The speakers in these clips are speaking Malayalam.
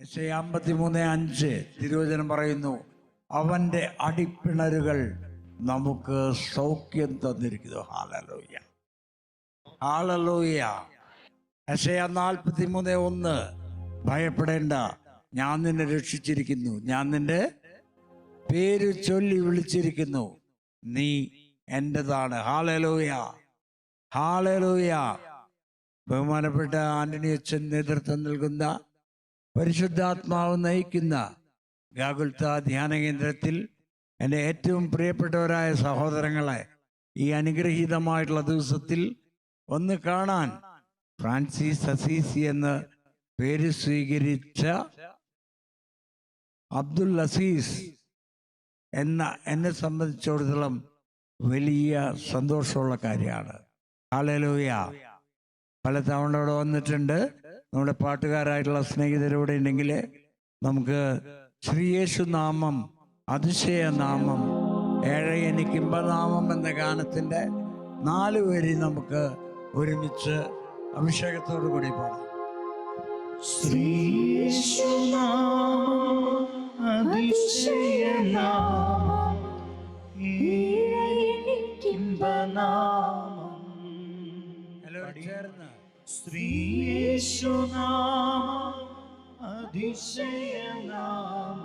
53:5 തിരുവചനം പറയുന്നു, അവന്റെ അടിപ്പിണരുകൾ നമുക്ക് സൗഖ്യം തന്നിരിക്കുന്നു. Hallelujah, hallelujah. യെശയ്യാ 43:1 ഭയപ്പെടേണ്ട, ഞാൻ നിന്നെ രക്ഷിച്ചിരിക്കുന്നു, ഞാൻ നിന്റെ പേര് ചൊല്ലി വിളിച്ചിരിക്കുന്നു, നീ എന്റേതാണ്. Hallelujah, hallelujah. ബഹുമാനപ്പെട്ട ആന്റണി അച്ഛൻ നേതൃത്വം നൽകുന്ന പരിശുദ്ധാത്മാവ് നയിക്കുന്ന ഗാഗുൽത്ത ധ്യാന കേന്ദ്രത്തിൽ എൻ്റെ ഏറ്റവും പ്രിയപ്പെട്ടവരായ സഹോദരങ്ങളെ ഈ അനുഗ്രഹീതമായിട്ടുള്ള ദിവസത്തിൽ ഒന്ന് കാണാൻ ഫ്രാൻസിസ് അസീസി എന്ന് പേര് സ്വീകരിച്ച അബ്ദുൽ അസീസ് എന്നെ സംബന്ധിച്ചിടത്തോളം വലിയ സന്തോഷമുള്ള കാര്യമാണ്. ഹല്ലേലൂയ. പല തവണ ഇവിടെ വന്നിട്ടുണ്ട്. നമ്മുടെ പാട്ടുകാരായിട്ടുള്ള സ്നേഹിതരൂടെ ഉണ്ടെങ്കിൽ നമുക്ക് ശ്രീയേശു നാമം അതിശയനാമം ഏഴ് എനിക്ക് ഇമ്പനാമം എന്ന ഗാനത്തിൻ്റെ 4 വരി നമുക്ക് ഒരുമിച്ച് അഭിഷേകത്തോടു കൂടി പാടാം. ശ്രീയേശു നാമം അതിശയനാമം ഏഴ് എനിക്ക് ഇമ്പനാമം. എല്ലാവരും ചേർന്ന് ശ്രീയേശുനാമം അതിശയനാമം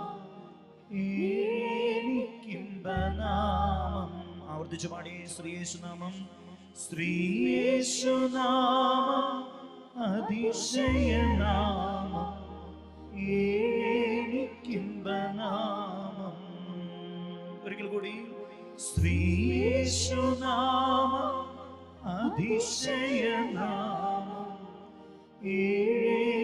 എനിക്കിമ്പനാമം. ആവർത്തിച്ചു പാടി. ശ്രീയേശുനാമം, ശ്രീയേശുനാമം അതിശയനാമം എനിക്കിമ്പനാമം. ഒരിക്കൽ കൂടി. ശ്രീയേശുനാമം അതിശയനാമം എനിക്കിമ്പനാമം.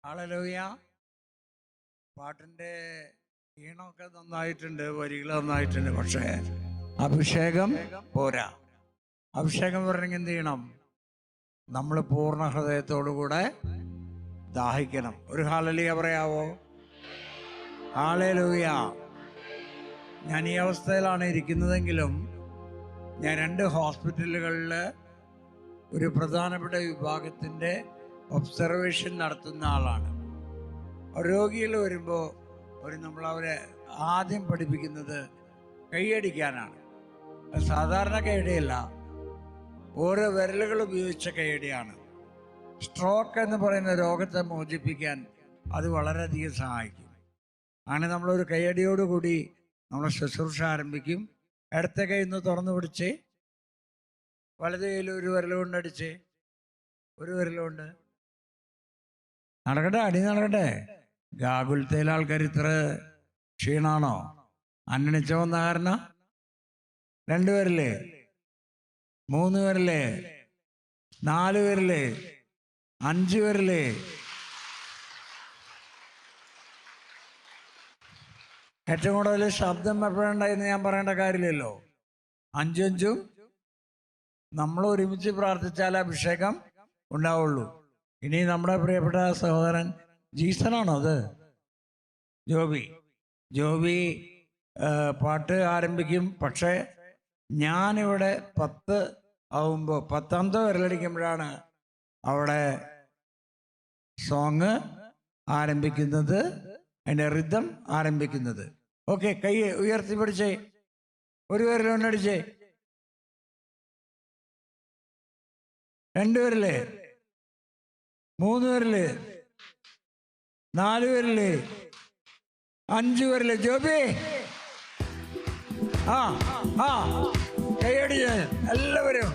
ഹല്ലേലൂയ. പാട്ടിൻ്റെ ഈണമൊക്കെ നന്നായിട്ടുണ്ട്, വരികൾ നന്നായിട്ടുണ്ട്, പക്ഷേ അഭിഷേകം പോരാ. അഭിഷേകം പറഞ്ഞെങ്കിൽ എന്ത് ചെയ്യണം? നമ്മൾ പൂർണ്ണ ഹൃദയത്തോടുകൂടെ ദാഹിക്കണം. ഒരു ഹല്ലേലൂയ പറയാവോ? ഹല്ലേലൂയ. ഞാൻ ഈ അവസ്ഥയിലാണ് ഇരിക്കുന്നതെങ്കിലും ഞാൻ 2 ഹോസ്പിറ്റലുകളിൽ ഒരു പ്രധാനപ്പെട്ട വിഭാഗത്തിൻ്റെ ഒബ്സർവേഷൻ നടത്തുന്ന ആളാണ്. രോഗികൾ വരുമ്പോൾ നമ്മളവരെ ആദ്യം പഠിപ്പിക്കുന്നത് കൈയടിക്കാനാണ്. സാധാരണ കൈയടിയല്ല, ഓരോ വിരലുകൾ ഉപയോഗിച്ച കൈയടിയാണ്. സ്ട്രോക്ക് എന്ന് പറയുന്ന രോഗത്തെ മോചിപ്പിക്കാൻ അത് വളരെയധികം സഹായിക്കും. അങ്ങനെ നമ്മളൊരു കൈയടിയോടുകൂടി നമ്മൾ ശുശ്രൂഷ ആരംഭിക്കും. ഇടത്തെ കൈ ഒന്ന് തുറന്നു പിടിച്ച് വലത് കൈയിൽ ഒരു വിരലുകൊണ്ട് അടിച്ച്, ഒരു വിരലുകൊണ്ട് നടക്കട്ടെ, അടി നടക്കട്ടെ. ഗാഗുൽത്തയിലെ ആൾക്കാർ ഇത്ര ക്ഷീണാണോ? അന്നണിച്ച വന്ന കാരണം 2 വിരല്, 3 വിരല്, 4 വിരല്, 5 വിരല്. ഏറ്റവും കൂടുതൽ ശബ്ദം എപ്പോഴുണ്ടായെന്ന് ഞാൻ പറയേണ്ട കാര്യമില്ലല്ലോ. 5 നമ്മൾ ഒരുമിച്ച് പ്രാർത്ഥിച്ചാൽ അഭിഷേകം ഉണ്ടാവുള്ളൂ. ഇനി നമ്മുടെ പ്രിയപ്പെട്ട സഹോദരൻ ജീസനാണോ അത്? ജോബി പാട്ട് ആരംഭിക്കും. പക്ഷേ ഞാനിവിടെ 10 ആവുമ്പോൾ 10ാമത്തെ വിരലടിക്കുമ്പോഴാണ് അവിടെ സോങ് ആരംഭിക്കുന്നത്, അതിൻ്റെ റിതം ആരംഭിക്കുന്നത്. ഓക്കെ, കൈ ഉയർത്തി പിടിച്ചേ, ഒരു വിരലുകൊണ്ടടിച്ചേ, 2 വിരല്, 3 വിരല്, 4 വിരല്, 5 വിരല്. ജോബി കൈയടിച്ച് എല്ലാവരും.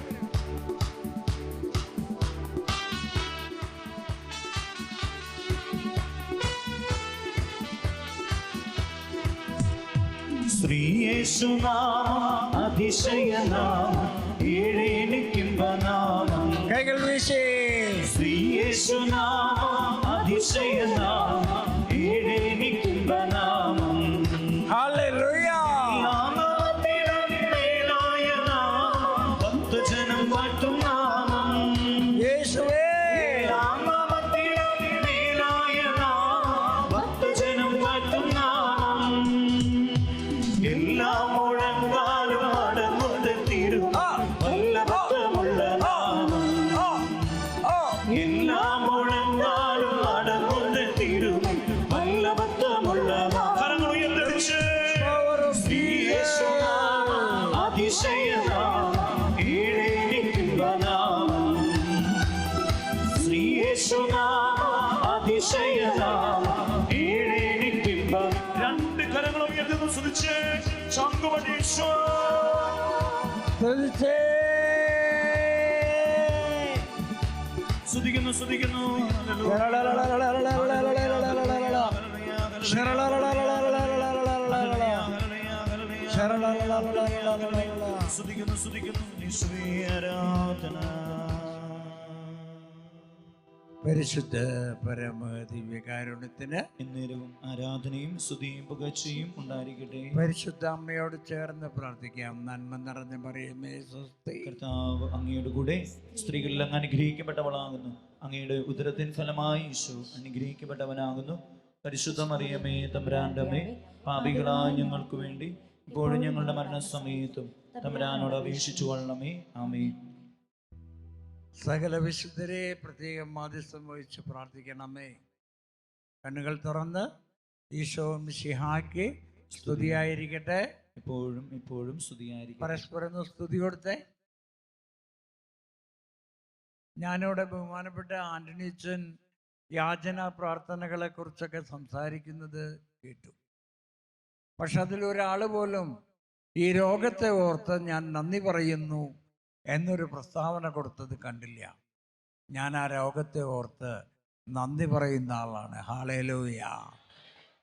ശ്രീയേശുനാമം അതിശയനാമം ഏഴ് എനിക്കിമ്പനാമം. കൈകൾ വീശി. ശ്രീയേശുനാമം അതിശയനാമം ഏഴ് എനിക്കിമ്പനാമം. ഹല്ലേലൂയ. നാമത്തിനേലായ നാമം ഭക്തജനം വാഴ്ത്തും നാമം. യേശുവേ. നാമത്തിനേലായ നാമം ഭക്തജനം വാഴ്ത്തും നാമം. എല്ലാം മുഴങ്ങാലും അടങ്ങുന്ന തിരു വല്ലഭത്വമുള്ള നാമം എല്ലാ മുഴങ്ങാലും അടങ്ങുന്ന തിരു വല്ലഭത്വമുള്ള കരങ്ങൾ ഉയർത്തിച്ച് യേശുനാമം അതിശയനാമം ഈടേനിക്കുംബനാമം യേശുനാമം അതിശയനാമം ഈടേനിക്കുംബ രണ്ട് കരങ്ങൾ ഉയർത്തുന്നു സ്തുതിച്ച് ശംഖുമണീശ്വര സ്തുതിക്കുന്നു സ്തുതിക്കുന്നു സ്തുതിക്കുന്നു സ്തുതിക്കുന്നു യേശുവേ ആരാധന. പരിശുദ്ധ പരമ ദിവ്യകാരുണ്യത്തിന് എന്നേരവും ആരാധനയും സ്തുതിയും പുകഴ്ചയും ഉണ്ടായിരിക്കട്ടെ. പരിശുദ്ധ അമ്മയോട് ചേർന്ന് പ്രാർത്ഥിക്കാം. നന്മ നിറഞ്ഞ മറിയമേ സ്വസ്തി, കർത്താവ് അങ്ങയുടെ കൂടെ സ്ത്രീകളിൽ അങ്ങ് അനുഗ്രഹിക്കപ്പെട്ടവളാകുന്നു. അങ്ങയുടെ ഉദരത്തിൻ ഫലമായി ഈശോ അനുഗ്രഹിക്കപ്പെട്ടവനാകുന്നു. പരിശുദ്ധ മറിയമേ തമ്പുരാന്റെ അമ്മേ, പാപികളായ ഞങ്ങൾക്ക് വേണ്ടി ഇപ്പോഴും ഞങ്ങളുടെ മരണസമയത്തും തമ്പുരാനോട് അപേക്ഷിച്ചു കൊള്ളണമേ. ആമേൻ. സകല വിശുദ്ധരെ പ്രത്യേകം മാധ്യസ്ഥം വഹിച്ച് പ്രാർത്ഥിക്കണമേ. കണ്ണുകൾ തുറന്ന് ഈശോ മിശിഹായ്ക്ക് സ്തുതിയായിരിക്കട്ടെ. എപ്പോഴും എപ്പോഴും സ്തുതിയായിരിക്കട്ടെ. പരസ്പരം സ്തുതി കൊടുത്തേ. ഞാനിവിടെ ബഹുമാനപ്പെട്ട ആന്റണിച്ചൻ യാചന പ്രാർത്ഥനകളെ കുറിച്ചൊക്കെ സംസാരിക്കുന്നത് കേട്ടു. പക്ഷെ അതിലൊരാൾ പോലും ഈ രോഗത്തെ ഓർത്ത് ഞാൻ നന്ദി പറയുന്നു എന്നൊരു പ്രസ്താവന കൊടുത്തത് കണ്ടില്ല. ഞാൻ ആ രോഗത്തെ ഓർത്ത് നന്ദി പറയുന്ന ആളാണ്. Hallelujah,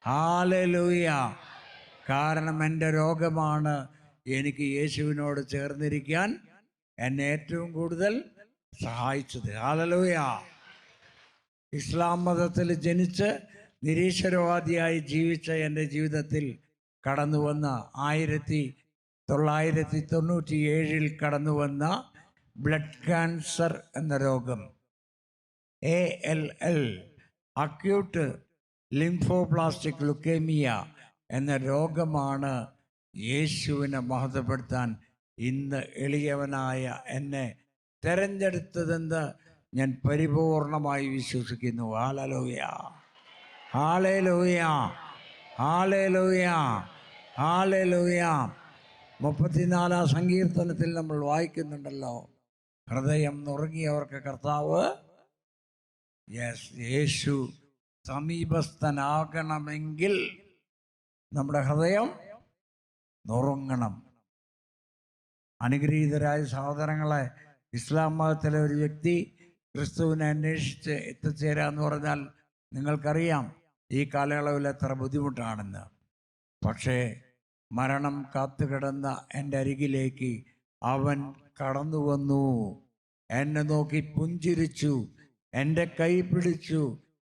hallelujah. കാരണം എൻ്റെ രോഗമാണ് എനിക്ക് യേശുവിനോട് ചേർന്നിരിക്കാൻ എന്നെ ഏറ്റവും കൂടുതൽ സഹായിച്ചത്. ഹല്ലേലൂയ. ഇസ്ലാം മതത്തിൽ ജനിച്ച് നിരീശ്വരവാദിയായി ജീവിച്ച എൻ്റെ ജീവിതത്തിൽ കടന്നു വന്ന 1997 കടന്നു വന്ന ബ്ലഡ് ക്യാൻസർ എന്ന രോഗം, ALL, അക്യൂട്ട് ലിംഫോപ്ലാസ്റ്റിക് ലുക്കേമിയ എന്ന രോഗമാണ് യേശുവിനെ മഹത്വപ്പെടുത്താൻ ഇന്ന് എളിയവനായ എന്നെ തെരഞ്ഞെടുത്തതെന്ന് ഞാൻ പരിപൂർണമായി വിശ്വസിക്കുന്നു. ഹല്ലേലൂയ, ഹല്ലേലൂയ, ഹല്ലേലൂയ, ഹല്ലേലൂയ. 34 സങ്കീർത്തനത്തിൽ നമ്മൾ വായിക്കുന്നുണ്ടല്ലോ, ഹൃദയം നുറുങ്ങിയവർക്ക് കർത്താവ്, യേശു സമീപസ്ഥനാകണമെങ്കിൽ നമ്മുടെ ഹൃദയം നുറുങ്ങണം. അനുഗ്രഹീതരായ സഹോദരങ്ങളെ, ഇസ്ലാം മതത്തിലെ ഒരു വ്യക്തി ക്രിസ്തുവിനെ അന്വേഷിച്ച് എത്തിച്ചേരാന്ന് പറഞ്ഞാൽ നിങ്ങൾക്കറിയാം ഈ കാലയളവിൽ എത്ര ബുദ്ധിമുട്ടാണെന്ന്. പക്ഷേ മരണം കാത്തുകിടന്ന എൻ്റെ അരികിലേക്ക് അവൻ കടന്നു വന്നു, എന്നെ നോക്കി പുഞ്ചിരിച്ചു, എൻ്റെ കൈ പിടിച്ചു,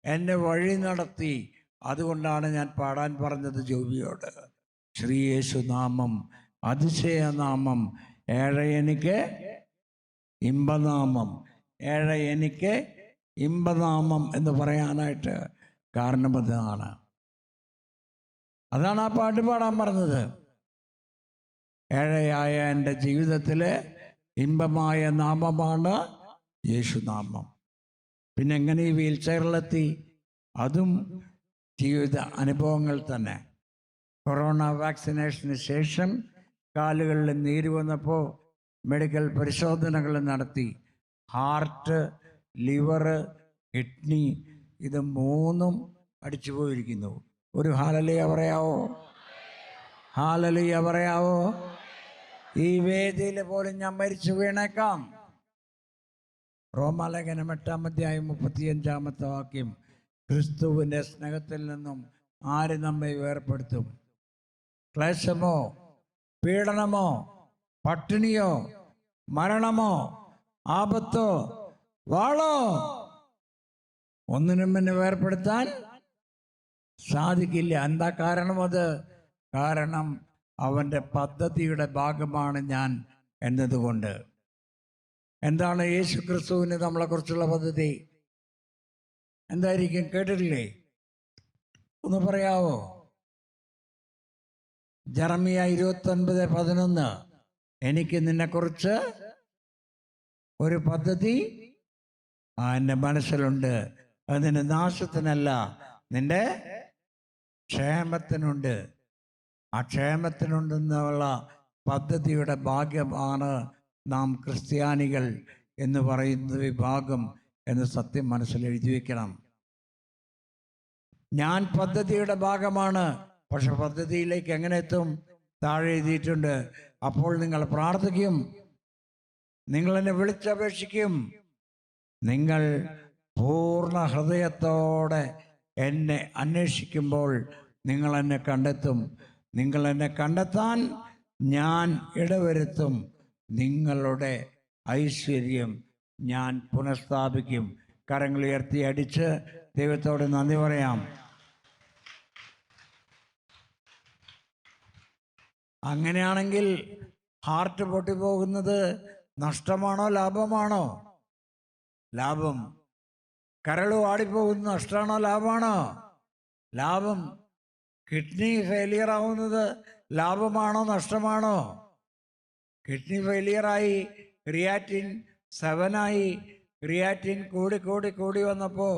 എന്നെ വഴി നടത്തി. അതുകൊണ്ടാണ് ഞാൻ പാടാൻ പറഞ്ഞത് ജോബിയോട്, ശ്രീ യേശുനാമം അതിശയനാമം, ഏഴ് എനിക്ക് ഇമ്പനാമം, ഏഴ് എനിക്ക് ഇമ്പനാമം എന്ന് പറയാനായിട്ട് കാരണം അതാണ് ആ പാട്ട് പാടാൻ പറഞ്ഞത്. ഏഴയായ എൻ്റെ ജീവിതത്തിലെ ഇമ്പമായ നാമമാണ് യേശുനാമം. പിന്നെ എങ്ങനെ ഈ വീൽ ചെയറിലെത്തി? അതും ജീവിത അനുഭവങ്ങൾ തന്നെ. കൊറോണ വാക്സിനേഷന് ശേഷം കാലുകളിൽ നീര് വന്നപ്പോൾ മെഡിക്കൽ പരിശോധനകൾ നടത്തി. ഹാർട്ട്, ലിവറ്, കിഡ്നി ഇത് 3 അടിച്ചു പോയിരിക്കുന്നു. ഒരു ഹല്ലേലൂയ പറയാവോ? ഹല്ലേലൂയ പറയാവോ? ഈ വേദിയിൽ പോലും ഞാൻ മരിച്ചു വീണേക്കാം. റോമാലേഖനം 8-35 വാക്യം, ക്രിസ്തുവിൻ്റെ സ്നേഹത്തിൽ നിന്നും ആര് നമ്മെ വേർപ്പെടുത്തും? ക്ലേശമോ, പീഡനമോ, പട്ടിണിയോ, മരണമോ, ആപത്തോ, വാളോ, ഒന്നിനും എന്നെ വേർപ്പെടുത്താൻ സാധിക്കില്ല. എന്താ കാരണം? കാരണം അവൻ്റെ പദ്ധതിയുടെ ഭാഗമാണ് ഞാൻ എന്നതുകൊണ്ട്. എന്താണ് യേശു ക്രിസ്തുവിന് നമ്മളെക്കുറിച്ചുള്ള പദ്ധതി? എന്തായിരിക്കും? കേട്ടിട്ടില്ലേ? ഒന്ന് പറയാവോ? ജെറമിയ 29:11 എനിക്ക് നിന്നെക്കുറിച്ച് ഒരു പദ്ധതി എൻ്റെ മനസ്സിലുണ്ട്, അത് നിന്റെ നാശത്തിനല്ല, നിന്റെ ക്ഷേമത്തിനുണ്ട്. ആ ക്ഷേമത്തിനുണ്ടെന്നുള്ള പദ്ധതിയുടെ ഭാഗ്യമാണ് നാം ക്രിസ്ത്യാനികൾ എന്ന് പറയുന്ന വിഭാഗം എന്ന് സത്യം മനസ്സിൽ എഴുതി വയ്ക്കണം. ഞാൻ പദ്ധതിയുടെ ഭാഗമാണ്. പക്ഷെ പദ്ധതിയിലേക്ക് എങ്ങനെ എത്തും? താഴെ എഴുതിയിട്ടുണ്ട്, അപ്പോൾ നിങ്ങൾ പ്രാർത്ഥിക്കും, നിങ്ങൾ എന്നെ വിളിച്ചപേക്ഷിക്കും, നിങ്ങൾ പൂർണ്ണ ഹൃദയത്തോടെ എന്നെ അന്വേഷിക്കുമ്പോൾ നിങ്ങൾ എന്നെ കണ്ടെത്തും. നിങ്ങൾ എന്നെ കണ്ടെത്താൻ ഞാൻ ഇടവരുത്തും. നിങ്ങളുടെ ഐശ്വര്യം ഞാൻ പുനഃസ്ഥാപിക്കും. കരങ്ങൾ ഉയർത്തി അടിച്ച് ദൈവത്തോട് നന്ദി പറയാം. അങ്ങനെയാണെങ്കിൽ ഹാർട്ട് പൊട്ടിപ്പോകുന്നത് നഷ്ടമാണോ ലാഭമാണോ? ലാഭം. കരൾ വാടിപ്പോകുന്നത് നഷ്ടമാണോ ലാഭമാണോ? ലാഭം. കിഡ്നി ഫെയിലിയർ ആവുന്നത് ലാഭമാണോ നഷ്ടമാണോ? കിഡ്നി ഫെയിലിയറായി, ക്രിയാറ്റിൻ 7 ക്രിയാറ്റിൻ കൂടി വന്നപ്പോൾ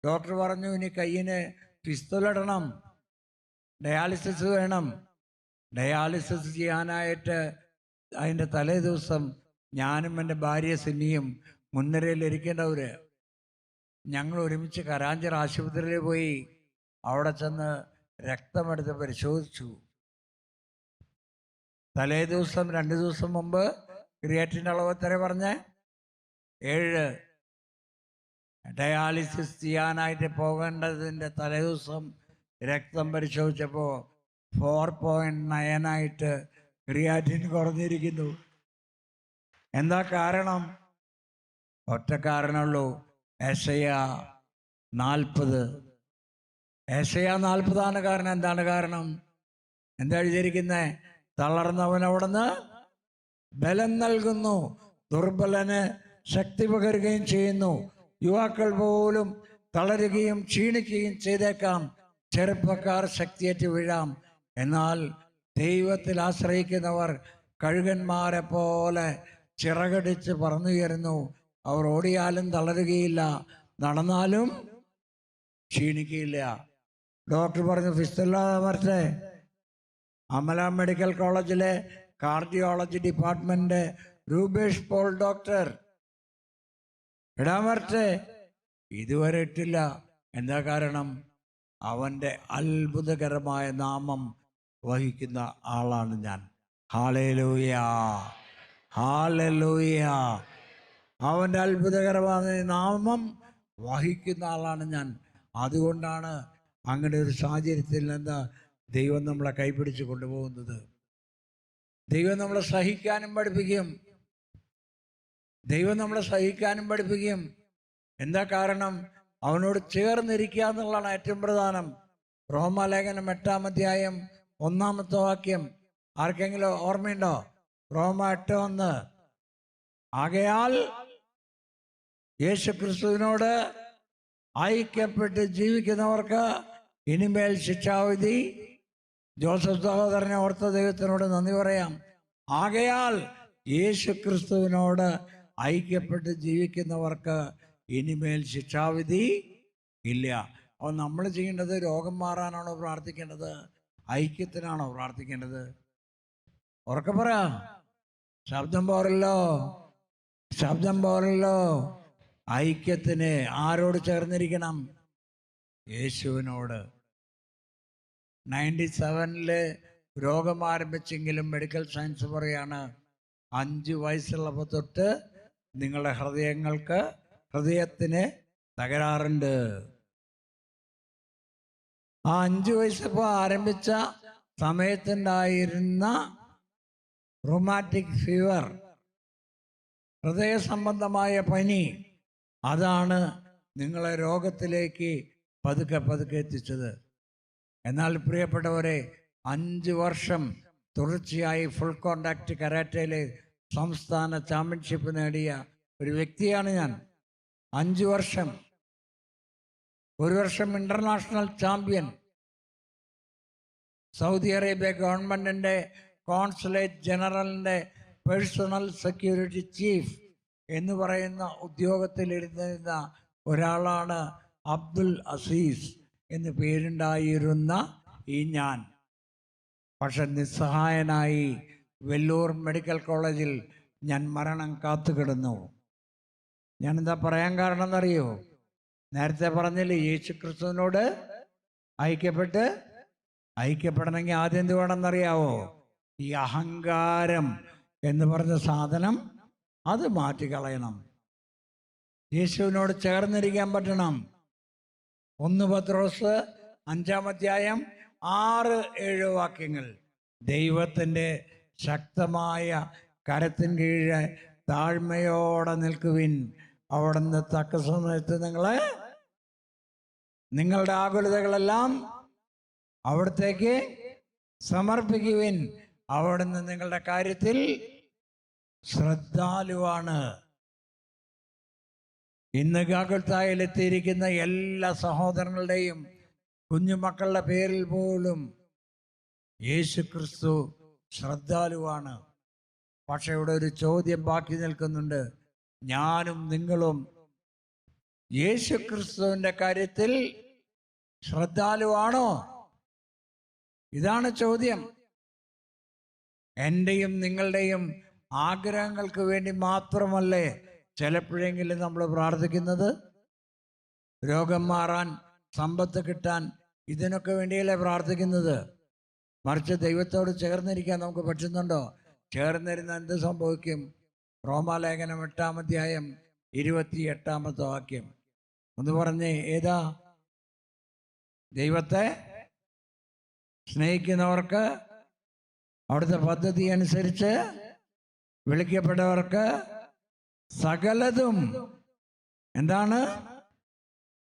ഡോക്ടർ പറഞ്ഞു ഇനി കയ്യിന് പിസ്തുലിടണം, ഡയാലിസിസ് വേണം. ഡയാലിസിസ് ചെയ്യാനായിട്ട് അതിൻ്റെ തലേ ദിവസം ഞാനും എൻ്റെ ഭാര്യ സിന്നിയും മുൻനിരയിലിരിക്കേണ്ടവർ ഞങ്ങൾ ഒരുമിച്ച് കരാഞ്ചർ ആശുപത്രിയിൽ പോയി. അവിടെ ചെന്ന് രക്തമെടുത്ത് പരിശോധിച്ചു. തലേ ദിവസം 2 ദിവസം മുമ്പ് ക്രിയാറ്റിൻ്റെ അളവ് എത്ര പറഞ്ഞേ? 7. ഡയാലിസിസ് ചെയ്യാനായിട്ട് പോകേണ്ടതിൻ്റെ തലേ ദിവസം രക്തം പരിശോധിച്ചപ്പോൾ 4.9 ക്രിയാറ്റിൻ കുറഞ്ഞിരിക്കുന്നു. എന്താ കാരണം? ഒറ്റ കാരണമുള്ളൂ, ഏശയ്യാ 40. ഏശയ്യാ 40 കാരണം. എന്താണ് കാരണം? എന്താ എഴുതിയിരിക്കുന്നത്? തളർന്നവൻ അവിടുന്ന് ബലം നൽകുന്നു, ദുർബലന് ശക്തി പകരുകയും ചെയ്യുന്നു. യുവാക്കൾ പോലും തളരുകയും ക്ഷീണിക്കുകയും ചെയ്തേക്കാം, ചെറുപ്പക്കാർ ശക്തിയേറ്റ് വീഴാം. എന്നാൽ ദൈവത്തിൽ ആശ്രയിക്കുന്നവർ കഴുകന്മാരെ പോലെ ചിറകടിച്ച് പറന്നുയരുന്നു. അവർ ഓടിയാലും തളരുകയില്ല, നടന്നാലും ക്ഷീണിക്കുകയില്ല. ഡോക്ടർ പറഞ്ഞു ഫിസ്തുല്ല വരട്ടെ. അമല മെഡിക്കൽ കോളേജിലെ cardiology department Rupesh Paul doctor ഇടാൻ വരട്ടെ. ഇതുവരെ ഇട്ടില്ല. എന്താ കാരണം? അവൻ്റെ അത്ഭുതകരമായ നാമം വഹിക്കുന്ന ആളാണ് ഞാൻ. Hallelujah, hallelujah. അവൻ്റെ അത്ഭുതകരമായ നാമം വഹിക്കുന്ന ആളാണ് ഞാൻ. അതുകൊണ്ടാണ് അങ്ങനെ ഒരു സാഹചര്യത്തിൽ നിന്ന് ദൈവം നമ്മളെ കൈപിടിച്ച് കൊണ്ടുപോകുന്നത്. ദൈവം നമ്മളെ സഹിക്കാനും പഠിപ്പിക്കും. ദൈവം നമ്മളെ സഹിക്കാനും പഠിപ്പിക്കും. എന്താ കാരണം? അവനോട് ചേർന്നിരിക്കുക എന്നുള്ളതാണ് ഏറ്റവും പ്രധാനം. റോമാലേഖനം 8-ാം അധ്യായം 1-ാമത്തെ വാക്യം ആർക്കെങ്കിലും ഓർമ്മയുണ്ടോ? റോമ 8:1. ആകയാൽ യേശുക്രിസ്തുവിനോട് ഐക്യപ്പെട്ട് ജീവിക്കുന്നവർക്ക് ഇനിമേൽ ശിക്ഷാവിധി. ജോസഫ് സഹോദരനെ ഓർത്ത ദൈവത്തിനോട് നന്ദി പറയാം. ആകയാൽ യേശുക്രിസ്തുവിനോട് ഐക്യപ്പെട്ട് ജീവിക്കുന്നവർക്ക് ഇനിമേൽ ശിക്ഷാവിധി ഇല്ല. അപ്പോൾ നമ്മൾ ചെയ്യേണ്ടത് രോഗം മാറാനാണോ പ്രാർത്ഥിക്കേണ്ടത്? ഐക്യത്തിനാണോ പ്രാർത്ഥിക്കേണ്ടത്? ഉറക്കെ പറ. ശബ്ദം പോരല്ലോ, ശബ്ദം പോരല്ലോ. ഐക്യത്തിന് ആരോട് ചേർന്നിരിക്കണം? യേശുവിനോട്. 97 രോഗം ആരംഭിച്ചെങ്കിലും മെഡിക്കൽ സയൻസ് പറയാണ് 5 വയസ്സുള്ളപ്പോൾ തൊട്ട് നിങ്ങളുടെ ഹൃദയത്തിന് തകരാറുണ്ട്. ആ 5 വയസ്സപ്പോൾ ആരംഭിച്ച സമയത്തുണ്ടായിരുന്ന റൊമാറ്റിക് ഫീവർ, ഹൃദയ സംബന്ധമായ പനി, അതാണ് നിങ്ങളെ രോഗത്തിലേക്ക് പതുക്കെ പതുക്കെ എത്തിച്ചത്. എന്നാൽ പ്രിയപ്പെട്ടവരെ, 5 വർഷം തുടർച്ചയായി ഫുൾ കോണ്ടാക്ട് കരാറ്റയിലെ സംസ്ഥാന ചാമ്പ്യൻഷിപ്പ് നേടിയ ഒരു വ്യക്തിയാണ് ഞാൻ. 5 വർഷം. 1 വർഷം ഇന്റർനാഷണൽ ചാമ്പ്യൻ. സൗദി അറേബ്യ ഗവൺമെൻറ്റിൻ്റെ കോൺസുലേറ്റ് ജനറലിൻ്റെ പേഴ്സണൽ സെക്യൂരിറ്റി ചീഫ് എന്ന് പറയുന്ന ഉദ്യോഗത്തിലിരുന്നിരുന്ന ഒരാളാണ് അബ്ദുൽ അസീസ് എന്ന് പേരുണ്ടായിരുന്ന ഈ ഞാൻ. പക്ഷെ നിസ്സഹായനായി വെല്ലൂർ മെഡിക്കൽ കോളേജിൽ ഞാൻ മരണം കാത്തുകിടന്നു. ഞാനെന്താ പറയാൻ കാരണം എന്നറിയോ? നേരത്തെ പറഞ്ഞില്ലേ, യേശു ക്രിസ്തുവിനോട് ഐക്യപ്പെടണമെങ്കിൽ ആദ്യം എന്ത് വേണമെന്നറിയാവോ? ഈ അഹങ്കാരം എന്ന് പറഞ്ഞ സാധനം അത് മാറ്റിക്കളയണം. യേശുവിനോട് ചേർന്നിരിക്കാൻ പറ്റണം. 1 പത്രോസ് 5-ാം അധ്യായം 6-7 വാക്യങ്ങൾ. ദൈവത്തിൻ്റെ ശക്തമായ കരത്തിൻ കീഴെ താഴ്മയോടെ നിൽക്കുവിൻ. അവിടുന്ന് തക്ക സമയത്ത് നിങ്ങളുടെ ആകുലതകളെല്ലാം അവിടത്തേക്ക് സമർപ്പിക്കുവിൻ. അവിടുന്ന് നിങ്ങളുടെ കാര്യത്തിൽ ശ്രദ്ധാലുവാണ്. ഇന്ന് ഗാഗുൽത്തായിലെത്തിയിരിക്കുന്ന എല്ലാ സഹോദരങ്ങളുടെയും കുഞ്ഞുമക്കളുടെ പേരിൽ പോലും യേശു ക്രിസ്തു ശ്രദ്ധാലുവാണ്. പക്ഷെ ഇവിടെ ഒരു ചോദ്യം ബാക്കി നിൽക്കുന്നുണ്ട്. ഞാനും നിങ്ങളും യേശു ക്രിസ്തുവിൻ്റെ കാര്യത്തിൽ ശ്രദ്ധാലുവാണോ? ഇതാണ് ചോദ്യം. എൻ്റെയും നിങ്ങളുടെയും ആഗ്രഹങ്ങൾക്ക് വേണ്ടി മാത്രമല്ലേ ചിലപ്പോഴെങ്കിലും നമ്മൾ പ്രാർത്ഥിക്കുന്നത്? രോഗം മാറാൻ, സമ്പത്ത് കിട്ടാൻ, ഇതിനൊക്കെ വേണ്ടിയല്ലേ പ്രാർത്ഥിക്കുന്നത്? മറിച്ച് ദൈവത്തോട് ചേർന്നിരിക്കാൻ നമുക്ക് പറ്റുന്നുണ്ടോ? ചേർന്നിരുന്ന എന്ത് സംഭവിക്കും? റോമാലേഖനം 8-ാം അധ്യായം 28-ാമത്തെ വാക്യം ഒന്ന് പറഞ്ഞേ. ഏതാ? ദൈവത്തെ സ്നേഹിക്കുന്നവർക്ക് അവിടുത്തെ പദ്ധതി അനുസരിച്ച് വിളിക്കപ്പെട്ടവർക്ക് സകലതും എന്താണ്?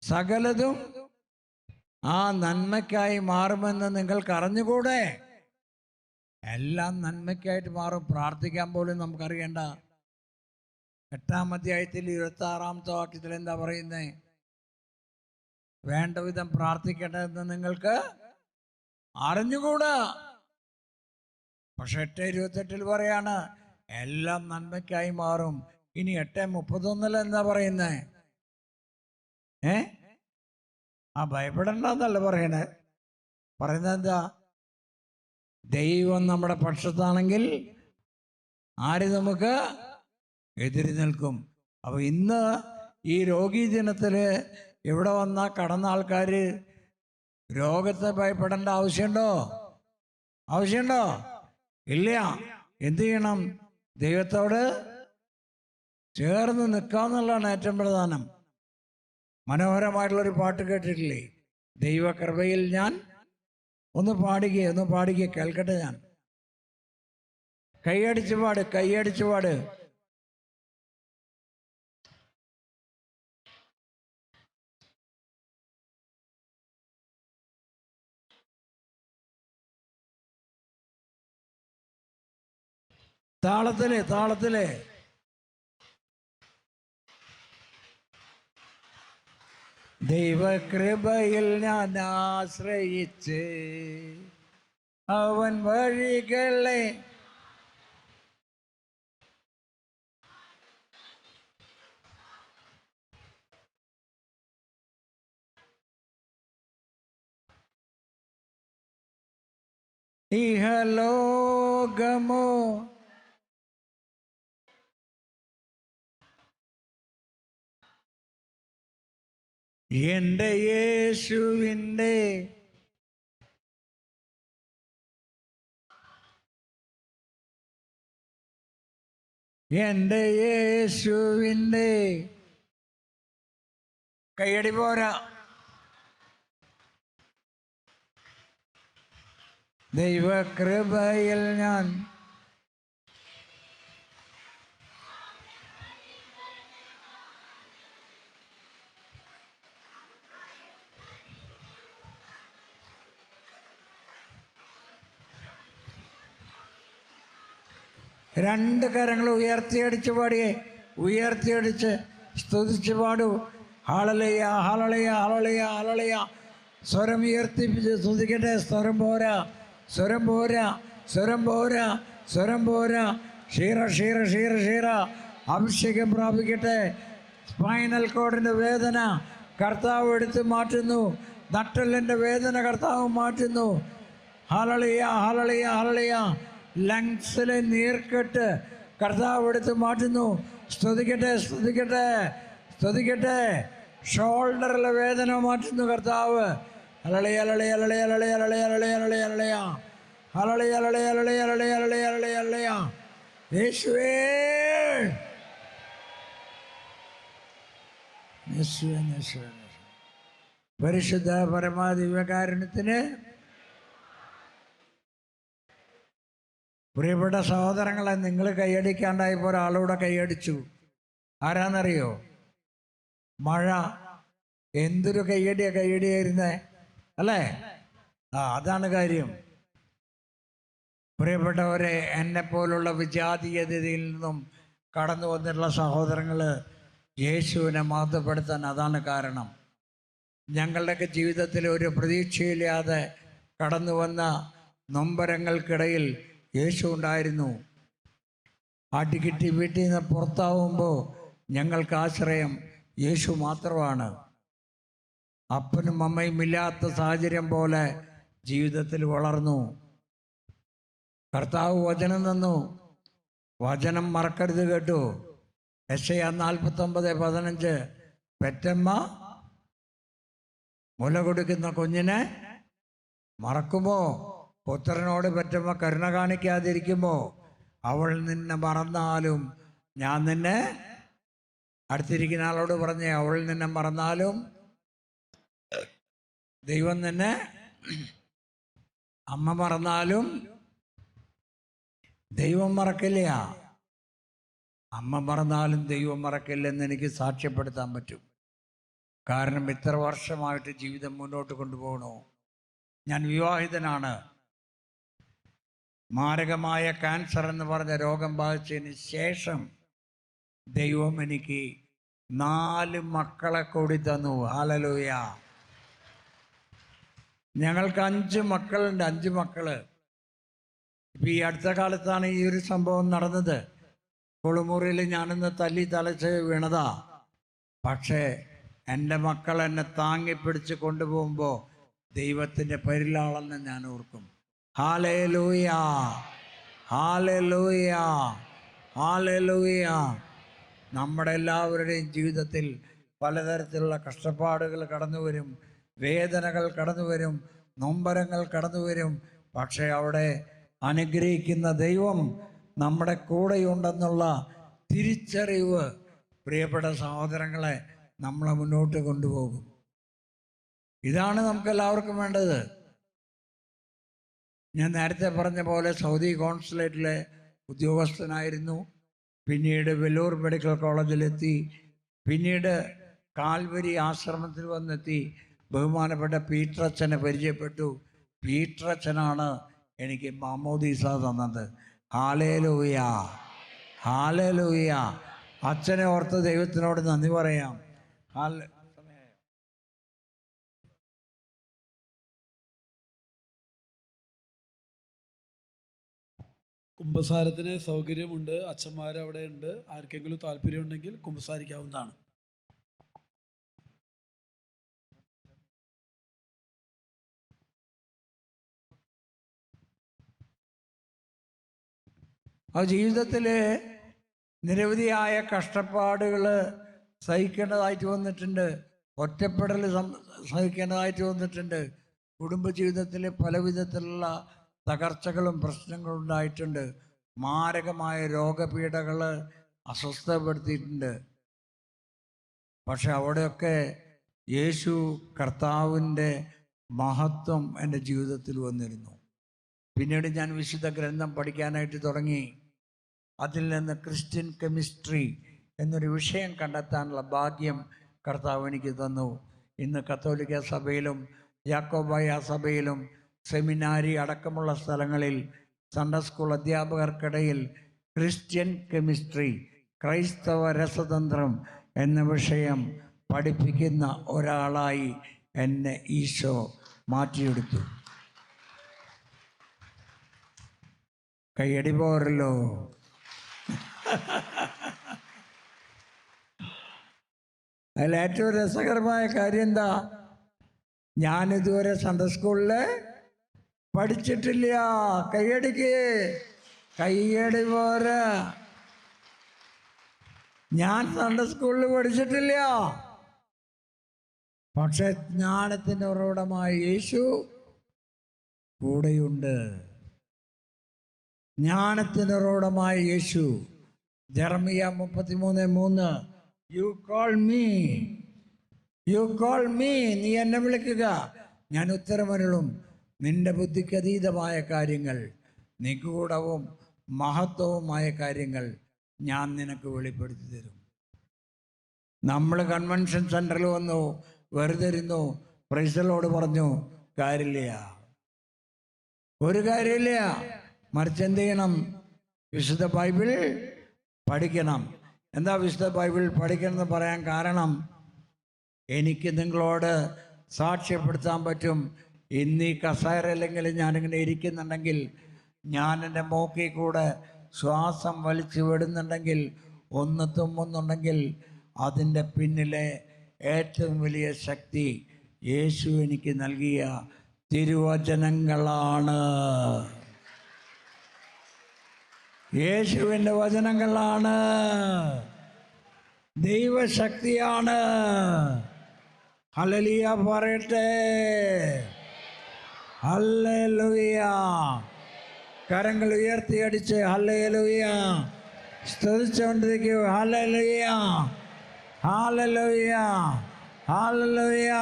സകലതും ആ നന്മയ്ക്കായി മാറുമെന്ന് നിങ്ങൾക്ക് അറിഞ്ഞുകൂടെ? എല്ലാം നന്മയ്ക്കായിട്ട് മാറും. പ്രാർത്ഥിക്കാൻ പോലും നമുക്കറിയണ്ട. 8-ാം അധ്യായത്തിൽ 26-ാമത്തെ വാക്യത്തിൽ എന്താ പറയുന്നേ? വേണ്ട വിധം പ്രാർത്ഥിക്കേണ്ടതെന്ന് നിങ്ങൾക്ക് അറിഞ്ഞുകൂടാ. പക്ഷെ 8:28 പറയാണ് എല്ലാം നന്മയ്ക്കായി മാറും. ഇനി 8:31 എന്താ പറയുന്നേ? ഭയപ്പെടണ്ടെന്നല്ല പറയണേ. പറയുന്നത് എന്താ? ദൈവം നമ്മുടെ പക്ഷത്താണെങ്കിൽ ആര് നമുക്ക് എതിരി നിൽക്കും? അപ്പൊ ഇന്ന് ഈ രോഗീ ദിനത്തില് ഇവിടെ വന്ന കടന്ന ആൾക്കാർ രോഗത്തെ ഭയപ്പെടേണ്ട ആവശ്യമുണ്ടോ? ഇല്ല. എന്ത് ചെയ്യണം? ദൈവത്തോട് ചേർന്ന് നിൽക്കാന്നുള്ളതാണ് ഏറ്റവും പ്രധാനം. മനോഹരമായിട്ടുള്ളൊരു പാട്ട് കേട്ടിട്ടില്ലേ? ദൈവകൃപയിൽ ഞാൻ ഒന്ന് പാടിക്കേ കേൾക്കട്ടെ. ഞാൻ കൈയടിച്ചു പാട്. താളത്തില് ദൈവകൃപയിൽ ഞാൻ ആശ്രയിച്ച് അവൻ വഴികളെ ഇഹലോകമോ എൻ്റെ യേശുവിൻ്റെ കയ്യടി പോരാ. ദൈവകൃപയിൽ ഞാൻ രണ്ട് കരങ്ങൾ ഉയർത്തിയടിച്ച് സ്തുതിച്ച് പാടൂ. ഹല്ലേലൂയ ഹല്ലേലൂയ ഹല്ലേലൂയ ഹല്ലേലൂയ. സ്വരം ഉയർത്തിപ്പിച്ച് സ്തുതിക്കട്ടെ. സ്വരം പോരാ. സ്വരം പോരാ, സ്വരം പോരാ, സ്വരം പോരാ. ക്ഷീറ ക്ഷീറ ക്ഷീറ ക്ഷീറ അഭിഷേകം പ്രാപിക്കട്ടെ. സ്പൈനൽ കോഡിൻ്റെ വേദന കർത്താവ് എടുത്ത് മാറ്റുന്നു. നട്ടെല്ലിൻ്റെ വേദന കർത്താവ് മാറ്റുന്നു. ഹല്ലേലൂയ, ഹല്ലേലൂയ, ഹല്ലേലൂയ. ലങ്സിലെ നീർക്കെട്ട് കർത്താവ് എടുത്ത് മാറ്റുന്നു. സ്തുതിക്കട്ടെ, സ്തുതിക്കട്ടെ, സ്തുതിക്കട്ടെ. ഷോൾഡറിലെ വേദന മാറ്റുന്നു കർത്താവ്. ഹല്ലേലൂയ, ഹല്ലേലൂയ, ഹല്ലേലൂയ, ഹല്ലേലൂയ, ഹല്ലേലൂയ, ഹല്ലേലൂയ, ഹല്ലേലൂയ, ഹല്ലേലൂയ, ഹല്ലേലൂയ, ഹല്ലേലൂയ, ഹല്ലേലൂയ, ഹല്ലേലൂയ. യേശുവേ, യേശുവേ, യേശുവേ. പരിശുദ്ധ പരമാദിവ്യകാരുണ്യത്തിന് പ്രിയപ്പെട്ട സഹോദരങ്ങളെ, നിങ്ങൾ കൈയടിക്കാണ്ടായപ്പോൾ ഒരാളൂടെ കൈയടിച്ചു. ആരാന്നറിയോ? മഴ. എന്തൊരു കൈയടിയായിരുന്നേ, അല്ലേ? അതാണ് കാര്യം. പ്രിയപ്പെട്ടവരെ, എന്നെപ്പോലുള്ള വിജാതീയതയിൽ നിന്നും കടന്നു വന്നിട്ടുള്ള സഹോദരങ്ങൾ യേശുവിനെ മഹത്വപ്പെടുത്താൻ അതാണ് കാരണം. ഞങ്ങളുടെയൊക്കെ ജീവിതത്തിൽ ഒരു പ്രതീക്ഷയില്ലാതെ കടന്നു വന്ന നൊമ്പരങ്ങൾക്കിടയിൽ യേശു ഉണ്ടായിരുന്നു. അടികിട്ടി വീട്ടിൽ നിന്ന് പുറത്താവുമ്പോൾ ഞങ്ങൾക്ക് ആശ്രയം യേശു മാത്രമാണ്. അപ്പനും അമ്മയും ഇല്ലാത്ത സാഹചര്യം പോലെ ജീവിതത്തിൽ വളർന്നു. കർത്താവ് വചനം തന്നു. വചനം മറക്കരുത് കേട്ടു. യെശയ്യാ 49:15. പെറ്റമ്മ മുല കൊടുക്കുന്ന കുഞ്ഞിനെ മറക്കുമോ? പുത്രനോട് പെറ്റമ്മ കരുണ കാണിക്കാതിരിക്കുമോ? അവൾ നിന്നെ മറന്നാലും ഞാൻ നിന്നെ, അടുത്തിരിക്കുന്ന ആളോട് പറഞ്ഞേ, അവൾ നിന്നെ മറന്നാലും ദൈവം നിന്നെ, അമ്മ മറന്നാലും ദൈവം മറക്കില്ല. അമ്മ മറന്നാലും ദൈവം മറക്കില്ലെന്ന് എനിക്ക് സാക്ഷ്യപ്പെടുത്താൻ പറ്റും. കാരണം ഇത്ര വർഷമായിട്ട് ജീവിതം മുന്നോട്ട് കൊണ്ടുപോകണു. ഞാൻ വിവാഹിതനാണ്. മാരകമായ ക്യാൻസർ എന്ന് പറഞ്ഞ രോഗം ബാധിച്ചതിന് ശേഷം ദൈവം എനിക്ക് 4 മക്കളെ കൂടി തന്നു. ഹല്ലേലൂയ. ഞങ്ങൾക്ക് 5 മക്കളുണ്ട്. 5 മക്കള്. ഇപ്പം ഈ അടുത്ത കാലത്താണ് ഈ ഒരു സംഭവം നടന്നത്. കുളിമുറിയിൽ ഞാനിന്ന് തല്ലി തലച്ച് വീണതാ. പക്ഷേ എൻ്റെ മക്കൾ എന്നെ താങ്ങിപ്പിടിച്ച് കൊണ്ടുപോകുമ്പോൾ ദൈവത്തിൻ്റെ പരിലാളെന്ന് ഞാൻ ഓർക്കും. ഹല്ലേലൂയ, ഹല്ലേലൂയ, ഹല്ലേലൂയ. നമ്മുടെ എല്ലാവരുടെയും ജീവിതത്തിൽ പലതരത്തിലുള്ള കഷ്ടപ്പാടുകൾ കടന്നു വരും, വേദനകൾ കടന്നു വരും, നൊമ്പരങ്ങൾ കടന്നു വരും. പക്ഷേ അവിടെ അനുഗ്രഹിക്കുന്ന ദൈവം നമ്മുടെ കൂടെയുണ്ടെന്നുള്ള തിരിച്ചറിവ്, പ്രിയപ്പെട്ട സഹോദരങ്ങളെ, നമ്മളെ മുന്നോട്ട് കൊണ്ടുപോകും. ഇതാണ് നമുക്കെല്ലാവർക്കും വേണ്ടത്. ഞാൻ നേരത്തെ പറഞ്ഞ പോലെ സൗദി കോൺസുലേറ്റിലെ ഉദ്യോഗസ്ഥനായിരുന്നു. പിന്നീട് വെല്ലൂർ മെഡിക്കൽ കോളേജിലെത്തി. പിന്നീട് കാൽവരി ആശ്രമത്തിൽ വന്നെത്തി. ബഹുമാനപ്പെട്ട പീറ്ററച്ചനെ പരിചയപ്പെട്ടു. പീറ്ററച്ചനാണ് എനിക്ക് മാമോദീസ തന്നത്. Hallelujah, hallelujah. അച്ഛനെ ഓർത്ത് ദൈവത്തിനോട് നന്ദി പറയാം. കുമ്പസാരത്തിന് സൗകര്യമുണ്ട്. അച്ഛന്മാർ അവിടെ ഉണ്ട്. ആർക്കെങ്കിലും താല്പര്യമുണ്ടെങ്കിൽ കുമ്പസാരിക്കാവുന്നതാണ്. ആ ജീവിതത്തിൽ നിരവധിയായ കഷ്ടപ്പാടുകൾ സഹിക്കേണ്ടതായിട്ട് വന്നിട്ടുണ്ട്. ഒറ്റപ്പെടൽ സഹിക്കേണ്ടതായിട്ട് വന്നിട്ടുണ്ട്. കുടുംബജീവിതത്തിൽ പല വിധത്തിലുള്ള തകർച്ചകളും പ്രശ്നങ്ങളും ഉണ്ടായിട്ടുണ്ട്. മാരകമായ രോഗപീഠകൾ അസ്വസ്ഥപ്പെടുത്തിയിട്ടുണ്ട്. പക്ഷെ അവിടെയൊക്കെ യേശു കർത്താവിൻ്റെ മഹത്വം എൻ്റെ ജീവിതത്തിൽ വന്നിരുന്നു. പിന്നീട് ഞാൻ വിശുദ്ധ ഗ്രന്ഥം പഠിക്കാനായിട്ട് തുടങ്ങി. അതിൽ നിന്ന് ക്രിസ്ത്യൻ കെമിസ്ട്രി എന്നൊരു വിഷയം കണ്ടെത്താനുള്ള ഭാഗ്യം കർത്താവ് എനിക്ക് തന്നു. ഇന്ന് കത്തോലിക്ക സഭയിലും യാക്കോബായ സഭയിലും സെമിനാരി അടക്കമുള്ള സ്ഥലങ്ങളിൽ സൺഡേ സ്കൂൾ അധ്യാപകർക്കിടയിൽ ക്രിസ്ത്യൻ കെമിസ്ട്രി, ക്രൈസ്തവ രസതന്ത്രം എന്ന വിഷയം പഠിപ്പിക്കുന്ന ഒരാളായി എന്നെ ഈശോ മാറ്റിയെടുത്തു. കയ്യടി പോരല്ലോ. അതിൽ ഏറ്റവും രസകരമായ കാര്യം എന്താ? ഞാനിതുവരെ സൺഡേ സ്കൂളിൽ പഠിച്ചിട്ടില്ല. കയ്യടിക്ക്, കയ്യടി പോരാ. ഞാൻ സൺഡേ സ്കൂളിൽ പഠിച്ചിട്ടില്ല. പക്ഷെ ജ്ഞാനത്തിൻ്റെ ഉറവിടമായ യേശു കൂടെയുണ്ട്. ജ്ഞാനത്തിൻ്റെ ഉറവിടമായ Yeshu. Jeremiah 33:3, you call me, you call me, നീ എന്നെ വിളിക്കുക, ഞാൻ ഉത്തരമരുളും. നിന്റെ ബുദ്ധിക്ക് അതീതമായ കാര്യങ്ങൾ, നിഗൂഢവും മഹത്വവുമായ കാര്യങ്ങൾ ഞാൻ നിനക്ക് വെളിപ്പെടുത്തി തരും. നമ്മൾ കൺവെൻഷൻ സെൻറ്ററിൽ വന്നു, വെറുതെ ഇരുന്നു, പ്രൈസലോട് പറഞ്ഞു, കാര്യമില്ല, ഒരു കാര്യമില്ല. മറിച്ച് എന്ത് ചെയ്യണം? വിശുദ്ധ ബൈബിൾ പഠിക്കണം. എന്താ വിശുദ്ധ ബൈബിൾ പഠിക്കണം എന്ന് പറയാൻ കാരണം, എനിക്ക് നിങ്ങളോട് സാക്ഷ്യപ്പെടുത്താൻ പറ്റും. ഇന്ന് ഈ കസേരയില്ലെങ്കിൽ ഞാനിങ്ങനെ ഇരിക്കുന്നുണ്ടെങ്കിൽ, ഞാൻ എൻ്റെ മൂക്കിൽ കൂടെ ശ്വാസം വലിച്ചു വിടുന്നുണ്ടെങ്കിൽ, ഒന്ന് തുമ്മുന്നുണ്ടെങ്കിൽ, അതിൻ്റെ പിന്നിലെ ഏറ്റവും വലിയ ശക്തി യേശു എനിക്ക് നൽകിയ തിരുവചനങ്ങളാണ്. യേശുവിൻ്റെ വചനങ്ങളാണ്, ദൈവശക്തിയാണ്. ഹല്ലേലൂയ പറയട്ടെ, ഹല്ലേലൂയ. കരങ്ങൾ ഉയർത്തിയടിച്ച് ഹല്ലേലൂയ സ്തുതിച്ചുകൊണ്ടിരിക്കൂ. ഹല്ലേലൂയ, ഹല്ലേലൂയ, ഹല്ലേലൂയ.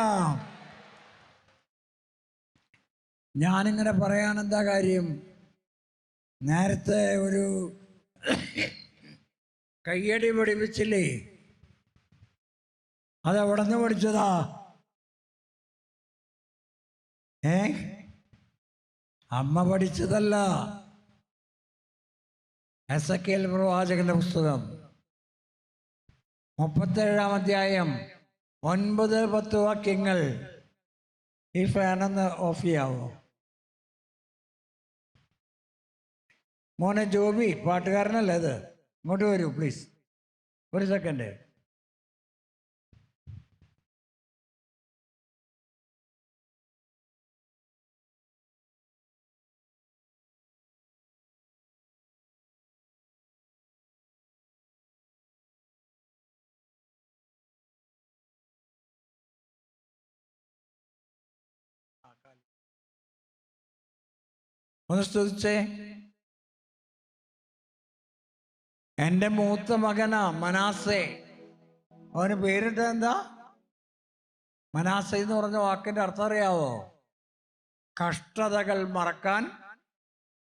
ഞാനിങ്ങനെ പറയാൻ എന്താ കാര്യം? നേരത്തെ ഒരു കയ്യടി പഠിപ്പിച്ചില്ലേ? അതെവിടെ നിന്ന് പഠിച്ചതാ? അമ്മ പഠിച്ചതല്ല. എസെക്കിയേൽ പ്രവാചകന്റെ പുസ്തകം 37-ാം അധ്യായം 9-10 വാക്യങ്ങൾ. ഈ ഫാനൊന്ന് ഓഫ് ചെയ്യാവോ? മോനെ ജോബി, പാട്ടുകാരനല്ലേ ഇത്? ഇങ്ങോട്ട് വരൂ പ്ലീസ്, ഒരു സെക്കൻഡ്. ഒന്ന് സ്തുതിച്ചേ. എൻ്റെ മൂത്ത മകനാ മനാസെ. അവന് പേരിട്ട എന്താ? മനാസെ എന്ന് പറഞ്ഞ വാക്കിന്റെ അർത്ഥം അറിയാവോ? കഷ്ടതകൾ മറക്കാൻ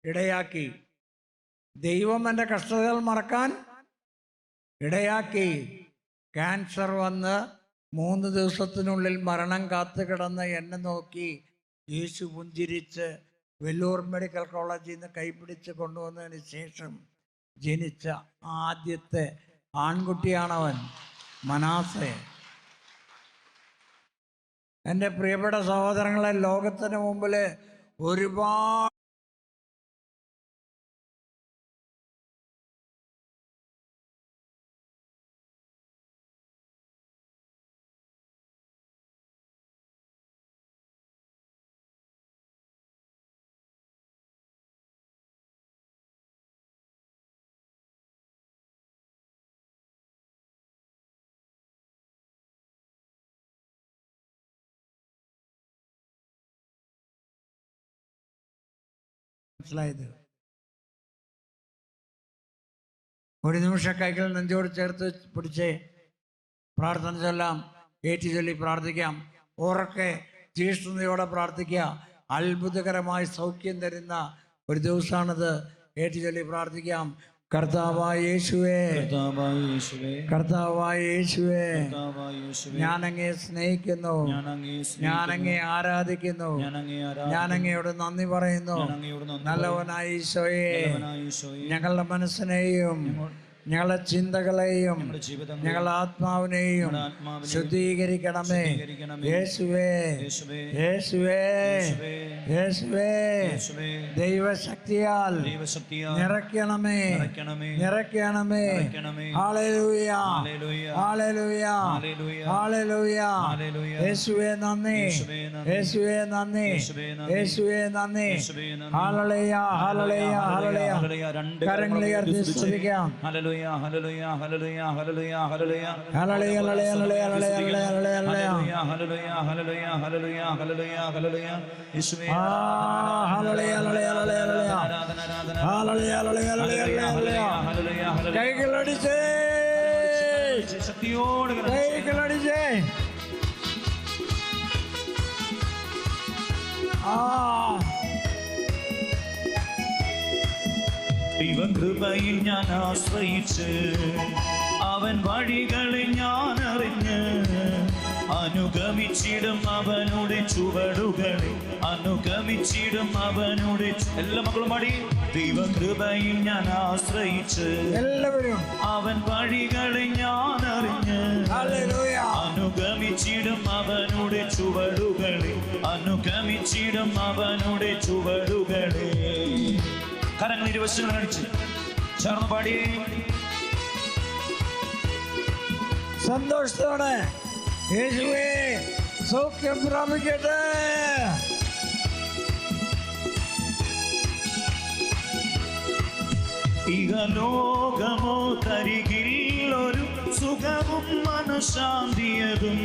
ഇടയാക്കി. ദൈവം എൻ്റെ കഷ്ടതകൾ മറക്കാൻ ഇടയാക്കി. ക്യാൻസർ വന്ന് 3 ദിവസത്തിനുള്ളിൽ മരണം കാത്തു കിടന്ന് എന്നെ നോക്കി യേശു പുഞ്ചിരിച്ച് വെല്ലൂർ മെഡിക്കൽ കോളേജിൽ നിന്ന് കൈപിടിച്ച് കൊണ്ടുവന്നതിന് ശേഷം ജനിച്ച ആദ്യത്തെ ആൺകുട്ടിയാണവൻ, മനാസെ. എൻ്റെ പ്രിയപ്പെട്ട സഹോദരങ്ങളെ, ലോകത്തിന് മുമ്പിൽ ഒരുപാട് മനസ്സിലായത്. ഒരു നിമിഷം കൈകൾ നെഞ്ചോട് ചേർത്ത് പിടിച്ച് പ്രാർത്ഥന ചൊല്ലാം. ഏറ്റുചൊല്ലി പ്രാർത്ഥിക്കാം. ഉറക്കെ തീഷ്ണതയോടെ പ്രാർത്ഥിക്കുക. അത്ഭുതകരമായി സൗഖ്യം തരുന്ന ഒരു ദിവസമാണിത്. ഏറ്റുചൊല്ലി പ്രാർത്ഥിക്കാം. കർത്താവായ യേശുവേ, കർത്താവായ യേശുവേ, ഞാൻ അങ്ങയെ സ്നേഹിക്കുന്നു, ഞാൻ അങ്ങയെ ആരാധിക്കുന്നു, ഞാൻ അങ്ങയോട് നന്ദി പറയുന്നു. നല്ലവനായ ഈശോയെ, ഞങ്ങളുടെ മനസ്സിനെയും ഞങ്ങളുടെ ചിന്തകളെയും ഞങ്ങളുടെ ജീവിതങ്ങളെയും ഞങ്ങളുടെ ആത്മാവിനെയും ഞങ്ങളുടെ ആത്മാവിനെയും ശുദ്ധീകരിക്കണമേ. ശുദ്ധീകരിക്കണമേ. യേശുവേ യേശുവേ, യേശുവേ യേശുവേ, യേശുവേ യേശുവേ, ദൈവശക്തിയാൽ ദൈവശക്തിയാൽ നിറയ്ക്കണമേ, നിറയ്ക്കണമേ, നിറയ്ക്കണമേ. നിറയ്ക്കണമേ. ഹല്ലേലൂയ, ഹല്ലേലൂയ, ഹല്ലേലൂയ, ഹല്ലേലൂയ, ഹല്ലേലൂയ. ഹല്ലേലൂയ. യേശുവേ നന്ദി, യേശുവേ നന്ദി, യേശുവേ നന്ദി, യേശുവേ നന്ദി, യേശുവേ നന്ദി. യേശുവേ നന്ദി. ഹല്ലേലൂയ, ഹല്ലേലൂയ, ഹല്ലേലൂയ. ഹല്ലേലൂയ. രണ്ട് കരങ്ങൾ ഉയർത്തി സ്തുതിച്ച്. സ്തുതിക്കാം. ഹല്ലേലൂയ, ഹല്ലേലൂയ, ഹല്ലേലൂയ, ഹല്ലേലൂയ, ഹല്ലേലൂയ. ഹല്ലേലൂയ, ഹല്ലേലൂയ, ഹല്ലേലൂയ, ഹല്ലേലൂയ, ഹല്ലേലൂയ. ഹല്ലേലൂയ, ഹല്ലേലൂയ, ഹല്ലേലൂയ, ഹല്ലേലൂയ, ഹല്ലേലൂയ, ഹല്ലേലൂയ. യേശുവേ, ഹല്ലേലൂയ, ഹല്ലേലൂയ, ഹല്ലേലൂയ, ഹല്ലേലൂയ. ആരാധന, ആരാധന. ഹല്ലേലൂയ, ഹല്ലേലൂയ, ഹല്ലേലൂയ, ഹല്ലേലൂയ. ഹല്ലേലൂയ, ഹല്ലേലൂയ. കൈകളടിച്ചേ, ശക്തിയോടെ കൈകളടിച്ചേ. ദൈവകൃപയിൽ ഞാൻ ആശ്രയിച്ച് അവൻ വഴികളെ ഞാൻ അറിഞ്ഞ് അനുഗമിച്ചിടും അവനുടെ ചുവടുകളെ, അനുഗമിച്ചിടും അവനുടെ എല്ലാ മക്കളും പാടി. ദൈവകൃപയിൽ ഞാൻ ആശ്രയിച്ച് എല്ലാവരും അവൻ വഴികളെ ഞാൻ അറിഞ്ഞ് ഹല്ലേലൂയ. അനുഗമിച്ചിടും അവനുടെ ചുവടുകളെ, അനുഗമിച്ചിടും അവനുടെ ചുവടുകളെ. കരങ്ങൾ ഇരുവശങ്ങൾ അടിച്ച് ചേർന്ന് പാടി. സന്തോഷത്തോടെ യേശുവേ സൗഖ്യം പ്രാപിക്കട്ടെ. ഇഹലോകമോ തരികിൽ ഒരു സുഖവും മനഃശാന്തിയതും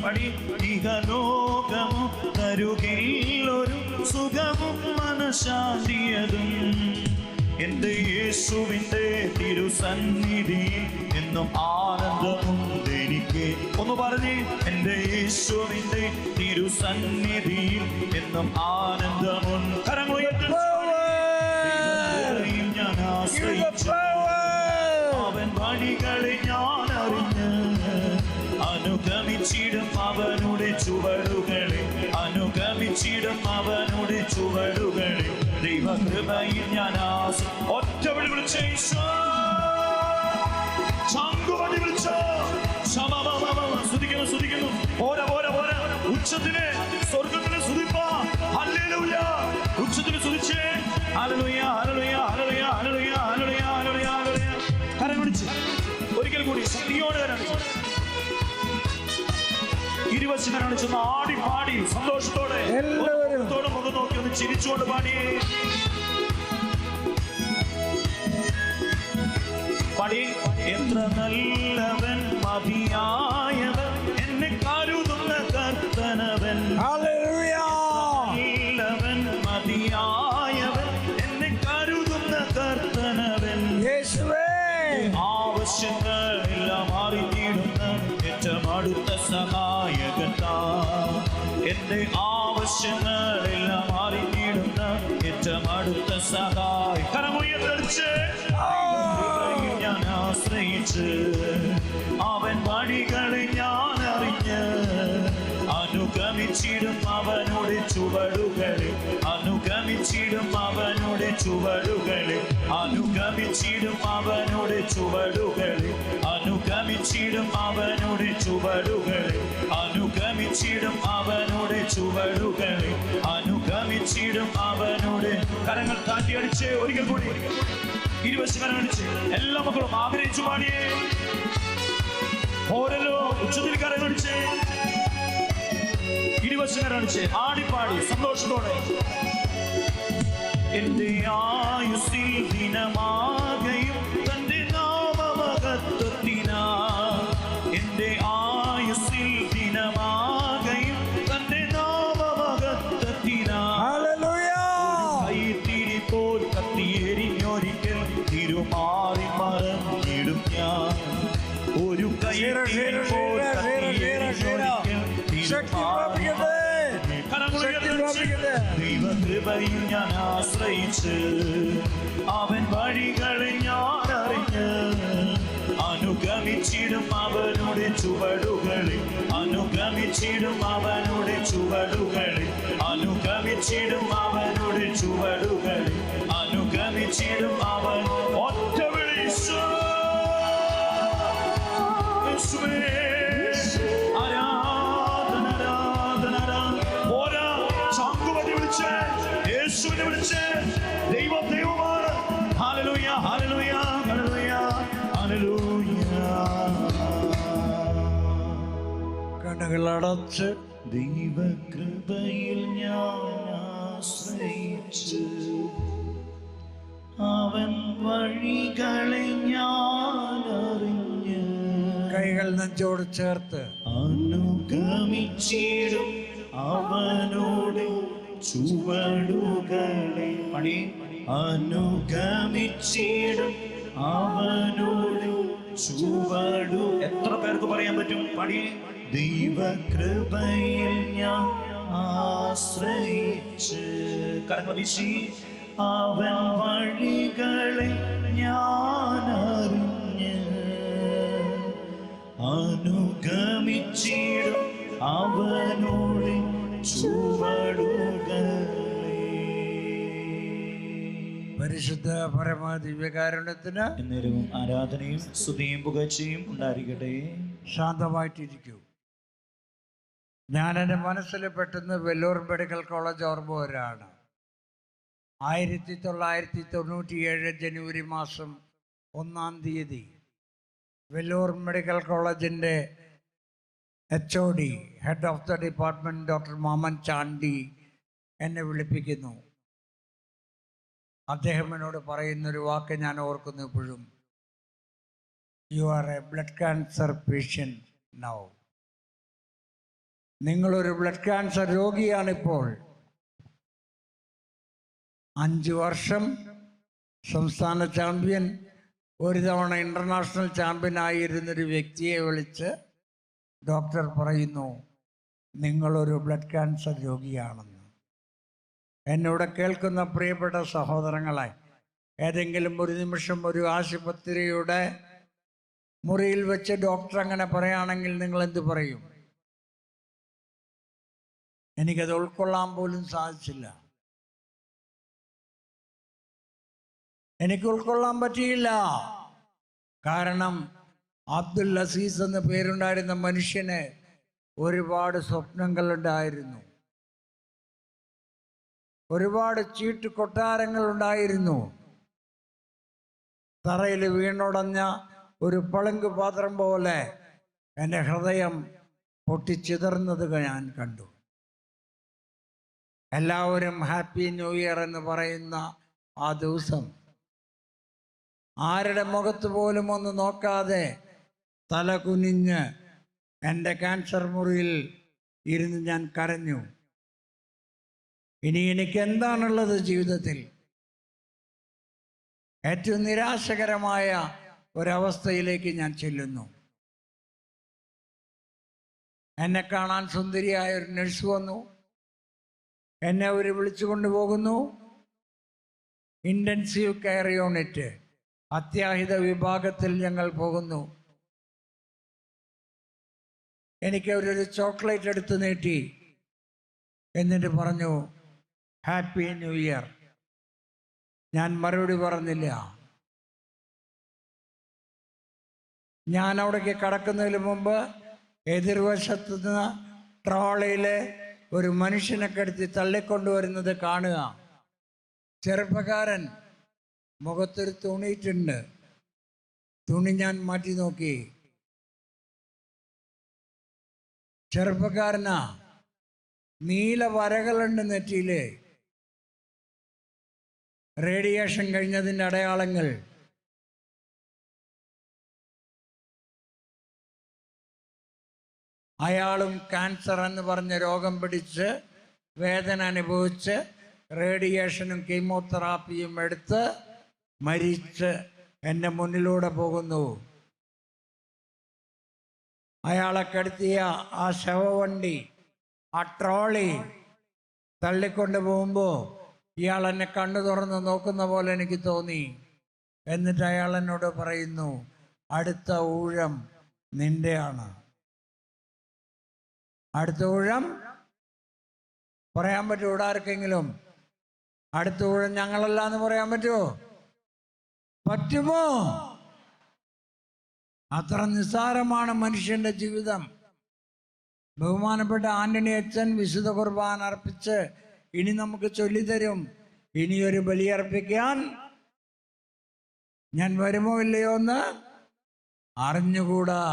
പടി. ഇഹലോകമോ തരുകിൽ ഒരു സുഖവും മനഃശാന്തിയതും എന്റെ യേശുവിന്റെ തിരുസന്നിധിയിൽ എന്നും ആനന്ദമുണ്ട് എനിക്ക്. ഒന്ന് പറഞ്ഞേ, എന്റെ യേശുവിന്റെ തിരുസന്നിധിയിൽ എന്നും ആനന്ദമുണ്ട്. കരങ്ങൾ ഉയർത്തി. ഞാൻ ആശ്രയിച്ചു അവൻ വഴികളെ ഞാൻ അറിഞ്ഞ് അനുഗമിച്ചിടും അവനുടെ ചുവടുകളെ, അനുഗമിച്ചിടും അവനുടെ ചുവടുകളെ. ദൈവകൃപയിൽ ഞാൻ ഒറ്റ വിളി വിളിച്ചേ, ചങ്കുവടി വിളിച്ചോ. സ്തുതിക്കുന്നു, സ്തുതിക്കുന്നു. പോരാ, പോരാ, പോരാ. ഉച്ചത്തിലെ സ്വർഗത്തിലെ സ്തുതിപ്പാ. ഹല്ലേലൂയ. ഉച്ചത്തിലെ സ്തുതിച്ചേ. ഹല്ലേലൂയ, ഹല്ലേലൂയ, ഹല്ലേലൂയ, ഹല്ലേലൂയ, ഹല്ലേലൂയ, ഹല്ലേലൂയ, ഹല്ലേലൂയ. കരം പിടിച്ച് ഒരിക്കൽ കൂടി ശക്തിയോടെ കരണിച്ചു. ഇരുവശകരാണ് ചെന്ന് ആടി പാടി സന്തോഷത്തോടെ മുഖം നോക്കി ഒന്ന് ചിരിച്ചുകൊണ്ട് പാടിയേ. പാടി. എത്ര നല്ലവൻ മതിയായവൻ എന്നെ കരുതുന്ന കർത്തനവൻ. നല്ലവൻ മതിയായവൻ എന്നെ കരുതുന്ന കർത്തനവൻ. ആവശ്യങ്ങൾ എല്ലാം അറിഞ്ഞിടുന്ന ഏറ്റവും അടുത്ത സഹായകൻ താൻ. എന്റെ ആവശ്യങ്ങൾ എല്ലാം അറിഞ്ഞിടുന്ന ഏറ്റവും അടുത്ത സഹായ. കരമുയർത്തടിച്ച് ഞാൻ ആശ്രയിച്ച് അവൻ വഴികളെ ഞാൻ അറിഞ്ഞ് അനുഗമിച്ചിടും അവനുടെ ചുവടുകളെ, അനുഗമിച്ചിടും അവനുടെ ചുവടുകളെ, അനുഗമിച്ചിടും അവനുടെ ചുവടുകളെ, അനുഗമിച്ചിടും അവനുടെ ചുവടുകളെ, അനുഗമിച്ചിടും അവനുടെ ചുവടുകളെ, അനുഗമിച്ചിടും അവനുടെ. കരങ്ങൾ താറ്റിയടിച്ച് ഒരിക്കൽ കൂടി ഇരുവശകരം അടിച്ച് എല്ലാ മക്കളും ആഗ്രഹിച്ചു പാടിയേ. ഓരോ ഉച്ചത്തിൽ കരങ്ങളടിച്ച് ഇരുവശകരം അടിച്ച് ആടിപ്പാടി സന്തോഷത്തോടെ. എന്റെ ആയുസ്സിൽ ദിനമാകയും തന്റെ നാമമഹത്വത്തിനാ, എന്റെ ആയുസ്സിൽ ദിനമാകയും തന്റെ നാമമഹത്വത്തിനാ. കൈത്തിരി പോൽ കത്തിയെരിഞ്ഞൊരിക്കൽ തിരുമാറി മറന്നിടും ഞാൻ. ഒരു കൈത്തിരി പോൽ കത്തിയെരിഞ്ഞൊരിക്കൽ തിരുമാറി. ദൈവകൃപയിൽ ഞാൻ ആശ്രയിച്ച് അവൻ വഴികളെ ഞാൻ അറിഞ്ഞ് അനുഗമിച്ചിടും അവനുടെ ചുവടുകളെ, അനുഗമിച്ചിടും അവനുടെ ചുവടുകളെ, അനുഗമിച്ചിടും അവനുടെ ചുവടുകളെ, അനുഗമിച്ചിടും അവൻ. ഒറ്റ വിളിച്ചു കണ്ണുകളടച്ച് ദൈവകൃപയിൽ ഞാൻ ആശ്രയിച്ച് അവൻ വഴികളെ ഞാൻ അറിഞ്ഞ് കൈകൾ നെഞ്ചോട് ചേർത്ത് അനുഗമിച്ചിടും അവനോട് ചുവടുകളെ പണി അനുഗമിച്ചിടും അവനോട് ചുവടു എത്ര പേർക്ക് പറയാൻ പറ്റും പണി ദൈവകൃപയിൽ ഞാൻ ആശ്രയിച്ച് കരങ്ങൾ വീശി അവൻ വഴികളെ ഞാൻ അറിഞ്ഞ് അനുഗമിച്ചിടും അവനോട് ചുവടുകളെ. പരിശുദ്ധ പരമ ദിവ്യകാരുണ്യത്തിന് എന്നേരവും ആരാധനയും സ്തുതിയും പുകഴ്ചയും ഉണ്ടായിരിക്കട്ടെ. ശാന്തമായിട്ടിരിക്കൂ. ഞാൻ എൻ്റെ മനസ്സിൽ പെട്ടെന്ന് വെല്ലൂർ മെഡിക്കൽ കോളേജ് ഓർമ്മ വരാണ്. 1997 ജനുവരി മാസം 1-ാം തീയതി വെല്ലൂർ മെഡിക്കൽ കോളേജിൻ്റെ HOD, head of the department, doctor മാമൻ ചാണ്ടി എന്നെ വിളിപ്പിക്കുന്നു. അദ്ദേഹം എന്നോട് പറയുന്നൊരു വാക്ക് ഞാൻ ഓർക്കുന്നു ഇപ്പോഴും. You are A blood cancer patient now. നിങ്ങളൊരു ബ്ലഡ് ക്യാൻസർ രോഗിയാണിപ്പോൾ. 5 വർഷം സംസ്ഥാന ചാമ്പ്യൻ, ഒരു തവണ ഇൻ്റർനാഷണൽ ചാമ്പ്യനായിരുന്നൊരു വ്യക്തിയെ വിളിച്ച് ഡോക്ടർ പറയുന്നു, നിങ്ങളൊരു ബ്ലഡ് ക്യാൻസർ രോഗിയാണെന്ന്. എന്നോട് കേൾക്കുന്ന പ്രിയപ്പെട്ട സഹോദരങ്ങളെ, ഏതെങ്കിലും ഒരു നിമിഷം ഒരു ആശുപത്രിയുടെ മുറിയിൽ വെച്ച് ഡോക്ടർ അങ്ങനെ പറയുകയാണെങ്കിൽ നിങ്ങൾ എന്ത് പറയും? എനിക്കത് ഉൾക്കൊള്ളാൻ പോലും സാധിച്ചില്ല. എനിക്ക് ഉൾക്കൊള്ളാൻ പറ്റിയില്ല. കാരണം അബ്ദുൽ അസീസ് എന്ന പേരുണ്ടായിരുന്ന മനുഷ്യന് ഒരുപാട് സ്വപ്നങ്ങളുണ്ടായിരുന്നു, ഒരുപാട് ചീട്ട് കൊട്ടാരങ്ങളുണ്ടായിരുന്നു. തറയിൽ വീണുടഞ്ഞ ഒരു പളുങ്ക് പാത്രം പോലെ എൻ്റെ ഹൃദയം പൊട്ടിച്ചിതർന്നത് ഞാൻ കണ്ടു. എല്ലാവരും ഹാപ്പി ന്യൂ ഇയർ എന്ന് പറയുന്ന ആ ദിവസം ആരുടെ മുഖത്ത് പോലും ഒന്ന് നോക്കാതെ തല കുനിഞ്ഞ് എൻ്റെ ക്യാൻസർ മുറിയിൽ ഇരുന്ന് ഞാൻ കരഞ്ഞു. ഇനി എനിക്ക് എന്താണുള്ളത് ജീവിതത്തിൽ? ഏറ്റവും നിരാശകരമായ ഒരവസ്ഥയിലേക്ക് ഞാൻ ചെല്ലുന്നു. എന്നെ കാണാൻ സുന്ദരിയായ ഒരു നഴ്സ് വന്നു. എന്നെ അവർ വിളിച്ചു കൊണ്ടുപോകുന്നു. ഇൻറ്റൻസീവ് കെയർ യൂണിറ്റ്, അത്യാഹിത വിഭാഗത്തിൽ ഞങ്ങൾ പോകുന്നു. എനിക്ക് അവരൊരു ചോക്ലേറ്റ് എടുത്ത് നീട്ടി. എന്നിട്ട് പറഞ്ഞു, ഹാപ്പി ന്യൂ ഇയർ. ഞാൻ മറുപടി പറഞ്ഞില്ല. ഞാൻ അവിടേക്ക് കടക്കുന്നതിന് മുമ്പ് എതിർവശത്തു നിന്ന് ട്രോളിയിൽ ഒരു മനുഷ്യനെ കെടുത്തി തള്ളിക്കൊണ്ടുവരുന്നത് കാണുക. ചെറുപ്പക്കാരൻ, മുഖത്തൊരു തുണിയിട്ടുണ്ട്. തുണി ഞാൻ മാറ്റി നോക്കി. ചെറുപ്പക്കാരനാ, നീല വരകളുണ്ട് നെറ്റിയില്, റേഡിയേഷൻ കഴിഞ്ഞതിൻ്റെ അടയാളങ്ങൾ. അയാളും ക്യാൻസർ എന്ന് പറഞ്ഞ രോഗം പിടിച്ച് വേദന അനുഭവിച്ച് റേഡിയേഷനും കീമോതെറാപ്പിയും എടുത്ത് മരിച്ച് എൻ്റെ മുന്നിലൂടെ പോകുന്നു. അയാളെ കടത്തിയ ആ ശവവണ്ടി, ആ ട്രോളി തള്ളിക്കൊണ്ട് പോകുമ്പോൾ ഇയാൾ എന്നെ കണ്ണു തുറന്ന് നോക്കുന്ന പോലെ എനിക്ക് തോന്നി. എന്നിട്ട് അയാൾ എന്നോട് പറയുന്നു, അടുത്ത ഊഴം നിന്റെയാണ്. അടുത്ത ഊഴം പറയാൻ പറ്റുമോ? ഇവിടെ ആർക്കെങ്കിലും അടുത്ത ഊഴം ഞങ്ങളല്ല എന്ന് പറയാൻ പറ്റുമോ? പറ്റുമോ? അത്ര നിസ്സാരമാണ് മനുഷ്യന്റെ ജീവിതം. ബഹുമാനപ്പെട്ട ആന്റണി അച്ഛൻ വിശുദ്ധ കുർബാന അർപ്പിച്ച് ഇനി നമുക്ക് ചൊല്ലിത്തരും. ഇനിയൊരു ബലിയർപ്പിക്കാൻ ഞാൻ വരുമോ ഇല്ലയോ എന്ന് അറിഞ്ഞുകൂടാ.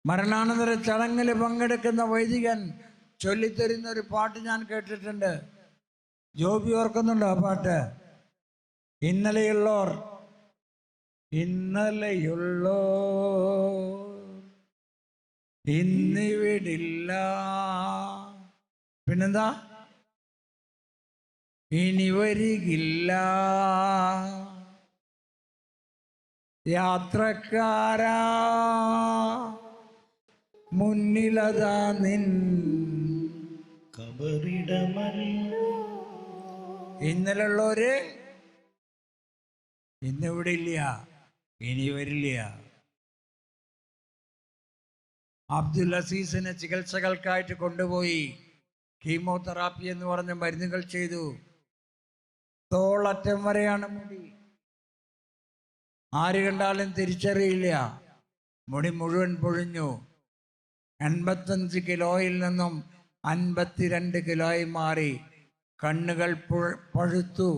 മരണാനന്തര ചടങ്ങിൽ പങ്കെടുക്കുന്ന വൈദികൻ ചൊല്ലിത്തരുന്ന ഒരു പാട്ട് ഞാൻ കേട്ടിട്ടുണ്ട്. ജോബി ഓർക്കുന്നുണ്ടോ ആ പാട്ട്? ഇന്നലെയുള്ളോർ ഇന്നിവിടില്ല, പിന്നെന്താ, ഇനി വരികില്ല, യാത്രക്കാരാ മുന്നിലതാ നിൻ കബറിടമറിയ. ഇന്നലുള്ളവര് ഇന്നിവിടെ ഇല്ല, ഇനി വരില്ല. അബ്ദുൽ അസീസിനെ ചികിത്സകൾക്കായിട്ട് കൊണ്ടുപോയി. കീമോതെറാപ്പി എന്ന് പറഞ്ഞ മരുന്നുകൾ ചെയ്തു. തോളറ്റം വരെയാണ് മുടി. ആര് കണ്ടാലും തിരിച്ചറിയില്ല. മുടി മുഴുവൻ പൊഴിഞ്ഞു. 85 കിലോയിൽ നിന്നും 52 കിലോയി മാറി. കണ്ണുകൾ പഴുത്തു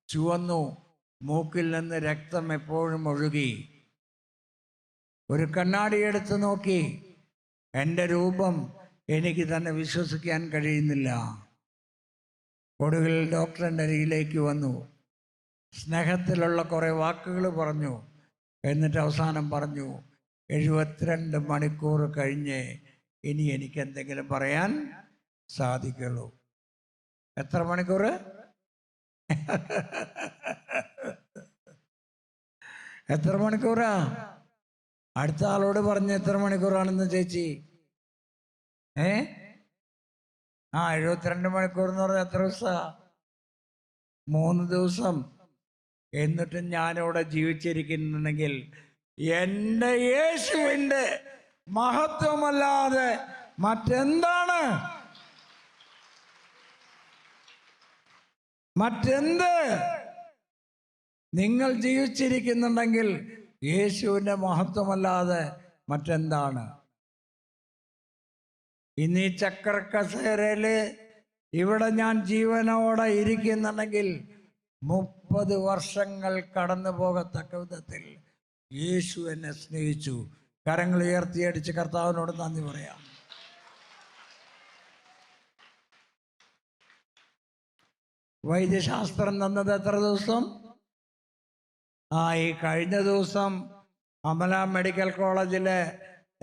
ചുവന്നു. മൂക്കിൽ നിന്ന് രക്തം എപ്പോഴും ഒഴുകി. ഒരു കണ്ണാടി എടുത്ത് നോക്കി. എൻ്റെ രൂപം എനിക്ക് തന്നെ വിശ്വസിക്കാൻ കഴിയുന്നില്ല. ഒടുവിൽ ഡോക്ടറിൻ്റെ അരികിലേക്ക് വന്നു. സ്നേഹത്തിലുള്ള കുറേ വാക്കുകൾ പറഞ്ഞു. എന്നിട്ട് അവസാനം പറഞ്ഞു, 72 മണിക്കൂർ കഴിഞ്ഞ് ഇനി എനിക്ക് എന്തെങ്കിലും പറയാൻ സാധിക്കുള്ളൂ. എത്ര മണിക്കൂർ? എത്ര മണിക്കൂറാ? അടുത്ത ആളോട് പറഞ്ഞു എത്ര മണിക്കൂറാണെന്ന് ചേച്ചി. 72 മണിക്കൂർ എന്ന് പറഞ്ഞാൽ എത്ര ദിവസാ? 3 ദിവസം. എന്നിട്ടും ഞാനിവിടെ ജീവിച്ചിരിക്കുന്നുണ്ടെങ്കിൽ എൻ്റെ യേശുവിൻ്റെ മഹത്വമല്ലാതെ മറ്റെന്താണ്? മറ്റെന്ത്? നിങ്ങൾ ജീവിച്ചിരിക്കുന്നുണ്ടെങ്കിൽ യേശുവിൻ്റെ മഹത്വമല്ലാതെ മറ്റെന്താണ്? ഇന്ന് ഈ ചക്രക്കസേരയിൽ ഇവിടെ ഞാൻ ജീവനോടെ ഇരിക്കുന്നുണ്ടെങ്കിൽ 30 വർഷങ്ങൾ കടന്നു പോകത്തക്ക വിധത്തിൽ യേശു എന്നെ സ്നേഹിച്ചു. കരങ്ങൾ ഉയർത്തിയടിച്ച് കർത്താവിനോട് നന്ദി പറയാം. വൈദ്യശാസ്ത്രം തന്നത് എത്ര ദിവസം? ഈ കഴിഞ്ഞ ദിവസം അമല മെഡിക്കൽ കോളേജിലെ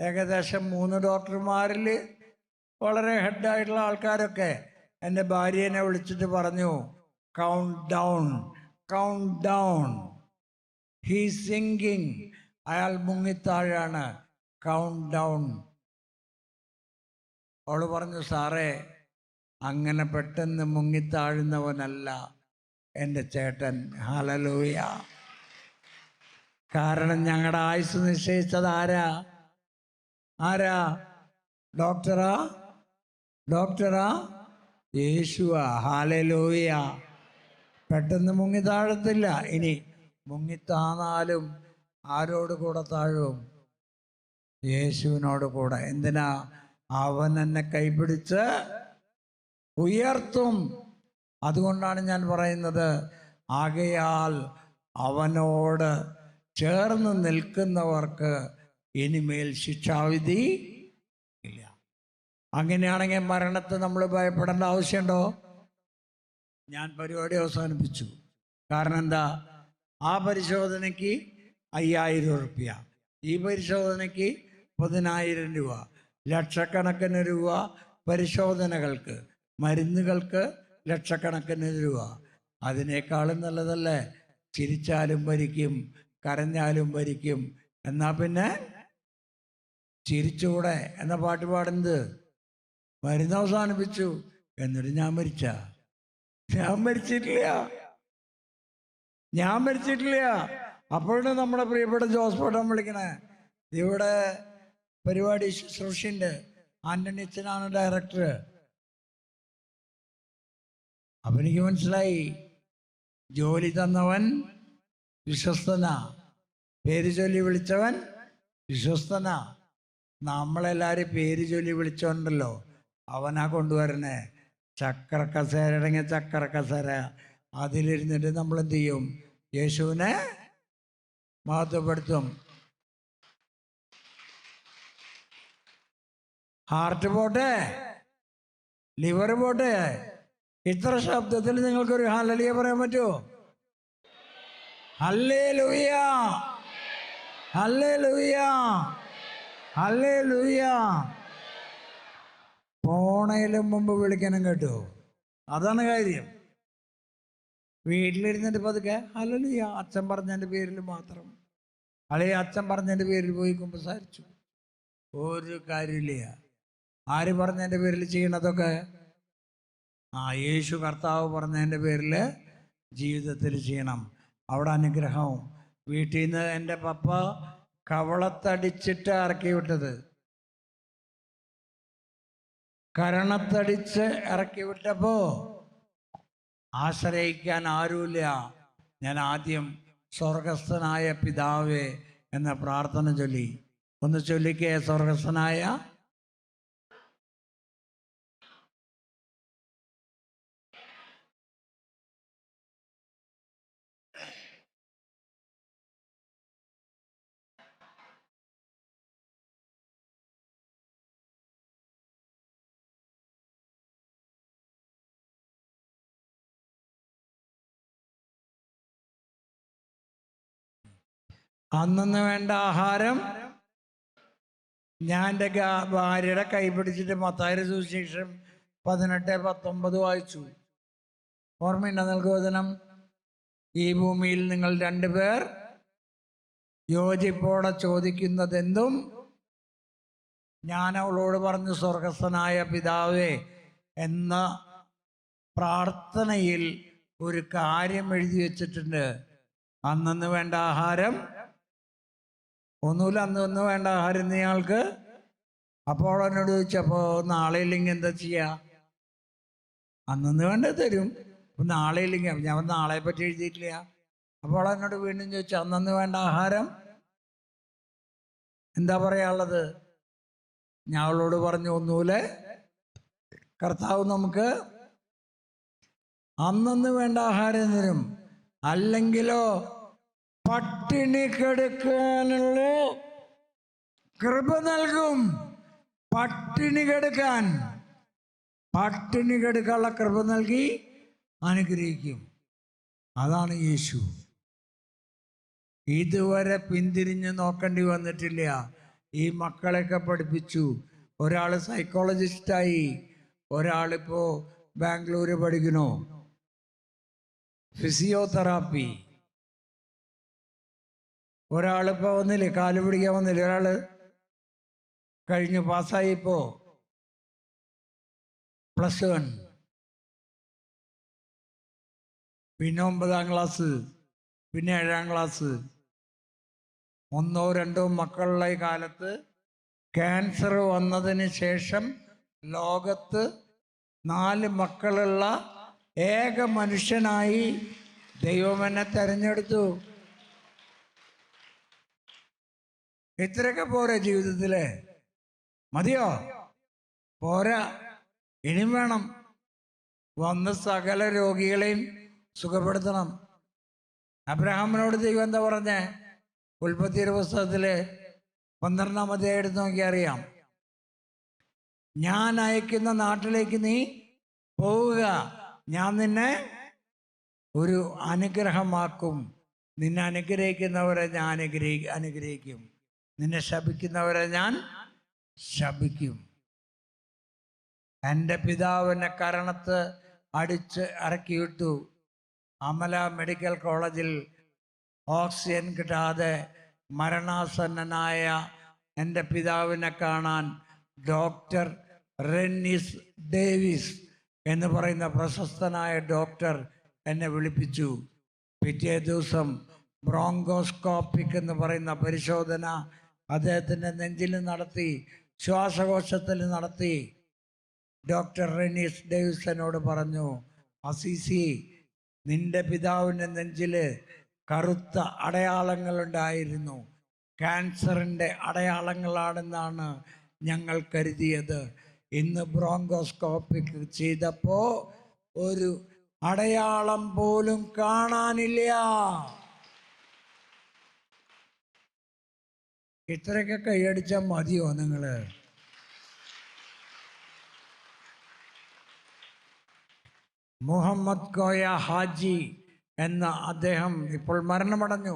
ഏകദേശം 3 ഡോക്ടർമാരിൽ വളരെ ഹെഡായിട്ടുള്ള ആൾക്കാരൊക്കെ എൻ്റെ ഭാര്യനെ വിളിച്ചിട്ട് പറഞ്ഞു, count down, count down, he sinking. അയാൾ മുങ്ങിത്താഴാണ്, കൗണ്ട് ഡൗൺ. അവൾ പറഞ്ഞു, സാറേ അങ്ങനെ പെട്ടെന്ന് മുങ്ങിത്താഴുന്നവനല്ല എൻ്റെ ചേട്ടൻ. ഹല്ലേലൂയ. കാരണം ഞങ്ങളുടെ ആയുസ് നിശ്ചയിച്ചത് ആരാ? ഡോക്ടറാ? യേശുവാ. ഹല്ലേലൂയ. പെട്ടെന്ന് മുങ്ങി താഴത്തില്ല. ഇനി മുങ്ങിത്താന്നാലും ആരോട് കൂടെ താഴും? യേശുവിനോട് കൂടെ. എന്തിനാ? അവൻ എന്നെ കൈപിടിച്ച് ഉയർത്തും. അതുകൊണ്ടാണ് ഞാൻ പറയുന്നത്, ആകയാൽ അവനോട് ചേർന്ന് നിൽക്കുന്നവർക്ക് ഇനിമേൽ ശിക്ഷാവിധി ഇല്ല. അങ്ങനെയാണെങ്കിൽ മരണത്തെ നമ്മൾ ഭയപ്പെടേണ്ട ആവശ്യമുണ്ടോ? ഞാൻ പരിപാടി അവസാനിപ്പിച്ചു. കാരണം എന്താ? ആ പരിശോധനയ്ക്ക് 5000 റുപ്യ, ഈ പരിശോധനയ്ക്ക് 10000 രൂപ, ലക്ഷക്കണക്കിന് രൂപ പരിശോധനകൾക്ക്, മരുന്നുകൾക്ക് ലക്ഷക്കണക്കിന് രൂപ. അതിനേക്കാളും നല്ലതല്ലേ ചിരിച്ചാലും ഭരിക്കും, കരഞ്ഞാലും ഭരിക്കും. എന്നാ പിന്നെ ചിരിച്ചൂടെ എന്ന പാട്ട് പാടുന്നത്. മരുന്ന് അവസാനിപ്പിച്ചു, എന്നിട്ട് ഞാൻ മരിച്ചിട്ടില്ല. അപ്പോഴാണ് നമ്മുടെ പ്രിയപ്പെട്ട ജോസ് പട്ടം വിളിക്കണേ. ഇവിടെ പരിപാടി ശുശ്രൂഷയുണ്ട്. ആന്റണി അച്ഛനാണ് ഡയറക്ടർ. അപ്പൊ എനിക്ക് മനസ്സിലായി, ജോലി തന്നവൻ വിശ്വസ്തനാ, പേര് ചൊല്ലി വിളിച്ചവൻ വിശ്വസ്തനാ. നമ്മളെല്ലാവരും പേര് ചൊല്ലി വിളിച്ചോണ്ടല്ലോ, അവനാ കൊണ്ടുവരണേ. ചക്രക്കസേര അടങ്ങിയ ചക്രക്കസേര, അതിലിരുന്നിട്ട് നമ്മൾ എന്ത് ചെയ്യും? യേശുവിനെ മഹത്വപ്പെടുത്തും. ഹാർട്ട് പോട്ടെ, ലിവർ പോട്ടെ, ഇത്ര ശബ്ദത്തിൽ നിങ്ങൾക്കൊരു ഹല്ലേലൂയ പറയാൻ പറ്റുമോ? ഹല്ലേലൂയ, ഹല്ലേലൂയ, ഹല്ലേലൂയ. പോണയിലും മുമ്പ് വിളിക്കണം കേട്ടോ, അതാണ് കാര്യം. വീട്ടിലിരുന്നിട്ട് പതുക്കെ ഹല്ലേലൂയ അച്ഛൻ പറഞ്ഞതിൻ്റെ പേരിൽ മാത്രം, അല്ലെങ്കിൽ അച്ഛൻ പറഞ്ഞതിൻ്റെ പേരിൽ പോയി കുമ്പസാരിച്ചു, ഒരു കാര്യമില്ല. ആര് പറഞ്ഞതിൻ്റെ പേരിൽ ചെയ്യണതൊക്കെ? യേശു കർത്താവ് പറഞ്ഞതിൻ്റെ പേരിൽ ജീവിതത്തിൽ ചെയ്യണം. അവിടെ അനുഗ്രഹവും. വീട്ടിൽ നിന്ന് എൻ്റെ പപ്പ കവളത്തടിച്ചിട്ട് ഇറക്കി വിട്ടത്, കരണത്തടിച്ച് ഇറക്കി വിട്ടപ്പോൾ ആശ്രയിക്കാൻ ആരുമില്ല. ഞാൻ ആദ്യം സ്വർഗസ്ഥനായ പിതാവേ എന്ന പ്രാർത്ഥന ചൊല്ലി. ഒന്ന് ചൊല്ലിക്കേ, സ്വർഗസ്ഥനായ. അന്നു വേണ്ട ആഹാരം ഞാൻ എൻ്റെ ഭാര്യയുടെ കൈ പിടിച്ചിട്ട് മത്തായിയുടെ സുവിശേഷം 18:19 വായിച്ചു. ഓർമ്മയുണ്ടോ നിങ്ങൾക്ക് വചനം? ഈ ഭൂമിയിൽ നിങ്ങൾ രണ്ടുപേർ യോജിപ്പോടെ ചോദിക്കുന്നതെന്തും ഞാൻ അവളോട് പറഞ്ഞു, സ്വർഗസ്ഥനായ പിതാവേ എന്ന പ്രാർത്ഥനയിൽ ഒരു കാര്യം എഴുതി വെച്ചിട്ടുണ്ട്. അന്നു വേണ്ട ആഹാരം ഒന്നുമില്ല, അന്ന് വേണ്ട ആഹാരം ഇയാൾക്ക്. അപ്പോൾ എന്നോട് ചോദിച്ചപ്പോൾ നാളെ ഇല്ലെങ്കിൽ എന്താ ചെയ്യുക? അന്നു വേണ്ട തരും, നാളെ ഇല്ലെങ്കിൽ. ഞാൻ നാളെ പറ്റി എഴുതിയിട്ടില്ല. അപ്പോൾ എന്നോട് വീണ്ടും ചോദിച്ചു, അന്നു വേണ്ട ആഹാരം എന്താ പറയാനുള്ളത്? ഞാൻ അവളോട് പറഞ്ഞു, ഒന്നുമില്ല, കർത്താവ് നമുക്ക് അന്നു വേണ്ട ആഹാരം തരും, അല്ലെങ്കിലോ പട്ടിണി കെടുക്കാനുള്ള കൃപ നൽകും. പട്ടിണി കെടുക്കാനുള്ള കൃപ നൽകി അനുഗ്രഹിക്കും. അതാണ് യേശു. ഇതുവരെ പിന്തിരിഞ്ഞ് നോക്കേണ്ടി വന്നിട്ടില്ല. ഈ മക്കളെയൊക്കെ പഠിപ്പിച്ചു. ഒരാൾ സൈക്കോളജിസ്റ്റായി, ഒരാളിപ്പോൾ ബാംഗ്ലൂര് പഠിക്കണു ഫിസിയോതെറാപ്പി, ഒരാളിപ്പോൾ വന്നില്ലേ കാല് പിടിക്കാൻ വന്നില്ലേ, ഒരാൾ കഴിഞ്ഞു പാസ്സായിപ്പോൾ +1, പിന്നെ 9ാം ക്ലാസ്, പിന്നെ 7ാം ക്ലാസ്. 1 or 2 മക്കളുള്ള ഈ കാലത്ത് ക്യാൻസർ വന്നതിന് ശേഷം ലോകത്ത് 4 മക്കളുള്ള ഏക മനുഷ്യനായി ദൈവം എന്നെ തെരഞ്ഞെടുത്തു. ഇത്രയൊക്കെ പോരാ ജീവിതത്തില്? മതിയോ? പോരാ, ഇനിയും വേണം. വന്ന് സകല രോഗികളെയും സുഖപ്പെടുത്തണം. അബ്രഹാമിനോട് ദൈവം എന്താ പറഞ്ഞേ? ഉൽപ്പത്തിയുടെ പുസ്തകത്തില് 12ാം അധ്യായം എടുത്ത് നോക്കിയാൽ അറിയാം. ഞാൻ അയക്കുന്ന നാട്ടിലേക്ക് നീ പോവുക, ഞാൻ നിന്നെ ഒരു അനുഗ്രഹമാക്കും. നിന്നെ അനുഗ്രഹിക്കുന്നവരെ ഞാൻ അനുഗ്രഹിക്കും, നിന്നെ ശപിക്കുന്നവരെ ഞാൻ ശപിക്കും. എൻ്റെ പിതാവിനെ കരണത്ത് അടിച്ച് ഇറക്കിവിട്ടു. അമല മെഡിക്കൽ കോളേജിൽ ഓക്സിജൻ കിട്ടാതെ മരണാസന്നനായ എൻ്റെ പിതാവിനെ കാണാൻ ഡോക്ടർ റെന്നിസ് ഡേവിസ് എന്ന് പറയുന്ന പ്രശസ്തനായ ഡോക്ടർ എന്നെ വിളിപ്പിച്ചു. പിറ്റേ ദിവസം ബ്രോങ്കോസ്കോപ്പിക് എന്ന് പറയുന്ന പരിശോധന അദ്ദേഹത്തിൻ്റെ നെഞ്ചിൽ നടത്തി, ശ്വാസകോശത്തിൽ നടത്തി. ഡോക്ടർ റെന്നിസ് ഡേവിസ് എന്നോട് പറഞ്ഞു, അസീസി, നിന്റെ പിതാവിൻ്റെ നെഞ്ചിൽ കറുത്ത അടയാളങ്ങളുണ്ടായിരുന്നു. ക്യാൻസറിൻ്റെ അടയാളങ്ങളാണെന്നാണ് ഞങ്ങൾ കരുതിയത്. ഇന്ന് ബ്രോങ്കോസ്കോപ്പിക് ചെയ്തപ്പോൾ ഒരു അടയാളം പോലും കാണാനില്ല. ഇത്രയൊക്കെ കൈയടിച്ചാൽ മതിയോ നിങ്ങൾ? മുഹമ്മദ് കോയ ഹാജി എന്ന അദ്ദേഹം ഇപ്പോൾ മരണമടഞ്ഞു.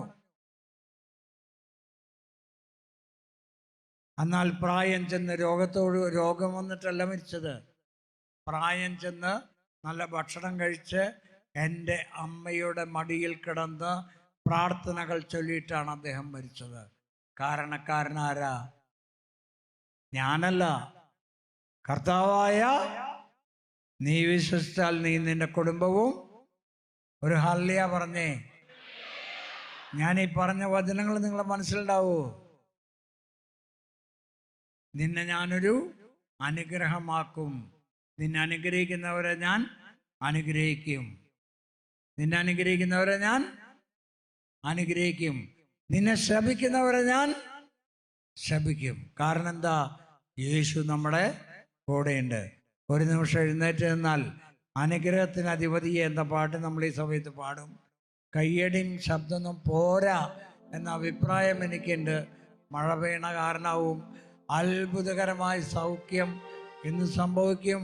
എന്നാൽ പ്രായം ചെന്ന് രോഗം വന്നിട്ടല്ല മരിച്ചത്. പ്രായം ചെന്ന് നല്ല ഭക്ഷണം കഴിച്ച് എൻ്റെ അമ്മയുടെ മടിയിൽ കിടന്ന് പ്രാർത്ഥനകൾ ചൊല്ലിയിട്ടാണ് അദ്ദേഹം മരിച്ചത്. കാരണക്കാരനാരാ? ഞാനല്ല, കർത്താവായ നീ വിശ്വസിച്ചാൽ നീ നിന്റെ കുടുംബവും. ഒരു ഹല്ലേലൂയ പറഞ്ഞേ. ഞാൻ ഈ പറഞ്ഞ വചനങ്ങൾ നിങ്ങളെ മനസ്സിലുണ്ടാവൂ. നിന്നെ ഞാനൊരു അനുഗ്രഹമാക്കും. നിന്നെ അനുഗ്രഹിക്കുന്നവരെ ഞാൻ അനുഗ്രഹിക്കും. നിന്നെ അനുഗ്രഹിക്കുന്നവരെ ഞാൻ അനുഗ്രഹിക്കും. നിന്നെ ശപിക്കുന്നവരെ ഞാൻ ശപിക്കും. കാരണം എന്താ? യേശു നമ്മുടെ കൂടെയുണ്ട്. ഒരു നിമിഷം എഴുന്നേറ്റ് നിന്നാൽ അനുഗ്രഹത്തിന് അധിപതിയെ എന്ന പാട്ട് നമ്മൾ ഈ സമയത്ത് പാടും. കയ്യടിയും ശബ്ദമൊന്നും പോരാ എന്ന അഭിപ്രായം എനിക്കുണ്ട്. മഴ പെയ്യണ കാരണവും അത്ഭുതകരമായ സൗഖ്യം ഇന്ന് സംഭവിക്കും.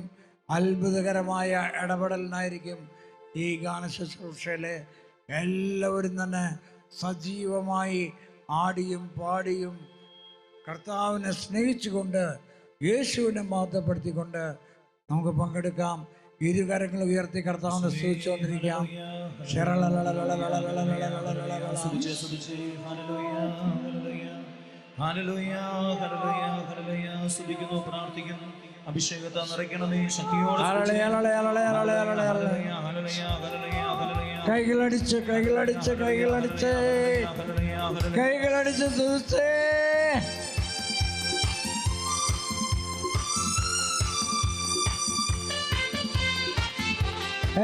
അത്ഭുതകരമായ ഇടപെടലിനായിരിക്കും ഈ ഗാനശുശ്രൂഷയിൽ എല്ലാവരും തന്നെ സജീവമായി ആടിയും പാടിയും കർത്താവിനെ സ്നേഹിച്ചുകൊണ്ട് യേശുവിനെ മഹത്വപ്പെടുത്തിക്കൊണ്ട് നമുക്ക് പങ്കെടുക്കാം. ഇരുകരങ്ങൾ ഉയർത്തി കർത്താവിനെ സ്തുതിച്ചു കൊണ്ടിരിക്കാം. പ്രാർത്ഥിക്കുന്നു. അഭിഷേകത്തെ നിറയ്ക്കണമേ, ശക്തിയോടെ കൈകളടിച്ച് കൈകളടിച്ച് കൈകളടിച്ച് കൈകളടിച്ച് സ്തുതിച്ചേ.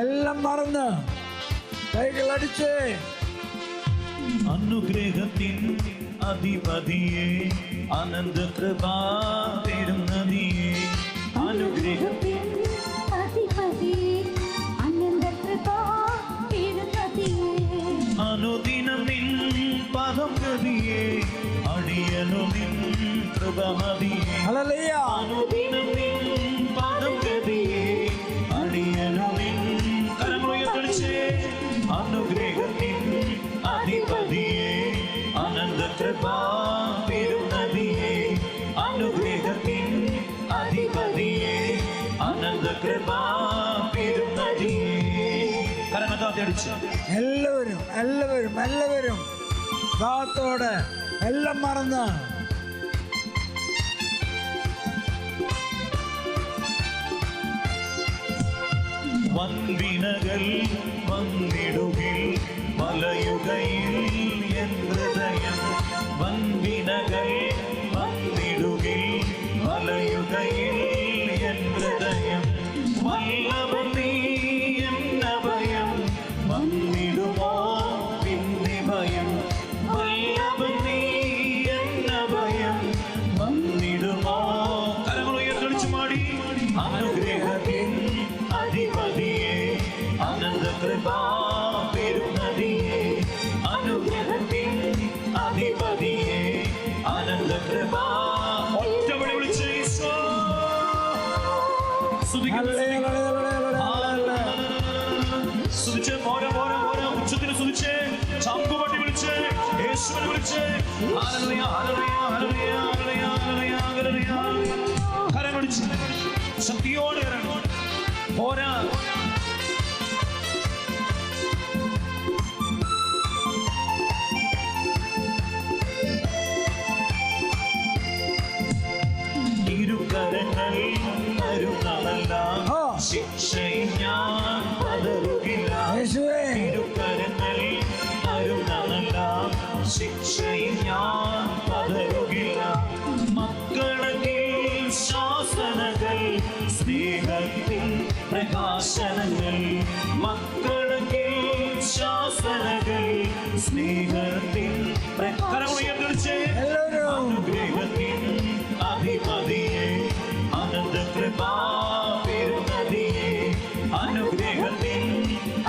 എല്ലാം മറന്ന് കൈകളടിച്ച്. അനുഗ്രഹത്തിൻ അധിപതിയെ അനന്ത കൃപാ തരുന്നതിയെ. അനുഗ്രഹത്തിൻ അധിപതിയെ അനന്ത കൃപാ തരുന്നതിയെ. അനുദിനം നിൻ പദം ഗതിയെ അടിയനു നിൻ കൃപമതിയെ. ഹല്ലേലൂയ. അനുദിനം നിൻ പദം ഗതിയെ അടിയനു നിൻ കരങ്ങളുയർത്തിച്ചേ. അനുഗ്രഹത്തിൻ അധിപതിയെ അനന്ത കൃപാ തരുന്നതിയെ. അനുഗ്രഹത്തിൻ അധിപതിയെ അനന്ത കൃപാ തരുന്നതിയെ. കരമതാത്തടിച്ച് എല്ലാവരും എല്ലാവരും എല്ലാവരും ദാത്തോടെ എല്ലാം മറന്ന് വൻവിനകൾ വന്നിടുകിൽ വലയുകയിൽ എൻ ഹൃദയം. വൻവിനകൾ വന്നിടുകിൽ വലയുകയിൽ എൻ ഹൃദയം. വല്ലവൻ നീ എന്ന ഭയം വന്നിടുമോ പിന്നെ ഭയം. വല്ലവൻ നീ എന്ന ഭയം വന്നിടുമോ. കരങ്ങളുയർത്തിച്ചു മാടി. അനുഗ്രഹത്തിൻ അധിപതിയെ അനന്ത കൃപാ തരുന്നതിയെ. അനുഗ്രഹത്തിൻ അധിപതിയെ അനന്ത കൃപാ. ഒറ്റവിളി വിളിച്ച് ഈശോ. സുതിച്ച് ഓരോ ഉച്ചത്തിന് സുതിച്ച് ചാമ്പുപട്ടി വിളിച്ച് യേശുവിനെ വിളിച്ച് ഹല്ലേലൂയ ഹല്ലേലൂയ ഹല്ലേലൂയ ഹല്ലേലൂയ ഹല്ലേലൂയ. കരം വിളിച്ച് ശക്തിയോടെ ഇറങ്ങും. പോരാ. ഇരുകരങ്ങൾ തരുന്നതല്ല ശിക്ഷയിൽ ഞാൻ പതറുകില്ല. ഇരുകരങ്ങൾ തരുന്നതല്ല ശിക്ഷയിൽ ഞാൻ പതറുകില്ല. മക്കളെങ്കിൽ ശാസനകൾ സ്നേഹത്തിൻ പ്രകാശനങ്ങൾ. മക്കളെങ്കിൽ ശാസനകൾ സ്നേഹത്തിൻ പ്രകാശനങ്ങൾ. അനുഗ്രഹത്തിൻ അധിപതിയെ അനന്ത കൃപാ തരുന്നതിയെ. അനുഗ്രഹത്തിൻ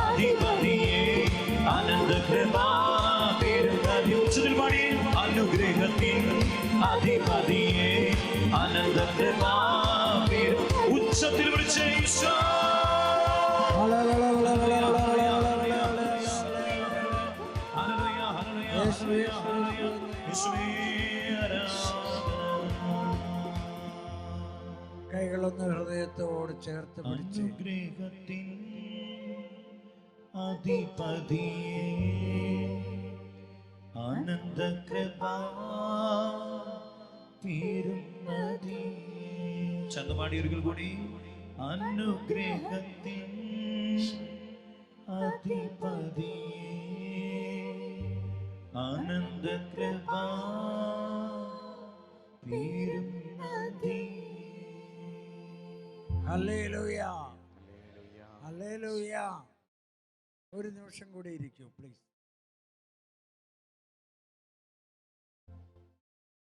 അധിപതിയെ അനന്ത കൃപാ തരുന്നതിയെ. ഉച്ചത്തിൽ പാടി. അനുഗ്രഹത്തിൻ അധിപതിയെ അനന്ത കൃപാ. ഉച്ചത്തിൽ വിളിച്ച ഈശോ. കൈകളൊന്ന് ഹൃദയത്തോട് ചേർത്ത് പിടിച്ച് അനുഗ്രഹത്തിൻ അധിപതിയേ ആനന്ദകൃപാ തീരുന്നതേ. ചന്തമാടി ഒരിക്കൽ കൂടി. അനുഗ്രഹത്തിൻ അധിപതിയേ ആനന്ദകൃപാ തീരുന്നതേ. ഹല്ലേലൂയ, ഹല്ലേലൂയ. ഒരു നിമിഷം കൂടി ഇരിക്കൂ പ്ലീസ്.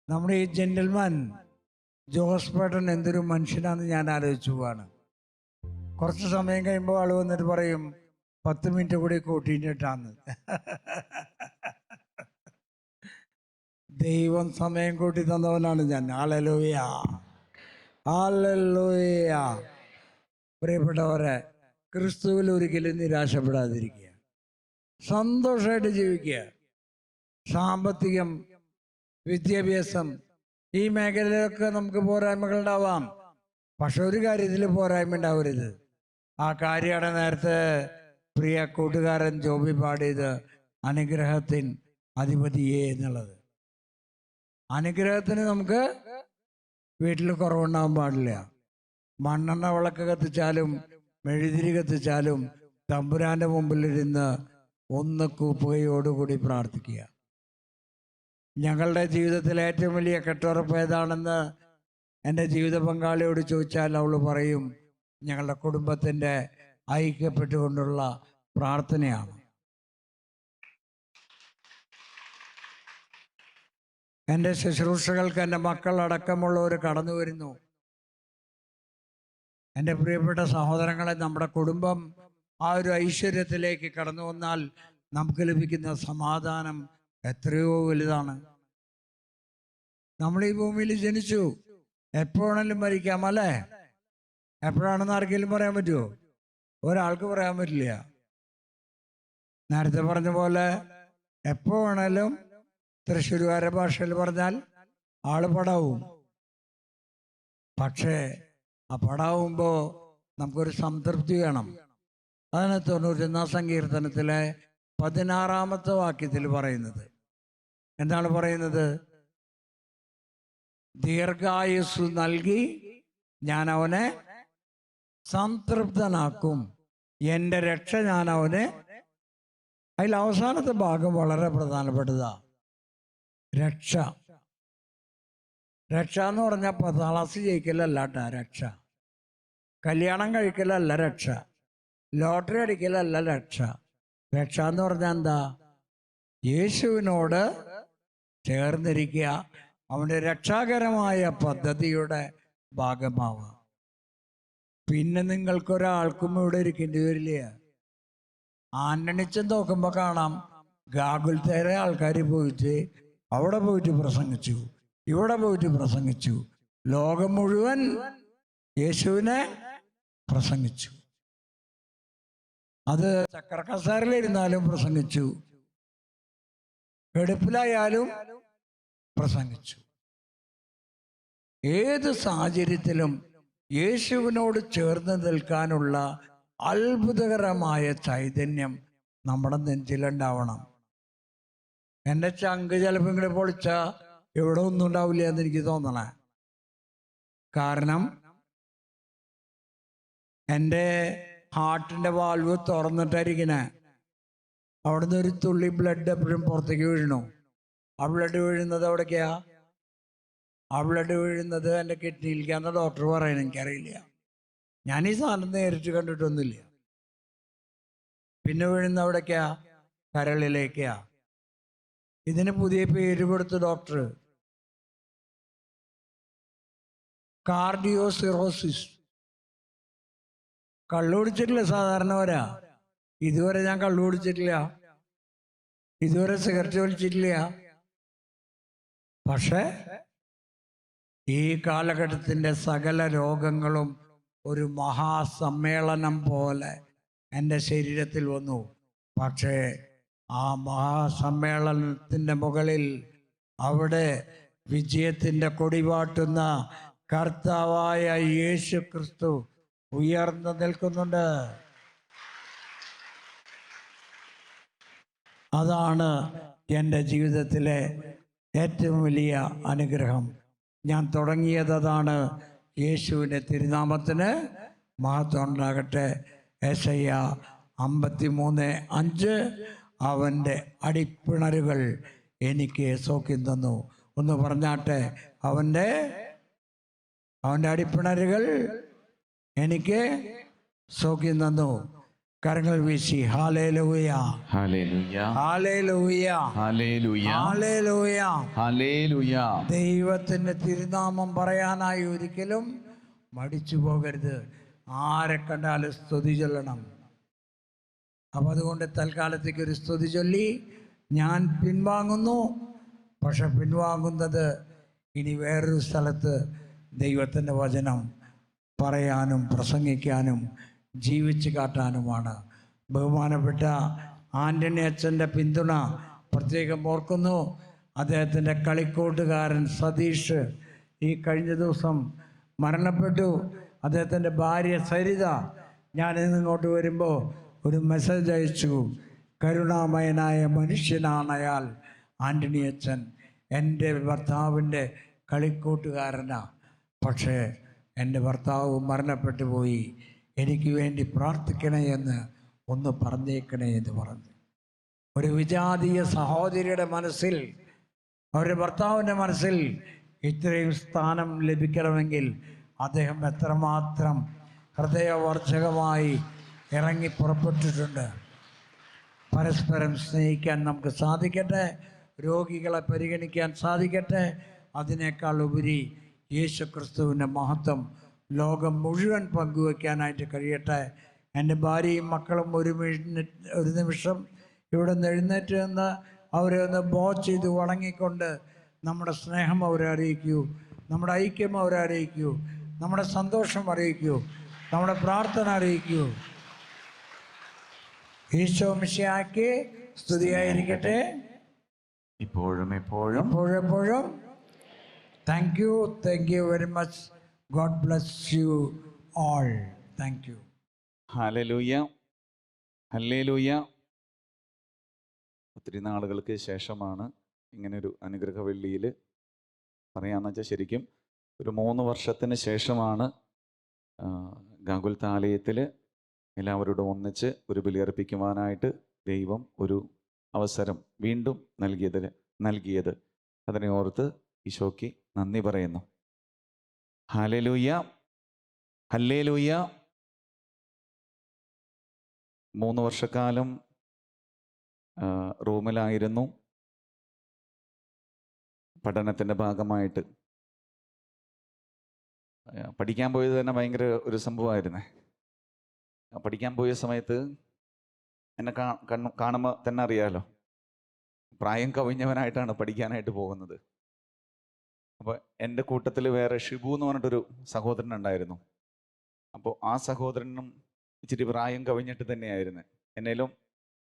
നമ്മുടെ ഈ ജെന്റിൽമാൻ ജോസ് പേട്ടൻ എന്തൊരു മനുഷ്യനാണെന്ന് ഞാൻ ആലോചിച്ചു പോവാണ്. കുറച്ച് സമയം കഴിയുമ്പോൾ ആൾ വന്നിട്ട് പറയും 10 മിനിറ്റ് കൂടി കൂട്ടിയിട്ടാന്ന്. ദൈവം സമയം കൂട്ടി തന്നവനാണ് ഞാൻ. Hallelujah, hallelujah. പ്രിയപ്പെട്ടവരെ, ക്രിസ്തുവിൽ ഒരിക്കലും നിരാശപ്പെടാതിരിക്കുക, സന്തോഷമായിട്ട് ജീവിക്കുക. സാമ്പത്തികം, വിദ്യാഭ്യാസം, ഈ മേഖലയിലൊക്കെ നമുക്ക് പോരായ്മകളുണ്ടാവാം. പക്ഷെ ഒരു കാര്യത്തിൽ പോരായ്മ ഉണ്ടാവരുത്. ആ കാര്യമാണ് നേരത്തെ പ്രിയ കൂട്ടുകാരൻ ജോബി പാടിയത്, അനുഗ്രഹത്തിൻ അധിപതിയെ എന്നുള്ളത്. അനുഗ്രഹത്തിന് നമുക്ക് വീട്ടിൽ കുറവുണ്ടാകാൻ പാടില്ല. മണ്ണെണ്ണ വിളക്ക് കത്തിച്ചാലും മെഴുതിരി കത്തിച്ചാലും തമ്പുരാന്റെ മുമ്പിലിരുന്ന് ഒന്ന് കൂപ്പുകയോടുകൂടി പ്രാർത്ഥിക്കുക. ഞങ്ങളുടെ ജീവിതത്തിലെ ഏറ്റവും വലിയ കെട്ടുറപ്പ് ഏതാണെന്ന് എൻ്റെ ജീവിത പങ്കാളിയോട് ചോദിച്ചാൽ അവൾ പറയും, ഞങ്ങളുടെ കുടുംബത്തിൻ്റെ ഐക്യപ്പെട്ടുകൊണ്ടുള്ള പ്രാർത്ഥനയാണ്. എൻ്റെ ശുശ്രൂഷകൾക്ക് എൻ്റെ മക്കളടക്കമുള്ളവർ കടന്നു വരുന്നു. എൻ്റെ പ്രിയപ്പെട്ട സഹോദരങ്ങളെ, നമ്മുടെ കുടുംബം ആ ഒരു ഐശ്വര്യത്തിലേക്ക് കടന്നു വന്നാൽ നമുക്ക് ലഭിക്കുന്ന സമാധാനം എത്രയോ വലുതാണ്. നമ്മൾ ഈ ഭൂമിയിൽ ജനിച്ചു, എപ്പോഴാണെങ്കിലും മരിക്കാം, അല്ലേ? എപ്പോഴാണെന്ന് ആർക്കെങ്കിലും പറയാൻ പറ്റുമോ? ഒരാൾക്ക് പറയാൻ പറ്റില്ല. നേരത്തെ പറഞ്ഞ പോലെ എപ്പോ വേണേലും തൃശ്ശൂരുകാരുടെ ഭാഷയിൽ പറഞ്ഞാൽ ആള് പടാവും. പക്ഷേ ആ പടാവുമ്പോൾ നമുക്കൊരു സംതൃപ്തി വേണം. അതാണ് 91 സങ്കീർത്തനത്തിലെ 16-ാമത്തെ വാക്യത്തിൽ പറയുന്നത്. എന്താണ് പറയുന്നത്? ദീർഘായുസ് നൽകി ഞാൻ അവനെ സംതൃപ്തനാക്കും, എൻ്റെ രക്ഷ ഞാൻ അവനെ. അതിൽ അവസാനത്തെ ഭാഗം വളരെ പ്രധാനപ്പെട്ടതാ. രക്ഷ. രക്ഷ എന്ന് പറഞ്ഞാൽ 10ാം ക്ലാസ് ജയിക്കലല്ല കേട്ടാ രക്ഷ. കല്യാണം കഴിക്കലല്ല രക്ഷ. ലോട്ടറി അടിക്കലല്ല രക്ഷ. രക്ഷ എന്ന് പറഞ്ഞാൽ എന്താ? യേശുവിനോട് ചേർന്നിരിക്കുക, അവൻ്റെ രക്ഷാകരമായ പദ്ധതിയുടെ ഭാഗമാവുക. പിന്നെ നിങ്ങൾക്കൊരാൾക്കും ഇവിടെ ഇരിക്കേണ്ടി വരില്ല. ആന്റണിച്ചൻ നോക്കുമ്പോൾ കാണാം ഗാഗുൽത്തേരെ ആൾക്കാർ പോയിട്ട് അവിടെ പോയിട്ട് പ്രസംഗിച്ചു, ഇവിടെ പോയിട്ട് പ്രസംഗിച്ചു, ലോകം മുഴുവൻ യേശുവിനെ പ്രസംഗിച്ചു. അത് ചക്രക്കസേരയിലിരുന്നാലും പ്രസംഗിച്ചു, എടുപ്പിലായാലും പ്രസംഗിച്ചു. ഏത് സാഹചര്യത്തിലും യേശുവിനോട് ചേർന്ന് നിൽക്കാനുള്ള അത്ഭുതകരമായ ചൈതന്യം നമ്മുടെ നെഞ്ചിലുണ്ടാവണം. എൻ്റെ ചങ്ക് ചിലപ്പോൾ ഇങ്ങനെ പൊളിച്ച ഇവിടെ ഒന്നും ഉണ്ടാവില്ല എന്ന് എനിക്ക് തോന്നണേ. കാരണം എൻ്റെ ഹാർട്ടിൻ്റെ വാൽവ് തുറന്നിട്ടായിരിക്കണേ. അവിടുന്ന് ഒരു തുള്ളി ബ്ലഡ് എപ്പോഴും പുറത്തേക്ക് വീഴണു. ആ ബ്ലഡ് വീഴുന്നത് എവിടേക്കാ? ആ ബ്ലഡ് വീഴുന്നത് എൻ്റെ കിഡ്നിയിലേക്കാന്ന് ഡോക്ടർ പറയണം. എനിക്കറിയില്ല, ഞാൻ ഈ സാധനം നേരിട്ട് കണ്ടിട്ടൊന്നുമില്ല. പിന്നെ വീഴുന്ന എവിടേക്കാ? കരളിലേക്കാ. ഇതിന് പുതിയ പേര് കൊടുത്തു ഡോക്ടർ, കാർഡിയോസിറോസിസ്. കള്ളു കുടിച്ചിട്ടില്ല സാധാരണ വരാ. ഇതുവരെ ഞാൻ കള്ളു കുടിച്ചിട്ടില്ല, ഇതുവരെ സിഗരറ്റ് വലിച്ചിട്ടില്ല. പക്ഷെ ഈ കാലഘട്ടത്തിൻ്റെ സകല രോഗങ്ങളും ഒരു മഹാസമ്മേളനം പോലെ എൻ്റെ ശരീരത്തിൽ വന്നു. പക്ഷേ ആ മഹാസമ്മേളനത്തിൻ്റെ മുകളിൽ അവിടെ വിജയത്തിൻ്റെ കൊടിപാട്ടുന്ന കർത്താവായ യേശു ക്രിസ്തു ഉയർന്നു നിൽക്കുന്നുണ്ട്. അതാണ് എൻ്റെ ജീവിതത്തിലെ ഏറ്റവും വലിയ അനുഗ്രഹം. ഞാൻ തുടങ്ങിയത് അതാണ്. യേശുവിൻ്റെ തിരുനാമത്തിന് മഹത്വം ഉണ്ടാകട്ടെ. യെശയ്യ 53:5 അവൻ്റെ അടിപ്പിണരുകൾ എനിക്ക് സൗഖ്യം തന്നു. ഒന്ന് പറഞ്ഞാട്ടെ, അവൻ്റെ അടിപ്പിണരുകൾ എനിക്ക് സൗഖ്യം തന്നു. കരങ്ങൾ വീശി ഹല്ലേലൂയ, ഹല്ലേലൂയ, ഹല്ലേലൂയ, ഹല്ലേലൂയ, ഹല്ലേലൂയ. ഹല്ലേലൂയ. ദൈവത്തിൻ്റെ തിരുനാമം പറയാനായി ഒരിക്കലും മടിച്ചു പോകരുത്. ആരെ കണ്ടാലും സ്തുതി ചൊല്ലണം. അപ്പം അതുകൊണ്ട് തൽക്കാലത്തേക്ക് ഒരു സ്തുതി ചൊല്ലി ഞാൻ പിൻവാങ്ങുന്നു. പക്ഷെ പിൻവാങ്ങുന്നത് ഇനി വേറൊരു സ്ഥലത്ത് ദൈവത്തിൻ്റെ വചനം പറയാനും പ്രസംഗിക്കാനും ജീവിച്ച് കാട്ടാനുമാണ്. ബഹുമാനപ്പെട്ട ആൻ്റണി അച്ഛൻ്റെ പിന്തുണ പ്രത്യേകം ഓർക്കുന്നു. അദ്ദേഹത്തിൻ്റെ കളിക്കൂട്ടുകാരൻ സതീഷ് ഈ കഴിഞ്ഞ ദിവസം മരണപ്പെട്ടു. അദ്ദേഹത്തിൻ്റെ ഭാര്യ സരിത ഞാനിന്ന് ഇങ്ങോട്ട് വരുമ്പോൾ ഒരു മെസ്സേജ് അയച്ചു. കരുണാമയനായ മനുഷ്യനാണ് അയാൾ. ആൻ്റണി അച്ഛൻ എൻ്റെ ഭർത്താവിൻ്റെ കളിക്കൂട്ടുകാരനാണ്. പക്ഷേ എൻ്റെ ഭർത്താവ് മരണപ്പെട്ടു പോയി. എനിക്ക് വേണ്ടി പ്രാർത്ഥിക്കണേ എന്ന് ഒന്ന് പറഞ്ഞേക്കണേ എന്ന് പറഞ്ഞു. ഒരു വിജാതീയ സഹോദരിയുടെ മനസ്സിൽ, അവരുടെ ഭർത്താവിൻ്റെ മനസ്സിൽ ഇത്രയും സ്ഥാനം ലഭിക്കണമെങ്കിൽ അദ്ദേഹം എത്രമാത്രം ഹൃദയവർദ്ധകമായി ഇറങ്ങി പുറപ്പെട്ടിട്ടുണ്ട്. പരസ്പരം സ്നേഹിക്കാൻ നമുക്ക് സാധിക്കട്ടെ. രോഗികളെ പരിഗണിക്കാൻ സാധിക്കട്ടെ. അതിനേക്കാൾ ഉപരി യേശു ക്രിസ്തുവിൻ്റെ മഹത്വം ലോകം മുഴുവൻ പങ്കുവയ്ക്കാനായിട്ട് കഴിയട്ടെ. എൻ്റെ ഭാര്യയും മക്കളും ഒരു നിമിഷം ഇവിടെ നിന്ന് എഴുന്നേറ്റ് നിന്ന് അവരെ ഒന്ന് ബോ ചെയ്ത് വണങ്ങിക്കൊണ്ട് നമ്മുടെ സ്നേഹം അവരെ അറിയിക്കൂ, നമ്മുടെ ഐക്യം അവരെ അറിയിക്കൂ, നമ്മുടെ സന്തോഷം അറിയിക്കൂ, നമ്മുടെ പ്രാർത്ഥന അറിയിക്കൂ. ഈശോ മിശിഹായ്ക്ക് സ്തുതിയായിരിക്കട്ടെ, ഇപ്പോഴും എപ്പോഴും എപ്പോഴെപ്പോഴും. Thank you very much. God bless you all. Thank you. ഹല്ലേലൂയ, ഹല്ലേലൂയ. ഒത്തിരി നാളുകൾക്ക് ശേഷമാണ് ഇങ്ങനൊരു അനുഗ്രഹ വെള്ളിയിൽ പറയാമെന്ന് വെച്ചാൽ ശരിക്കും ഒരു 3 വർഷത്തിന് ശേഷമാണ് ഗാകുൽത്താലയത്തിൽ എല്ലാവരോടും ഒന്നിച്ച് ഒരു ബലിയർപ്പിക്കുവാനായിട്ട് ദൈവം ഒരു അവസരം വീണ്ടും നൽകിയത്. അതിനെ ഓർത്ത് ഈശോയ്ക്ക് നന്ദി പറയുന്നു. Hallelujah, hallelujah. 3 വർഷക്കാലം റൂമിലായിരുന്നു പഠനത്തിൻ്റെ ഭാഗമായിട്ട്. പഠിക്കാൻ പോയത് തന്നെ ഭയങ്കര ഒരു സംഭവമായിരുന്നേ. പഠിക്കാൻ പോയ സമയത്ത് എന്നെ കാണുമ്പോൾ തന്നെ അറിയാലോ, പ്രായം കവിഞ്ഞവനായിട്ടാണ് പഠിക്കാനായിട്ട് പോകുന്നത്. അപ്പോൾ എൻ്റെ കൂട്ടത്തിൽ വേറെ ഷിബു എന്ന് പറഞ്ഞിട്ടൊരു സഹോദരൻ ഉണ്ടായിരുന്നു. അപ്പോൾ ആ സഹോദരനും ഇച്ചിരി പ്രായം കവിഞ്ഞിട്ട് തന്നെയായിരുന്നു. എന്നേലും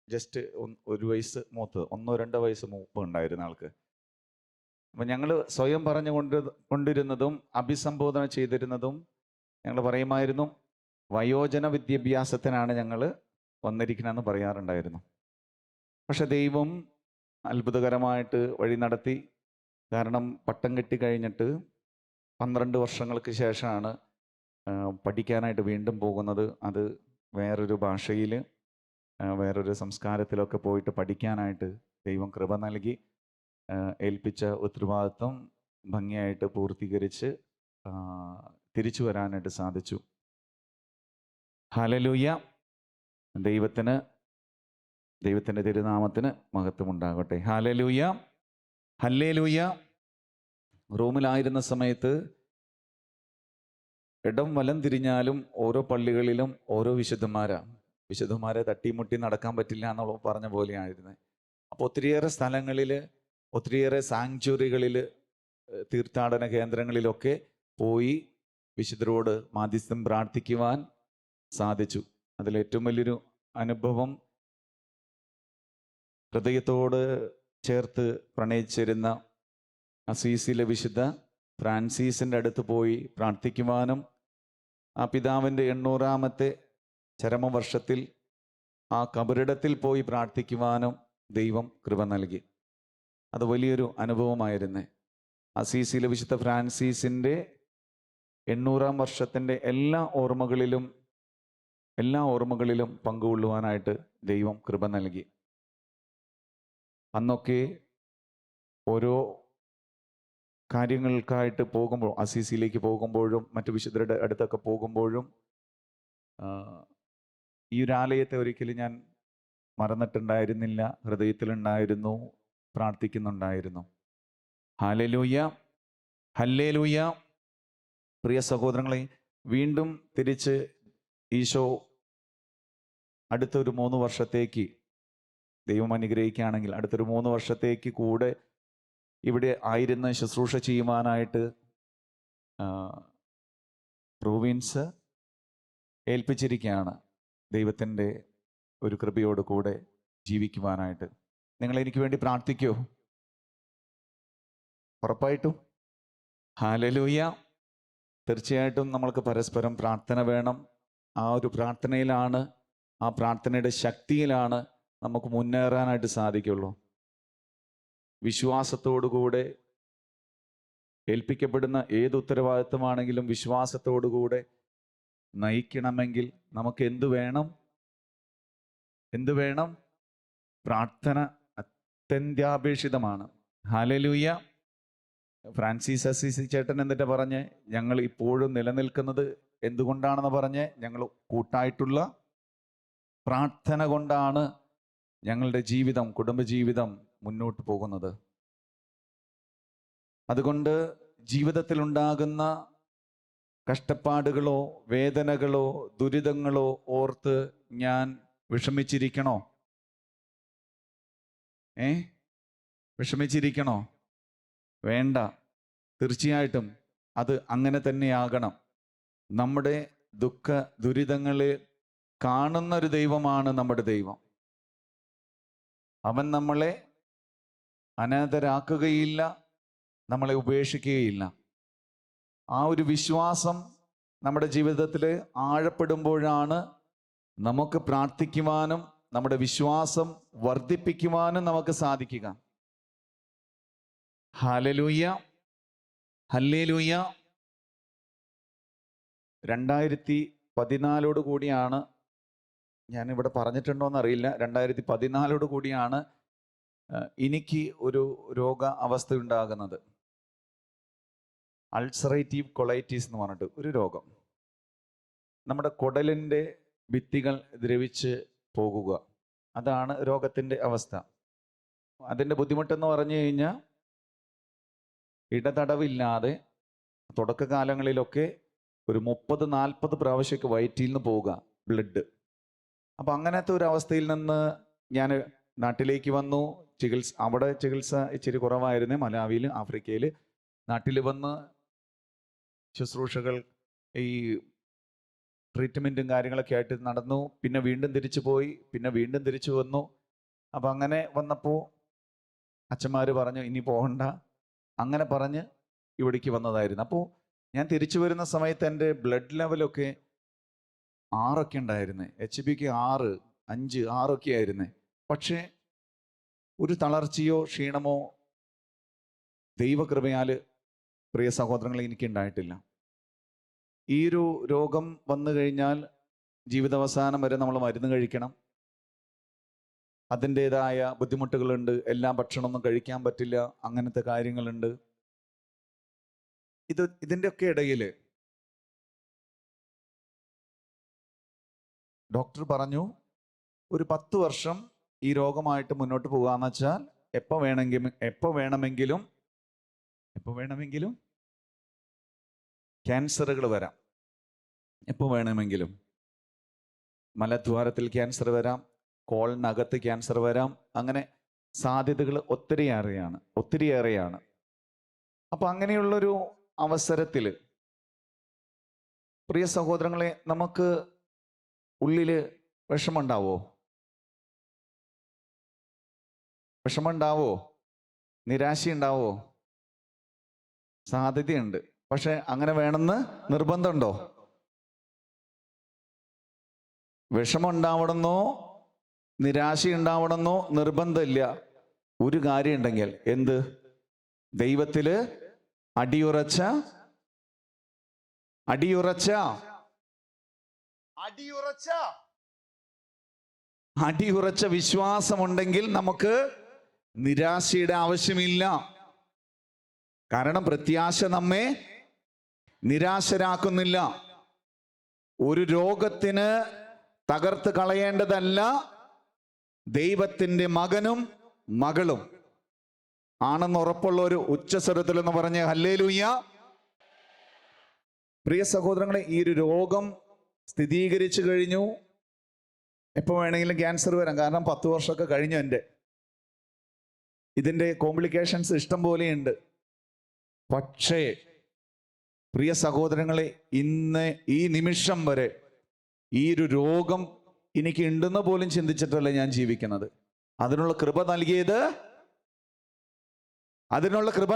ജസ്റ്റ് 1 വയസ്സ് മൂത്ത്, 1-2 വയസ്സ് മൂപ്പ് ഉണ്ടായിരുന്ന ആൾക്ക്. അപ്പം ഞങ്ങൾ സ്വയം പറഞ്ഞു കൊണ്ടിരുന്നതും അഭിസംബോധന ചെയ്തിരുന്നതും ഞങ്ങൾ പറയുമായിരുന്നു, വയോജന വിദ്യാഭ്യാസത്തിനാണ് ഞങ്ങൾ വന്നിരിക്കണമെന്ന് പറയാറുണ്ടായിരുന്നു. പക്ഷെ ദൈവം അത്ഭുതകരമായിട്ട് വഴി നടത്തി. കാരണം പട്ടം കെട്ടിക്കഴിഞ്ഞിട്ട് 12 വർഷങ്ങൾക്ക് ശേഷമാണ് പഠിക്കാനായിട്ട് വീണ്ടും പോകുന്നത്. അത് വേറൊരു ഭാഷയിൽ, വേറൊരു സംസ്കാരത്തിലൊക്കെ പോയിട്ട് പഠിക്കാനായിട്ട് ദൈവം കൃപ നൽകി. ഏൽപ്പിച്ച ഉത്തരവാദിത്വം ഭംഗിയായിട്ട് പൂർത്തീകരിച്ച് തിരിച്ചു വരാനായിട്ട് സാധിച്ചു. ഹല്ലേലൂയ. ദൈവത്തിൻ്റെ തിരുനാമത്തിന് മഹത്വമുണ്ടാകട്ടെ. Hallelujah, hallelujah. റൂമിലായിരുന്ന സമയത്ത് ഇടം വലം തിരിഞ്ഞാലും ഓരോ പള്ളികളിലും ഓരോ വിശുദ്ധന്മാരെ തട്ടിമുട്ടി നടക്കാൻ പറ്റില്ല എന്നുള്ള പറഞ്ഞ പോലെയായിരുന്നു. അപ്പോൾ ഒത്തിരിയേറെ സ്ഥലങ്ങളിൽ, ഒത്തിരിയേറെ സാങ്ച്വറികളിൽ, തീർത്ഥാടന കേന്ദ്രങ്ങളിലൊക്കെ പോയി വിശുദ്ധരോട് മാധ്യസ്ഥം പ്രാർത്ഥിക്കുവാൻ സാധിച്ചു. അതിലേറ്റവും വലിയൊരു അനുഭവം ഹൃദയത്തോട് ചേർത്ത് പ്രണയിച്ചിരുന്ന അസീസിലെ വിശുദ്ധ ഫ്രാൻസിസിൻ്റെ അടുത്ത് പോയി പ്രാർത്ഥിക്കുവാനും ആ പിതാവിൻ്റെ 800-ാമത്തെ ചരമവർഷത്തിൽ ആ കബറിടത്തിൽ പോയി പ്രാർത്ഥിക്കുവാനും ദൈവം കൃപ നൽകി. അത് വലിയൊരു അനുഭവമായിരുന്നു. അസീസിലെ വിശുദ്ധ ഫ്രാൻസിസിൻ്റെ 800-ാം വർഷത്തിൻ്റെ എല്ലാ ഓർമ്മകളിലും പങ്കുകൊള്ളുവാനായിട്ട് ദൈവം കൃപ നൽകി. അന്നൊക്കെ ഓരോ കാര്യങ്ങൾക്കായിട്ട് പോകുമ്പോൾ, അസീസിയിലേക്ക് പോകുമ്പോഴും മറ്റു വിശുദ്ധരുടെ അടുത്തൊക്കെ പോകുമ്പോഴും ഈ ഒരു ആലയത്തെ ഒരിക്കലും ഞാൻ മറന്നിട്ടുണ്ടായിരുന്നില്ല. ഹൃദയത്തിലുണ്ടായിരുന്നു, പ്രാർത്ഥിക്കുന്നുണ്ടായിരുന്നു. Hallelujah, hallelujah. പ്രിയ സഹോദരങ്ങളെ, വീണ്ടും തിരിച്ച് ഈശോ അടുത്തൊരു 3 വർഷത്തേക്ക് ദൈവം അനുഗ്രഹിക്കുകയാണെങ്കിൽ അടുത്തൊരു 3 വർഷത്തേക്ക് കൂടെ ഇവിടെ ആയിരുന്ന ശുശ്രൂഷ ചെയ്യുവാനായിട്ട് പ്രൊവിൻസ് ഏൽപ്പിച്ചിരിക്കുകയാണ്. ദൈവത്തിൻ്റെ ഒരു കൃപയോട് കൂടെ ജീവിക്കുവാനായിട്ട് നിങ്ങൾ എനിക്ക് വേണ്ടി പ്രാർത്ഥിക്കോ? ഉറപ്പായിട്ടും. ഹല്ലേലൂയ. തീർച്ചയായിട്ടും നമ്മൾക്ക് പരസ്പരം പ്രാർത്ഥന വേണം. ആ ഒരു പ്രാർത്ഥനയിലാണ്, ആ പ്രാർത്ഥനയുടെ ശക്തിയിലാണ് നമുക്ക് മുന്നേറാനായിട്ട് സാധിക്കുള്ളൂ. വിശ്വാസത്തോടുകൂടെ ഏൽപ്പിക്കപ്പെടുന്ന ഏത് ഉത്തരവാദിത്വമാണെങ്കിലും വിശ്വാസത്തോടുകൂടെ നയിക്കണമെങ്കിൽ നമുക്ക് എന്തു വേണം? പ്രാർത്ഥന അത്യന്താപേക്ഷിതമാണ്. ഹല്ലേലൂയ. ഫ്രാൻസിസ് അസീസി ചേട്ടൻ എന്നിട്ട് പറഞ്ഞ്, ഞങ്ങൾ ഇപ്പോഴും നിലനിൽക്കുന്നത് എന്തുകൊണ്ടാണെന്ന് പറഞ്ഞ്, ഞങ്ങൾ കൂട്ടായിട്ടുള്ള പ്രാർത്ഥന കൊണ്ടാണ് ഞങ്ങളുടെ ജീവിതം, കുടുംബജീവിതം മുന്നോട്ട് പോകുന്നത്. അതുകൊണ്ട് ജീവിതത്തിലുണ്ടാകുന്ന കഷ്ടപ്പാടുകളോ വേദനകളോ ദുരിതങ്ങളോ ഓർത്ത് ഞാൻ വിഷമിച്ചിരിക്കണോ? വിഷമിച്ചിരിക്കണോ? വേണ്ട. തീർച്ചയായിട്ടും അത് അങ്ങനെ തന്നെയാകണം. നമ്മുടെ ദുഃഖ ദുരിതങ്ങളെ കാണുന്നൊരു ദൈവമാണ് നമ്മുടെ ദൈവം. അവൻ നമ്മളെ അനാഥരാക്കുകയില്ല, നമ്മളെ ഉപേക്ഷിക്കുകയില്ല. ആ ഒരു വിശ്വാസം നമ്മുടെ ജീവിതത്തിൽ ആഴപ്പെടുമ്പോഴാണ് നമുക്ക് പ്രാർത്ഥിക്കുവാനും നമ്മുടെ വിശ്വാസം വർദ്ധിപ്പിക്കുവാനും നമുക്ക് സാധിക്കുക. Hallelujah, hallelujah. 2014 കൂടിയാണ്, ഞാനിവിടെ പറഞ്ഞിട്ടുണ്ടോയെന്ന് അറിയില്ല, 2014 കൂടിയാണ് എനിക്ക് ഒരു രോഗ അവസ്ഥ ഉണ്ടാകുന്നത്. അൾസറേറ്റീവ് കൊളൈറ്റീസ് എന്ന് പറഞ്ഞിട്ട് ഒരു രോഗം. നമ്മുടെ കുടലിൻ്റെ ഭിത്തികൾ ദ്രവിച്ച് പോകുക, അതാണ് രോഗത്തിൻ്റെ അവസ്ഥ. അതിൻ്റെ ബുദ്ധിമുട്ടെന്ന് പറഞ്ഞു കഴിഞ്ഞാൽ ഇടതടവില്ലാതെ തുടക്കകാലങ്ങളിലൊക്കെ ഒരു 30-40 പ്രാവശ്യമൊക്കെ വയറ്റിൽ നിന്ന് പോവുക ബ്ലഡ്. അപ്പം അങ്ങനത്തെ ഒരു അവസ്ഥയിൽ നിന്ന് ഞാൻ നാട്ടിലേക്ക് വന്നു. അവിടെ ചികിത്സ ഇച്ചിരി കുറവായിരുന്നു, മലാവിയിൽ, ആഫ്രിക്കയിൽ. നാട്ടിൽ വന്ന് ശുശ്രൂഷകൾ, ഈ ട്രീറ്റ്മെൻറ്റും കാര്യങ്ങളൊക്കെ ആയിട്ട് നടന്നു. പിന്നെ വീണ്ടും തിരിച്ചു പോയി, പിന്നെ വീണ്ടും തിരിച്ചു വന്നു. അപ്പം അങ്ങനെ വന്നപ്പോൾ അച്ഛന്മാർ പറഞ്ഞു ഇനി പോകണ്ട, അങ്ങനെ പറഞ്ഞ് ഇവിടേക്ക് വന്നതായിരുന്നു. അപ്പോൾ ഞാൻ തിരിച്ചു വരുന്ന സമയത്ത് എൻ്റെ ബ്ലഡ് ലെവലൊക്കെ 6 ഉണ്ടായിരുന്നു. HBക്ക് 6, 5, 6 ആയിരുന്നു. പക്ഷേ ഒരു തളർച്ചയോ ക്ഷീണമോ ദൈവകൃപയാൽ പ്രിയ സഹോദരങ്ങളെ എനിക്കുണ്ടായിട്ടില്ല. ഈ ഒരു രോഗം വന്നു കഴിഞ്ഞാൽ ജീവിതാവസാനം വരെ നമ്മൾ മരുന്ന് കഴിക്കണം. അതിൻ്റെതായ ബുദ്ധിമുട്ടുകളുണ്ട്. എല്ലാ ഭക്ഷണമൊന്നും കഴിക്കാൻ പറ്റില്ല, അങ്ങനത്തെ കാര്യങ്ങളുണ്ട്. ഇതിൻ്റെയൊക്കെ ഇടയിൽ ഡോക്ടർ പറഞ്ഞു ഒരു 10 വർഷം ഈ രോഗമായിട്ട് മുന്നോട്ട് പോകാന്ന് വെച്ചാൽ എപ്പോൾ വേണമെങ്കിലും ക്യാൻസറുകൾ വരാം. എപ്പോൾ വേണമെങ്കിലും മലദ്വാരത്തിൽ ക്യാൻസർ വരാം, കോളിനകത്ത് ക്യാൻസർ വരാം. അങ്ങനെ സാധ്യതകൾ ഒത്തിരിയേറെയാണ്. അപ്പം അങ്ങനെയുള്ളൊരു അവസരത്തിൽ പ്രിയ സഹോദരങ്ങളെ, നമുക്ക് ഉള്ളിൽ വിഷമമുണ്ടാവോ? വിഷമമുണ്ടാവോ? നിരാശയുണ്ടാവോ? സാധ്യതയുണ്ട്. പക്ഷെ അങ്ങനെ വേണമെന്ന് നിർബന്ധമുണ്ടോ? വിഷമം ഉണ്ടാവണമെന്നോ നിരാശ ഉണ്ടാവണമെന്നോ നിർബന്ധമില്ല. ഒരു കാര്യം ഉണ്ടെങ്കിൽ എന്ത്? ദൈവത്തില് അടിയുറച്ച അടിയുറച്ച അടിയുറച്ച അടിയുറച്ച വിശ്വാസമുണ്ടെങ്കിൽ നമുക്ക് നിരാശയുടെ ആവശ്യമില്ല. കാരണം പ്രത്യാശ നമ്മെ നിരാശരാക്കുന്നില്ല. ഒരു രോഗത്തിന് തകർത്ത് കളയേണ്ടതല്ല ദൈവത്തിൻ്റെ മകനും മകളും ആണെന്ന് ഉറപ്പുള്ള ഒരു ഉച്ചസ്വരത്തിൽ എന്ന് പറഞ്ഞ് ഹല്ലേലൂയ. പ്രിയ സഹോദരങ്ങളെ, ഈ ഒരു രോഗം സ്ഥിരീകരിച്ചു കഴിഞ്ഞു. എപ്പോൾ വേണമെങ്കിലും ക്യാൻസർ വരാം. കാരണം 10 വർഷമൊക്കെ കഴിഞ്ഞു എൻ്റെ. ഇതിൻ്റെ കോംപ്ലിക്കേഷൻസ് ഇഷ്ടം പോലെയുണ്ട്. പക്ഷേ പ്രിയ സഹോദരങ്ങളെ, ഇന്ന് ഈ നിമിഷം വരെ ഈ ഒരു രോഗം എനിക്ക് ഉണ്ടെന്ന് പോലും ചിന്തിച്ചിട്ടല്ല ഞാൻ ജീവിക്കുന്നത്. അതിനുള്ള കൃപ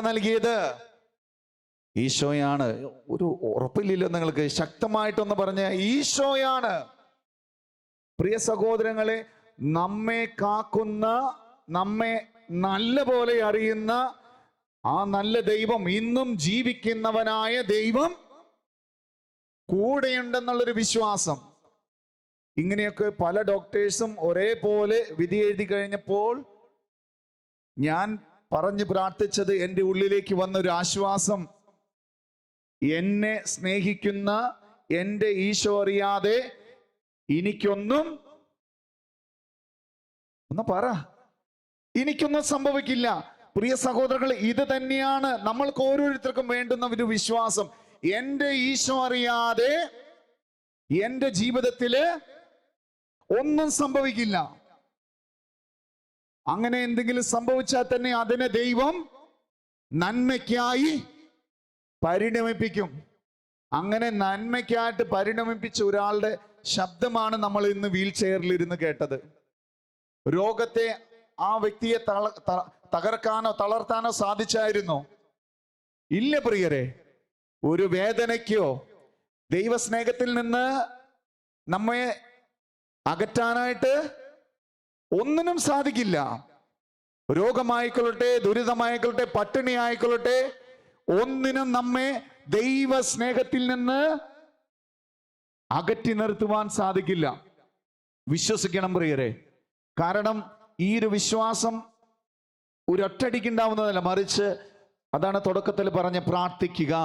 നൽകിയത് ഈശോയാണ്. ഒരു ഉറപ്പില്ലല്ലോ നിങ്ങൾക്ക്? ശക്തമായിട്ടൊന്ന് പറഞ്ഞ ഈശോയാണ്. പ്രിയ സഹോദരങ്ങളെ, നമ്മെ കാക്കുന്ന, നമ്മെ നല്ല പോലെ അറിയുന്ന ആ നല്ല ദൈവം, ഇന്നും ജീവിക്കുന്നവനായ ദൈവം കൂടെയുണ്ടെന്നുള്ളൊരു വിശ്വാസം. ഇങ്ങനെയൊക്കെ പല ഡോക്ടേഴ്സും ഒരേപോലെ വിധി എഴുതി കഴിഞ്ഞപ്പോൾ ഞാൻ പറഞ്ഞു പ്രാർത്ഥിച്ചത്, എൻ്റെ ഉള്ളിലേക്ക് വന്നൊരു ആശ്വാസം, എന്നെ സ്നേഹിക്കുന്ന എൻ്റെ ഈശോ അറിയാതെ എനിക്കൊന്നും സംഭവിക്കില്ല. പ്രിയ സഹോദരങ്ങൾ, ഇത് തന്നെയാണ് നമ്മൾക്ക് ഓരോരുത്തർക്കും വേണ്ടുന്ന ഒരു വിശ്വാസം. എൻ്റെ ഈശോ അറിയാതെ എൻ്റെ ജീവിതത്തില് ഒന്നും സംഭവിക്കില്ല. അങ്ങനെ എന്തെങ്കിലും സംഭവിച്ചാൽ തന്നെ അതിനെ ദൈവം നന്മയ്ക്കായി പരിണമിപ്പിക്കും. അങ്ങനെ നന്മയ്ക്കായിട്ട് പരിണമിപ്പിച്ച ഒരാളുടെ ശബ്ദമാണ് നമ്മൾ ഇന്ന് വീൽ ചെയറിൽ ഇരുന്ന് കേട്ടത്. രോഗത്തെ ആ വ്യക്തിയെ തകർക്കാനോ തളർത്താനോ സാധിച്ചായിരുന്നോ? ഇല്ല പ്രിയരെ. ഒരു വേദനയ്ക്കോ ദൈവസ്നേഹത്തിൽ നിന്ന് നമ്മെ അകറ്റാനായിട്ട് ഒന്നിനും സാധിക്കില്ല. രോഗമായിക്കൊള്ളട്ടെ, ദുരിതമായിക്കൊള്ളട്ടെ, പട്ടിണി ആയിക്കൊള്ളട്ടെ, ഒന്നിനും നമ്മെ ദൈവസ്നേഹത്തിൽ നിന്ന് അകറ്റി നിർത്തുവാൻ സാധിക്കില്ല. വിശ്വസിക്കണം പ്രിയരെ. കാരണം ഈ ഒരു വിശ്വാസം ഒരൊറ്റടിക്കുണ്ടാവുന്നതല്ല, മറിച്ച് അതാണ് തുടക്കത്തിൽ പറഞ്ഞ പ്രാർത്ഥിക്കുക.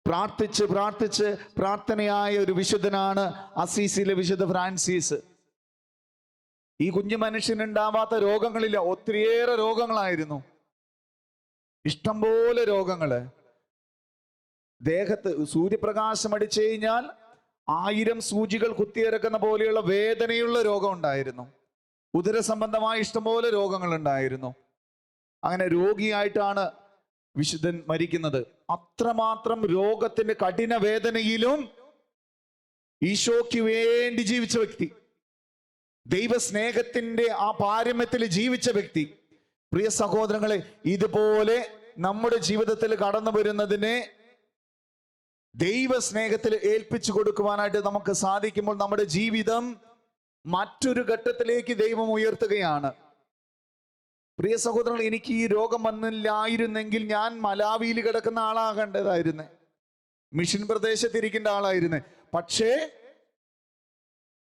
പ്രാർത്ഥിച്ച് പ്രാർത്ഥിച്ച് പ്രാർത്ഥനയായ ഒരു വിശുദ്ധനാണ് അസീസിലെ വിശുദ്ധ ഫ്രാൻസിസ്. ഈ കുഞ്ഞു മനുഷ്യനുണ്ടാവാത്ത രോഗങ്ങളില്ല. ഒത്തിരിയേറെ രോഗങ്ങളായിരുന്നു, ഇഷ്ടംപോലെ രോഗങ്ങള്. ദേഹത്ത് സൂര്യപ്രകാശം അടിച്ചു കഴിഞ്ഞാൽ 1000 സൂചികൾ കുത്തിയിറക്കുന്ന പോലെയുള്ള വേദനയുള്ള രോഗം ഉണ്ടായിരുന്നു. ഉദര സംബന്ധമായ ഇഷ്ടംപോലെ രോഗങ്ങൾ ഉണ്ടായിരുന്നു. അങ്ങനെ രോഗിയായിട്ടാണ് വിശുദ്ധൻ മരിക്കുന്നത്. അത്രമാത്രം രോഗത്തിന്റെ കഠിന വേദനയിലും ഈശോയ്ക്ക് വേണ്ടി ജീവിച്ച വ്യക്തി, ദൈവസ്നേഹത്തിന്റെ ആ പാരമ്യത്തിൽ ജീവിച്ച വ്യക്തി. പ്രിയ സഹോദരങ്ങളെ, ഇതുപോലെ നമ്മുടെ ജീവിതത്തിൽ കടന്നു വരുന്നതിനെ ദൈവസ്നേഹത്തിൽ ഏൽപ്പിച്ചു കൊടുക്കുവാനായിട്ട് നമുക്ക് സാധിക്കുമ്പോൾ നമ്മുടെ ജീവിതം മറ്റൊരു ഘട്ടത്തിലേക്ക് ദൈവം ഉയർത്തുകയാണ്. പ്രിയ സഹോദരങ്ങൾ, എനിക്ക് ഈ രോഗം വന്നില്ലായിരുന്നെങ്കിൽ ഞാൻ മലാവിയിൽ കിടക്കുന്ന ആളാകേണ്ടതായിരുന്നേ, മിഷൻ പ്രദേശത്തിരിക്കേണ്ട ആളായിരുന്നേ. പക്ഷേ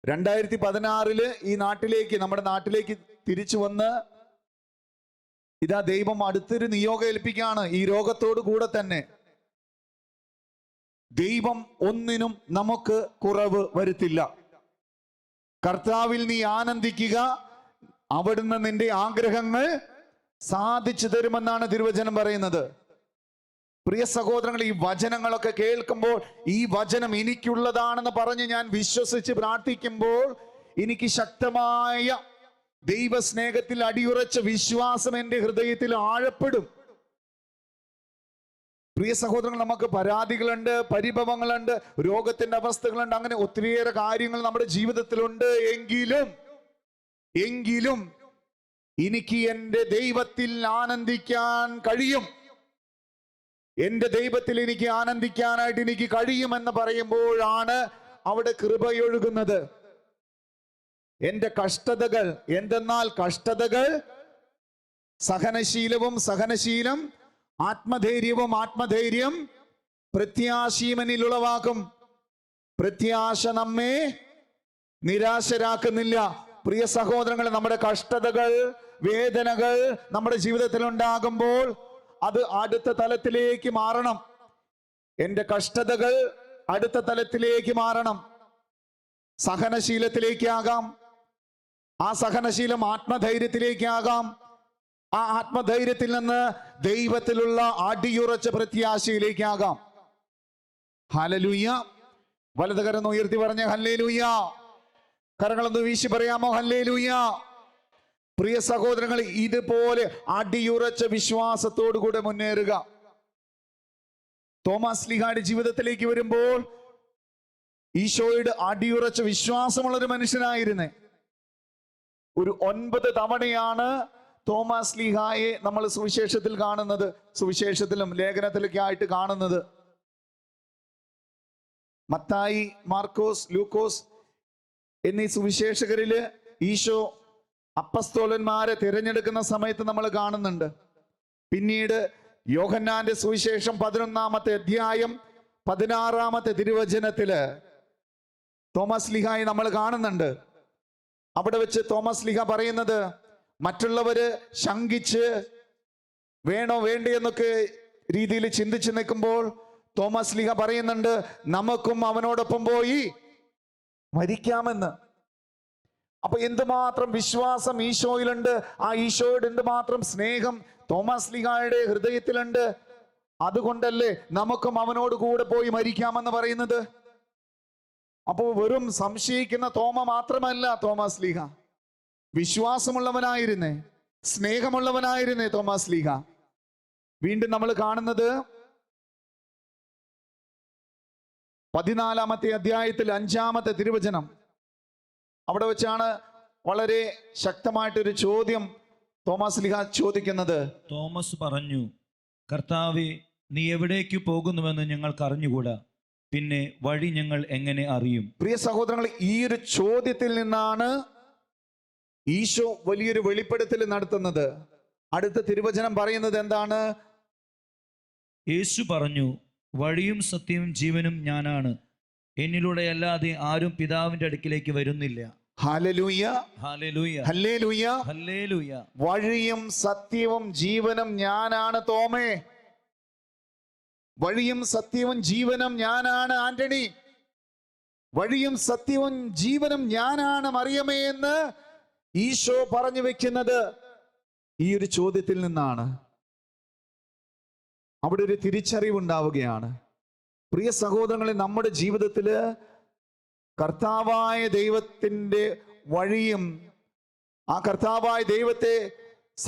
2016 ഈ നാട്ടിലേക്ക്, നമ്മുടെ നാട്ടിലേക്ക് തിരിച്ചു വന്ന് ഇതാ ദൈവം അടുത്തൊരു നിയോഗം ഏൽപ്പിക്കുകയാണ്. ഈ രോഗത്തോടു കൂടെ തന്നെ ദൈവം ഒന്നിനും നമുക്ക് കുറവ് വരുത്തില്ല. കർത്താവിൽ നീ ആനന്ദിക്കുക, അവിടുന്ന് നിന്റെ ആഗ്രഹങ്ങൾ സാധിച്ചു തരുമെന്നാണ് തിരുവചനം പറയുന്നത്. പ്രിയ സഹോദരങ്ങൾ, ഈ വചനങ്ങളൊക്കെ കേൾക്കുമ്പോൾ ഈ വചനം എനിക്കുള്ളതാണെന്ന് പറഞ്ഞ് ഞാൻ വിശ്വസിച്ച് പ്രാർത്ഥിക്കുമ്പോൾ എനിക്ക് ശക്തമായ ദൈവസ്നേഹത്തിൽ അടിയുറച്ച വിശ്വാസം എൻ്റെ ഹൃദയത്തിൽ ആഴപ്പെടും. പ്രിയ സഹോദരങ്ങൾ, നമുക്ക് പരാതികളുണ്ട്, പരിഭവങ്ങളുണ്ട്, രോഗത്തിന്റെ അവസ്ഥകളുണ്ട്, അങ്ങനെ ഒത്തിരിയേറെ കാര്യങ്ങൾ നമ്മുടെ ജീവിതത്തിലുണ്ട്. എങ്കിലും എനിക്ക് എൻ്റെ ദൈവത്തിൽ ആനന്ദിക്കാൻ കഴിയും. എൻ്റെ ദൈവത്തിൽ എനിക്ക് ആനന്ദിക്കാനായിട്ട് എനിക്ക് കഴിയുമെന്ന് പറയുമ്പോഴാണ് അവിടെ കൃപയൊഴുകുന്നത്. എൻ്റെ കഷ്ടതകൾ എന്തെന്നാൽ കഷ്ടതകൾ സഹനശീലം ആത്മധൈര്യം പ്രത്യാശീമനിൽ ഉളവാക്കും. പ്രത്യാശ നമ്മെ നിരാശരാക്കുന്നില്ല. പ്രിയ സഹോദരങ്ങളെ, നമ്മുടെ കഷ്ടതകൾ, വേദനകൾ നമ്മുടെ ജീവിതത്തിൽ ഉണ്ടാകുമ്പോൾ അത് അടുത്ത തലത്തിലേക്ക് മാറണം. എൻ്റെ കഷ്ടതകൾ അടുത്ത തലത്തിലേക്ക് മാറണം. സഹനശീലത്തിലേക്കാകാം, ആ സഹനശീലം ആത്മധൈര്യത്തിലേക്കാകാം, ആ ആത്മധൈര്യത്തിൽ നിന്ന് ദൈവത്തിലുള്ള അടിയുറച്ച പ്രത്യാശയിലേക്കാകാം. ഹല്ലേലൂയ. വലതുകരം ഉയർത്തി പറഞ്ഞ ഹല്ലേലൂയ. കരങ്ങളൊന്ന് വീശി പറയാമോ? ഹല്ലേലൂയ. പ്രിയ സഹോദരങ്ങൾ, ഇതുപോലെ അടിയുറച്ച വിശ്വാസത്തോടു കൂടെ മുന്നേറുക. തോമസ് ലീഹായുടെ ജീവിതത്തിലേക്ക് വരുമ്പോൾ ഈശോയുടെ അടിയുറച്ച വിശ്വാസമുള്ള ഒരു മനുഷ്യനായിരുന്നേ. ഒരു 9 തവണയാണ് തോമസ് ലീഹായെ നമ്മൾ സുവിശേഷത്തിൽ കാണുന്നത്, സുവിശേഷത്തിലും ലേഖനത്തിലൊക്കെ ആയിട്ട് കാണുന്നത്. മത്തായി, മാർക്കോസ്, ലൂക്കോസ് എന്നീ സുവിശേഷകരില് ഈശോ അപ്പസ്തോലന്മാരെ തിരഞ്ഞെടുക്കുന്ന സമയത്ത് നമ്മൾ കാണുന്നുണ്ട്. പിന്നീട് യോഹന്നാന്റെ സുവിശേഷം 11-ാമത്തെ അധ്യായം 16-ാമത്തെ തിരുവചനത്തില് തോമസ് ലീഹായെ നമ്മൾ കാണുന്നുണ്ട്. അവിടെ വെച്ച് തോമസ് ലീഹ പറയുന്നത്, മറ്റുള്ളവര് ശങ്കിച്ച് വേണോ വേണ്ടേ എന്നൊക്കെ രീതിയിൽ ചിന്തിച്ചു നിൽക്കുമ്പോൾ തോമസ് ലീഹ പറയുന്നുണ്ട്, നമുക്കും അവനോടൊപ്പം പോയി മരിക്കാമെന്ന്. അപ്പൊ എന്തുമാത്രം വിശ്വാസം ഈശോയിലുണ്ട്, ആ ഈശോയുടെ എന്തുമാത്രം സ്നേഹം തോമസ് ലീഹായുടെ ഹൃദയത്തിലുണ്ട്. അതുകൊണ്ടല്ലേ നമുക്കും അവനോട് കൂടെ പോയി മരിക്കാമെന്ന് പറയുന്നത്. അപ്പോൾ വെറും സംശയിക്കുന്ന തോമ മാത്രമല്ല തോമസ് ലീഹ, വിശ്വാസമുള്ളവനായിരുന്നേ, സ്നേഹമുള്ളവനായിരുന്നേ തോമസ് ലീഹ. വീണ്ടും നമ്മൾ കാണുന്നത് 14-ാമത്തെ അധ്യായത്തിൽ 5-ാമത്തെ തിരുവചനം. അവിടെ വെച്ചാണ് വളരെ ശക്തമായിട്ടൊരു ചോദ്യം തോമസ് ലീഹ ചോദിക്കുന്നത്. തോമസ് പറഞ്ഞു, കർത്താവേ, നീ എവിടേക്ക് പോകുന്നുവെന്ന് ഞങ്ങൾക്ക് അറിഞ്ഞുകൂടാ, പിന്നെ വഴി ഞങ്ങൾ എങ്ങനെ അറിയും? പ്രിയ സഹോദരങ്ങൾ, ഈ ഒരു ചോദ്യത്തിൽ നിന്നാണ് ഈശോ വലിയൊരു വെളിപ്പെടുത്തൽ നടത്തുന്നത്. അടുത്ത തിരുവചനം പറയുന്നത് എന്താണ്? യേശു പറഞ്ഞു, വഴിയും സത്യവും ജീവനും ഞാനാണ്, എന്നിലൂടെ അല്ലാതെ ആരും പിതാവിന്റെ അടുക്കിലേക്ക് വരുന്നില്ല. ഹല്ലേലൂയ, ഹല്ലേലൂയ, ഹല്ലേലൂയ, ഹല്ലേലൂയ. വഴിയും സത്യവും ജീവനും ഞാനാണ് തോമേ. വഴിയും സത്യവും ജീവനും ഞാനാണ് ആന്റണി. വഴിയും സത്യവും ജീവനും ഞാനാണ് മറിയമേ എന്ന് ഈശോ പറഞ്ഞു വെക്കുന്നത് ഈ ഒരു ചോദ്യത്തിൽ നിന്നാണ്. അവിടെ ഒരു തിരിച്ചറിവുണ്ടാവുകയാണ്. പ്രിയ സഹോദരങ്ങളെ, നമ്മുടെ ജീവിതത്തില് കർത്താവായ ദൈവത്തിന്റെ വഴിയും ആ കർത്താവായ ദൈവത്തെ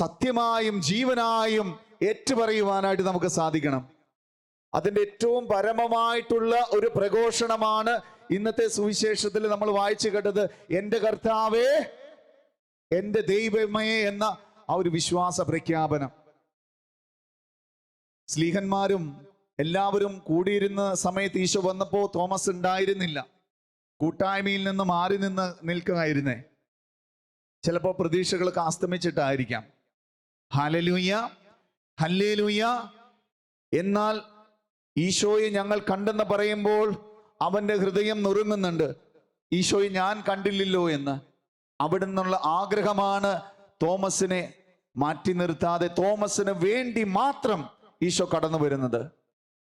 സത്യമായും ജീവനായും ഏറ്റുപറയുവാനായിട്ട് നമുക്ക് സാധിക്കണം. അതിന്റെ ഏറ്റവും പരമമായിട്ടുള്ള ഒരു പ്രഘോഷണമാണ് ഇന്നത്തെ സുവിശേഷത്തിൽ നമ്മൾ വായിച്ചു കേട്ടത്. എൻ്റെ കർത്താവേ, എൻ്റെ ദൈവമേ എന്ന ആ ഒരു വിശ്വാസ പ്രഖ്യാപനം. സ്ലീഹന്മാരും എല്ലാവരും കൂടിയിരുന്ന സമയത്ത് ഈശോ വന്നപ്പോ തോമസ് ഉണ്ടായിരുന്നില്ല. കൂട്ടായ്മയിൽ നിന്ന് മാറി നിന്ന് നിൽക്കുകയായിരുന്നേ. ചിലപ്പോൾ പ്രതീക്ഷകളൊക്കെ അസ്തമിച്ചിട്ടായിരിക്കാം. Hallelujah, hallelujah. എന്നാൽ ഈശോയെ ഞങ്ങൾ കണ്ടെന്ന് പറയുമ്പോൾ അവന്റെ ഹൃദയം നുറുങ്ങുന്നുണ്ട്. ഈശോയെ ഞാൻ കണ്ടില്ലല്ലോ എന്ന്. അവിടെ നിന്നുള്ള ആഗ്രഹമാണ് തോമസിനെ മാറ്റി നിർത്താതെ തോമസിന് വേണ്ടി മാത്രം ഈശോ കടന്നു വരുന്നത്.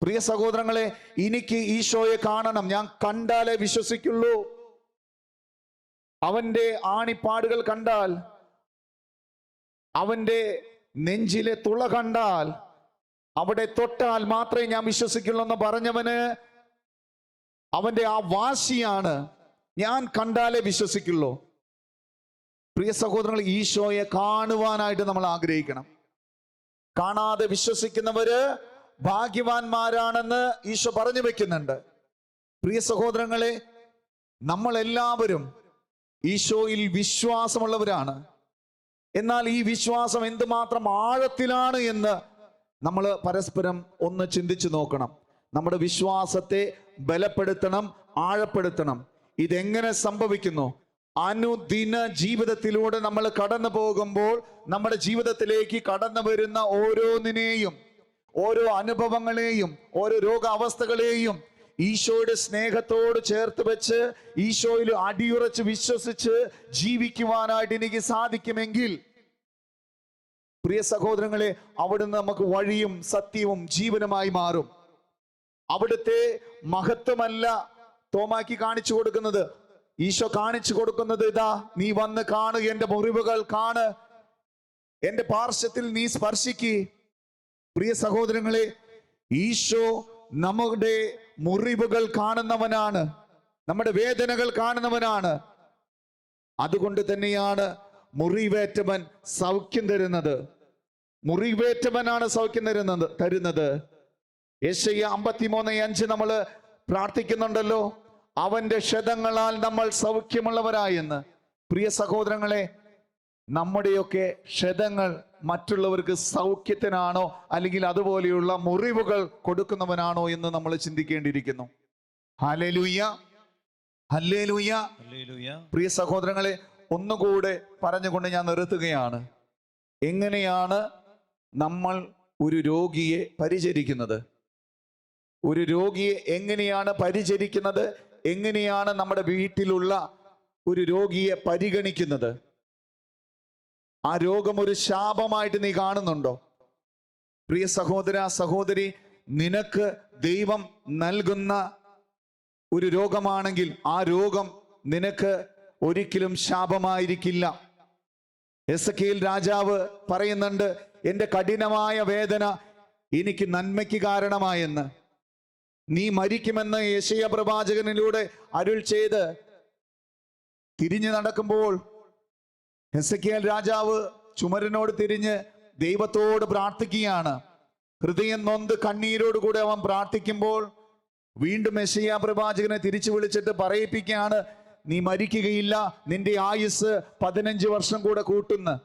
പ്രിയ സഹോദരങ്ങളെ, എനിക്ക് ഈശോയെ കാണണം, ഞാൻ കണ്ടാലേ വിശ്വസിക്കുള്ളൂ. അവന്റെ ആണിപ്പാടുകൾ കണ്ടാൽ, അവന്റെ നെഞ്ചിലെ തുള കണ്ടാൽ, അവിടെ തൊട്ടാൽ മാത്രമേ ഞാൻ വിശ്വസിക്കുള്ളൂ എന്ന് പറഞ്ഞവന് അവന്റെ ആ വാശിയാണ്, ഞാൻ കണ്ടാലേ വിശ്വസിക്കുള്ളൂ. പ്രിയ സഹോദരങ്ങൾ, ഈശോയെ കാണുവാനായിട്ട് നമ്മൾ ആഗ്രഹിക്കണം. കാണാതെ വിശ്വസിക്കുന്നവര് ഭാഗ്യവാന്മാരാണെന്ന് ഈശോ പറഞ്ഞു വെക്കുന്നുണ്ട്. പ്രിയ സഹോദരങ്ങളെ, നമ്മളെല്ലാവരും ഈശോയിൽ വിശ്വാസമുള്ളവരാണ്. എന്നാൽ ഈ വിശ്വാസം എന്തുമാത്രം ആഴത്തിലാണ് എന്ന് നമ്മൾ പരസ്പരം ഒന്ന് ചിന്തിച്ചു നോക്കണം. നമ്മുടെ വിശ്വാസത്തെ ബലപ്പെടുത്തണം, ആഴപ്പെടുത്തണം. ഇതെങ്ങനെ സംഭവിക്കുന്നു? അനുദിന ജീവിതത്തിലൂടെ നമ്മൾ കടന്നു പോകുമ്പോൾ നമ്മുടെ ജീവിതത്തിലേക്ക് കടന്നു വരുന്ന ഓരോന്നിനെയും, ഓരോ അനുഭവങ്ങളെയും, ഓരോ രോഗാവസ്ഥകളെയും ഈശോയുടെ സ്നേഹത്തോട് ചേർത്ത് വെച്ച് ഈശോയിൽ അടിയുറച്ച് വിശ്വസിച്ച് ജീവിക്കുവാനായിട്ട് എനിക്ക് സാധിക്കുമെങ്കിൽ, പ്രിയ സഹോദരങ്ങളെ, അവിടുന്ന് നമുക്ക് വഴിയും സത്യവും ജീവനുമായി മാറും. അവിടുത്തെ മഹത്വമല്ല തോമാക്ക് കാണിച്ചു കൊടുക്കുന്നത്. ഈശോ കാണിച്ചു കൊടുക്കുന്നത് ഇതാ, നീ വന്ന് കാണുക, എന്റെ മുറിവുകൾ കാണ്, എന്റെ പാർശ്വത്തിൽ നീ സ്പർശിക്ക്. പ്രിയ സഹോദരങ്ങളെ, ഈശോ നമ്മുടെ മുറിവുകൾ കാണുന്നവനാണ്, നമ്മുടെ വേദനകൾ കാണുന്നവനാണ്. അതുകൊണ്ട് തന്നെയാണ് മുറിവേറ്റവൻ സൗഖ്യം തരുന്നത്. മുറിവേറ്റവനാണ് സൗഖ്യം തരുന്നത്. യെശയ്യാ 53:5 നമ്മൾ പ്രാർത്ഥിക്കുന്നുണ്ടല്ലോ, അവന്റെ ക്ഷതങ്ങളാൽ നമ്മൾ സൗഖ്യമുള്ളവരായെന്ന്. പ്രിയ സഹോദരങ്ങളെ, നമ്മുടെയൊക്കെ ക്ഷതങ്ങൾ മറ്റുള്ളവർക്ക് സൗഖ്യത്തിനാണോ അല്ലെങ്കിൽ അതുപോലെയുള്ള മുറിവുകൾ കൊടുക്കുന്നവനാണോ എന്ന് നമ്മൾ ചിന്തിക്കേണ്ടിയിരിക്കുന്നു. ഹല്ലേലൂയ, ഹല്ലേലൂയ. ഹല്ലേലൂയ. പ്രിയ സഹോദരങ്ങളെ, ഒന്നുകൂടെ പറഞ്ഞുകൊണ്ട് ഞാൻ നിർത്തുകയാണ്. എങ്ങനെയാണ് നമ്മൾ ഒരു രോഗിയെ പരിചരിക്കുന്നത്? ഒരു രോഗിയെ എങ്ങനെയാണ് പരിചരിക്കുന്നത്? എങ്ങനെയാണ് നമ്മുടെ വീട്ടിലുള്ള ഒരു രോഗിയെ പരിഗണിക്കുന്നത്? ആ രോഗം ഒരു ശാപമായിട്ട് നീ കാണുന്നുണ്ടോ? പ്രിയ സഹോദര, സഹോദരി, നിനക്ക് ദൈവം നൽകുന്ന ഒരു രോഗമാണെങ്കിൽ ആ രോഗം നിനക്ക് ഒരിക്കലും ശാപമായിരിക്കില്ല. എസെക്കിയേൽ രാജാവ് പറയുന്നുണ്ട്, എന്റെ കഠിനമായ വേദന എനിക്ക് നന്മയ്ക്ക് കാരണമായെന്ന്. നീ മരിക്കുമെന്ന് യെശയ്യാ പ്രവാചകനിലൂടെ അരുൾ ചെയ്ത് തിരിഞ്ഞു നടക്കുമ്പോൾ എസെക്കിയേൽ രാജാവ് ചുമരിനോട് തിരിഞ്ഞ് ദൈവത്തോട് പ്രാർത്ഥിക്കുകയാണ്. ഹൃദയം നൊന്ത് കണ്ണീരോടുകൂടെ അവൻ പ്രാർത്ഥിക്കുമ്പോൾ വീണ്ടും യെശയ്യാ പ്രവാചകനെ തിരിച്ചു വിളിച്ചിട്ട് പറയിപ്പിക്കുകയാണ്, നീ മരിക്കുകയില്ല, നിന്റെ ആയുസ് 15 വർഷം കൂടെ കൂട്ടുന്നു.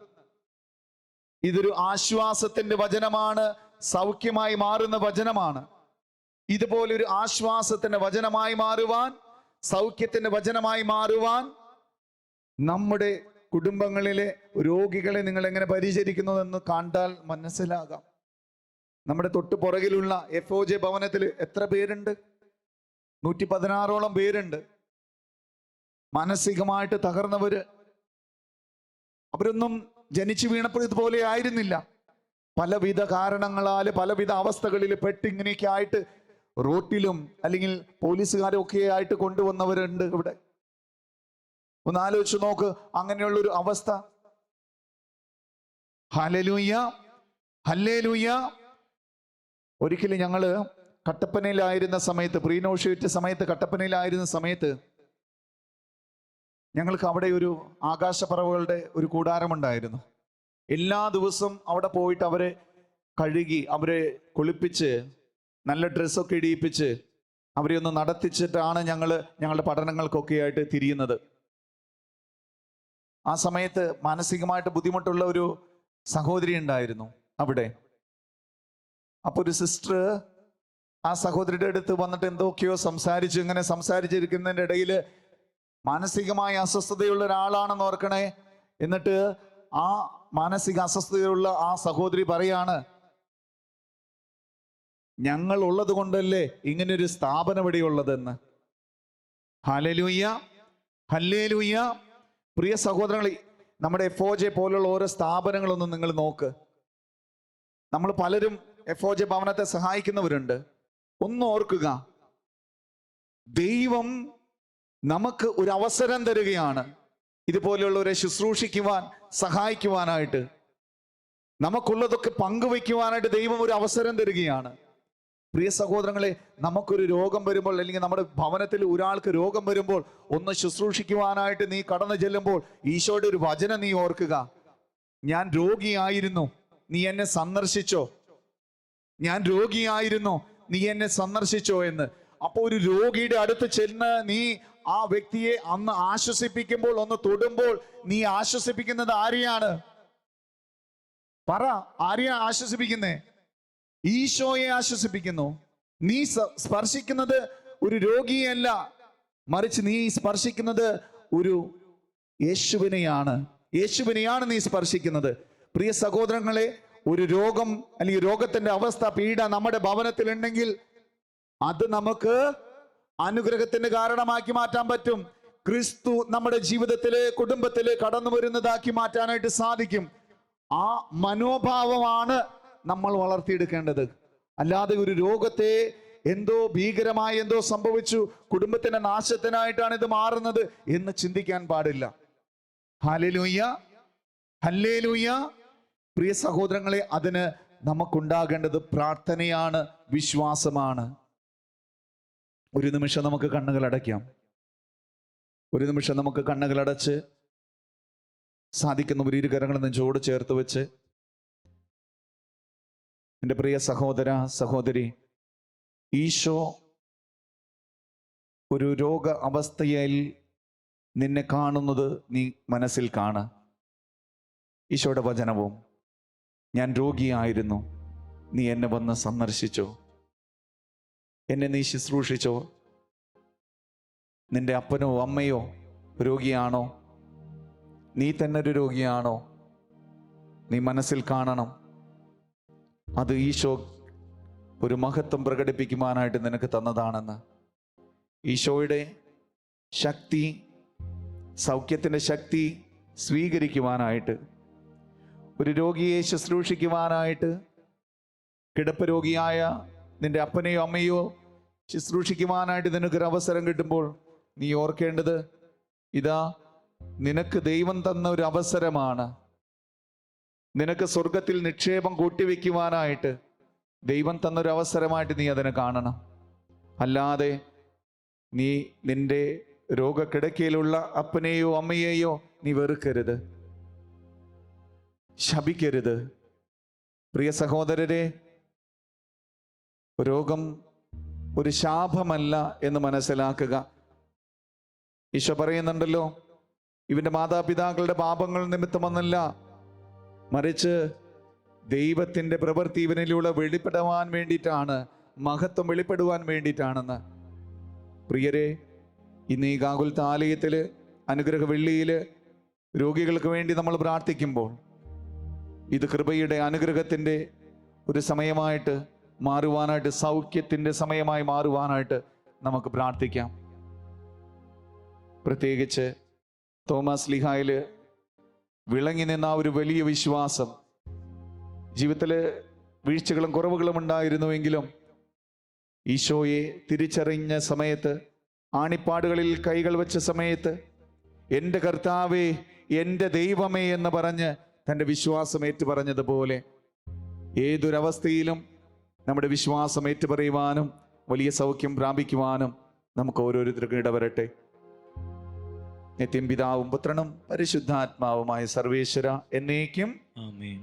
ഇതൊരു ആശ്വാസത്തിന്റെ വചനമാണ്, സൗഖ്യമായി മാറുന്ന വചനമാണ്. ഇതുപോലൊരു ആശ്വാസത്തിന്റെ വചനമായി മാറുവാൻ, സൗഖ്യത്തിന്റെ വചനമായി മാറുവാൻ നമ്മുടെ കുടുംബങ്ങളിലെ രോഗികളെ നിങ്ങൾ എങ്ങനെ പരിചരിക്കുന്നതെന്ന് കണ്ടാൽ മനസ്സിലാകാം. നമ്മുടെ തൊട്ടു പുറകിലുള്ള FOJ ഭവനത്തിൽ എത്ര പേരുണ്ട്? 116ഓളം പേരുണ്ട്. മാനസികമായിട്ട് തകർന്നവര്. അവരൊന്നും ജനിച്ചു വീണപ്പോൾ ഇതുപോലെ ആയിരുന്നില്ല. പലവിധ കാരണങ്ങളാൽ പലവിധ അവസ്ഥകളിൽ പെട്ടിങ്ങനെയൊക്കെ ആയിട്ട് റോട്ടിലും അല്ലെങ്കിൽ പോലീസുകാരൊക്കെ ആയിട്ട് കൊണ്ടുവന്നവരുണ്ട് ഇവിടെ. ഒന്ന് ആലോചിച്ച് നോക്ക് അങ്ങനെയുള്ളൊരു അവസ്ഥ. Hallelujah, hallelujah. ഒരിക്കലും ഞങ്ങള് കട്ടപ്പനയിലായിരുന്ന സമയത്ത്, പ്രീനോഷിയേറ്റ് സമയത്ത് കട്ടപ്പനയിലായിരുന്ന സമയത്ത് ഞങ്ങൾക്ക് അവിടെ ഒരു ആകാശപ്പറവുകളുടെ ഒരു കൂടാരമുണ്ടായിരുന്നു. എല്ലാ ദിവസവും അവിടെ പോയിട്ട് അവരെ കഴുകി, അവരെ കുളിപ്പിച്ച്, നല്ല ഡ്രസ്സൊക്കെ ഇടിയിപ്പിച്ച് അവരെ ഒന്ന് നടത്തിച്ചിട്ടാണ് ഞങ്ങളുടെ പഠനങ്ങൾക്കൊക്കെ ആയിട്ട് തിരിയുന്നത്. ആ സമയത്ത് മാനസികമായിട്ട് ബുദ്ധിമുട്ടുള്ള ഒരു സഹോദരി ഉണ്ടായിരുന്നു അവിടെ. അപ്പൊ ഒരു സിസ്റ്റർ ആ സഹോദരിയുടെ അടുത്ത് വന്നിട്ട് എന്തൊക്കെയോ സംസാരിച്ചു. ഇങ്ങനെ സംസാരിച്ചിരിക്കുന്നതിൻ്റെ ഇടയിൽ മാനസികമായ അസ്വസ്ഥതയുള്ള ഒരാളാണെന്ന് ഓർക്കണേ. എന്നിട്ട് ആ മാനസിക അസ്വസ്ഥതയുള്ള ആ സഹോദരി പറയാണ്, ഞങ്ങൾ ഉള്ളത് കൊണ്ടല്ലേ ഇങ്ങനൊരു സ്ഥാപനം ഇവിടെയുള്ളതെന്ന്. Hallelujah, hallelujah. പ്രിയ സഹോദരങ്ങളെ, നമ്മുടെ FOJ പോലുള്ള ഓരോ സ്ഥാപനങ്ങളൊന്നും നിങ്ങൾ നോക്ക്. നമ്മൾ പലരും FOJ ഭവനത്തെ സഹായിക്കുന്നവരുണ്ട്. ഒന്ന് ഓർക്കുക, ദൈവം നമുക്ക് ഒരു അവസരം തരികയാണ് ഇതുപോലെയുള്ളവരെ ശുശ്രൂഷിക്കുവാൻ, സഹായിക്കുവാനായിട്ട്. നമുക്കുള്ളതൊക്കെ പങ്കുവയ്ക്കുവാനായിട്ട് ദൈവം ഒരു അവസരം തരികയാണ്. പ്രിയ സഹോദരങ്ങളെ, നമുക്കൊരു രോഗം വരുമ്പോൾ അല്ലെങ്കിൽ നമ്മുടെ ഭവനത്തിൽ ഒരാൾക്ക് രോഗം വരുമ്പോൾ ഒന്ന് ശുശ്രൂഷിക്കുവാനായിട്ട് നീ കടന്നു ചെല്ലുമ്പോൾ ഈശോയുടെ ഒരു വചനം നീ ഓർക്കുക. ഞാൻ രോഗിയായിരുന്നു, നീ എന്നെ സന്ദർശിച്ചോ? ഞാൻ രോഗിയായിരുന്നു, നീ എന്നെ സന്ദർശിച്ചോ എന്ന്. അപ്പോൾ ഒരു രോഗിയുടെ അടുത്ത് ചെന്ന് നീ ആ വ്യക്തിയെ അന്ന് ആശ്വസിപ്പിക്കുമ്പോൾ, ഒന്ന് തൊടുമ്പോൾ, നീ ആശ്വസിപ്പിക്കുന്നത് ആരെയാണ്? പറ, ആരെയാ ആശ്വസിപ്പിക്കുന്നേ? ഈശോയെ ആശ്വസിപ്പിക്കുന്നു. നീ സ്പർശിക്കുന്നത് ഒരു രോഗിയല്ല, മറിച്ച് നീ സ്പർശിക്കുന്നത് ഒരു യേശുവിനെയാണ്. യേശുവിനെയാണ് നീ സ്പർശിക്കുന്നത്. പ്രിയ സഹോദരങ്ങളെ, ഒരു രോഗം അല്ലെങ്കിൽ രോഗത്തിന്റെ അവസ്ഥ, പീഡ നമ്മുടെ ഭവനത്തിൽ ഉണ്ടെങ്കിൽ അത് നമുക്ക് അനുഗ്രഹത്തിന്റെ കാരണമാക്കി മാറ്റാൻ പറ്റും. ക്രിസ്തു നമ്മുടെ ജീവിതത്തിലെ, കുടുംബത്തിലെ കടന്നു വരുന്നതാക്കി മാറ്റാനായിട്ട് സാധിക്കും. ആ മനോഭാവമാണ് നമ്മൾ വളർത്തിയെടുക്കേണ്ടത്. അല്ലാതെ ഒരു രോഗത്തെ എന്തോ ഭീകരമായി എന്തോ സംഭവിച്ചു, കുടുംബത്തിന്റെ നാശത്തിനായിട്ടാണ് ഇത് മാറുന്നത് എന്ന് ചിന്തിക്കാൻ പാടില്ല. Hallelujah, hallelujah. പ്രിയ സഹോദരങ്ങളെ, അതിന് നമുക്കുണ്ടാകേണ്ടത് പ്രാർത്ഥനയാണ്, വിശ്വാസമാണ്. ഒരു നിമിഷം നമുക്ക് കണ്ണുകൾ അടയ്ക്കാം. ഒരു നിമിഷം നമുക്ക് കണ്ണുകൾ അടച്ച് സാധിക്കുന്ന ഇരു കരങ്ങളും നെഞ്ചോട് ചേർത്ത് വെച്ച്, എൻ്റെ പ്രിയ സഹോദര സഹോദരി, ഈശോ ഒരു രോഗ അവസ്ഥയിൽ നിന്നെ കാണുന്നത് നീ മനസ്സിൽ കാണ്. ഈശോയുടെ വചനവും, ഞാൻ രോഗിയായിരുന്നു, നീ എന്നെ വന്ന് സന്ദർശിച്ചോ, എന്നെ നീ ശുശ്രൂഷിച്ചോ. നിന്റെ അപ്പനോ അമ്മയോ രോഗിയാണോ? നീ തന്നെ ഒരു രോഗിയാണോ? നീ മനസ്സിൽ കാണണം. അത് ഈശോ ഒരു മഹത്വം പ്രകടിപ്പിക്കുവാനായിട്ട് നിനക്ക് തന്നതാണെന്ന്. ഈശോയുടെ ശക്തി, സൗഖ്യത്തിൻ്റെ ശക്തി സ്വീകരിക്കുവാനായിട്ട്, ഒരു രോഗിയെ ശുശ്രൂഷിക്കുവാനായിട്ട്, കിടപ്പ് രോഗിയായ നിന്റെ അപ്പനെയോ അമ്മയോ ശുശ്രൂഷിക്കുവാനായിട്ട് നിനക്കൊരു അവസരം കിട്ടുമ്പോൾ നീ ഓർക്കേണ്ടത്, ഇതാ നിനക്ക് ദൈവം തന്ന ഒരു അവസരമാണ്. നിനക്ക് സ്വർഗത്തിൽ നിക്ഷേപം കൂട്ടിവെക്കുവാനായിട്ട് ദൈവം തന്നൊരു അവസരമായിട്ട് നീ അതിനെ കാണണം. അല്ലാതെ നീ നിന്റെ രോഗക്കിടക്കയിലുള്ള അപ്പനെയോ അമ്മയെയോ നീ വെറുക്കരുത്, ശപിക്കരുത്. പ്രിയ സഹോദരരെ, രോഗം ഒരു ശാപമല്ല എന്ന് മനസ്സിലാക്കുക. ഈശോ പറയുന്നുണ്ടല്ലോ, ഇവന്റെ മാതാപിതാക്കളുടെ പാപങ്ങൾ നിമിത്തമൊന്നല്ല, മറിച്ച് ദൈവത്തിൻ്റെ പ്രവൃത്തി ഇവനിലൂടെ വെളിപ്പെടുവാൻ വേണ്ടിയിട്ടാണ്, മഹത്വം വെളിപ്പെടുവാൻ വേണ്ടിയിട്ടാണെന്ന്. പ്രിയരെ, ഇന്ന് ഈ ഗാകുൽത്ത ആലയത്തിൽ അനുഗ്രഹ വെള്ളിയിൽ രോഗികൾക്ക് വേണ്ടി നമ്മൾ പ്രാർത്ഥിക്കുമ്പോൾ ഇത് കൃപയുടെ അനുഗ്രഹത്തിൻ്റെ ഒരു സമയമായിട്ട് മാറുവാനായിട്ട്, സൗഖ്യത്തിൻ്റെ സമയമായി മാറുവാനായിട്ട് നമുക്ക് പ്രാർത്ഥിക്കാം. പ്രത്യേകിച്ച് തോമസ് ലീഹായിൽ വിളങ്ങി നിന്ന ഒരു വലിയ വിശ്വാസം, ജീവിതത്തിൽ വീഴ്ചകളും കുറവുകളും ഉണ്ടായിരുന്നുവെങ്കിലും ഈശോയെ തിരിച്ചറിഞ്ഞ സമയത്ത്, ആണിപ്പാടുകളിൽ കൈകൾ വെച്ച സമയത്ത്, എൻ്റെ കർത്താവേ, എൻ്റെ ദൈവമേ എന്ന് പറഞ്ഞ് തൻ്റെ വിശ്വാസം ഏറ്റുപറഞ്ഞതുപോലെ ഏതൊരവസ്ഥയിലും നമ്മുടെ വിശ്വാസം ഏറ്റുപറയുവാനും വലിയ സൗഖ്യം പ്രാപിക്കുവാനും നമുക്ക് ഓരോരുത്തർക്കും ഇടവരട്ടെ. നിത്യം പിതാവും പുത്രനും പരിശുദ്ധാത്മാവുമായ സർവേശ്വര എന്നേക്കും ആമേൻ.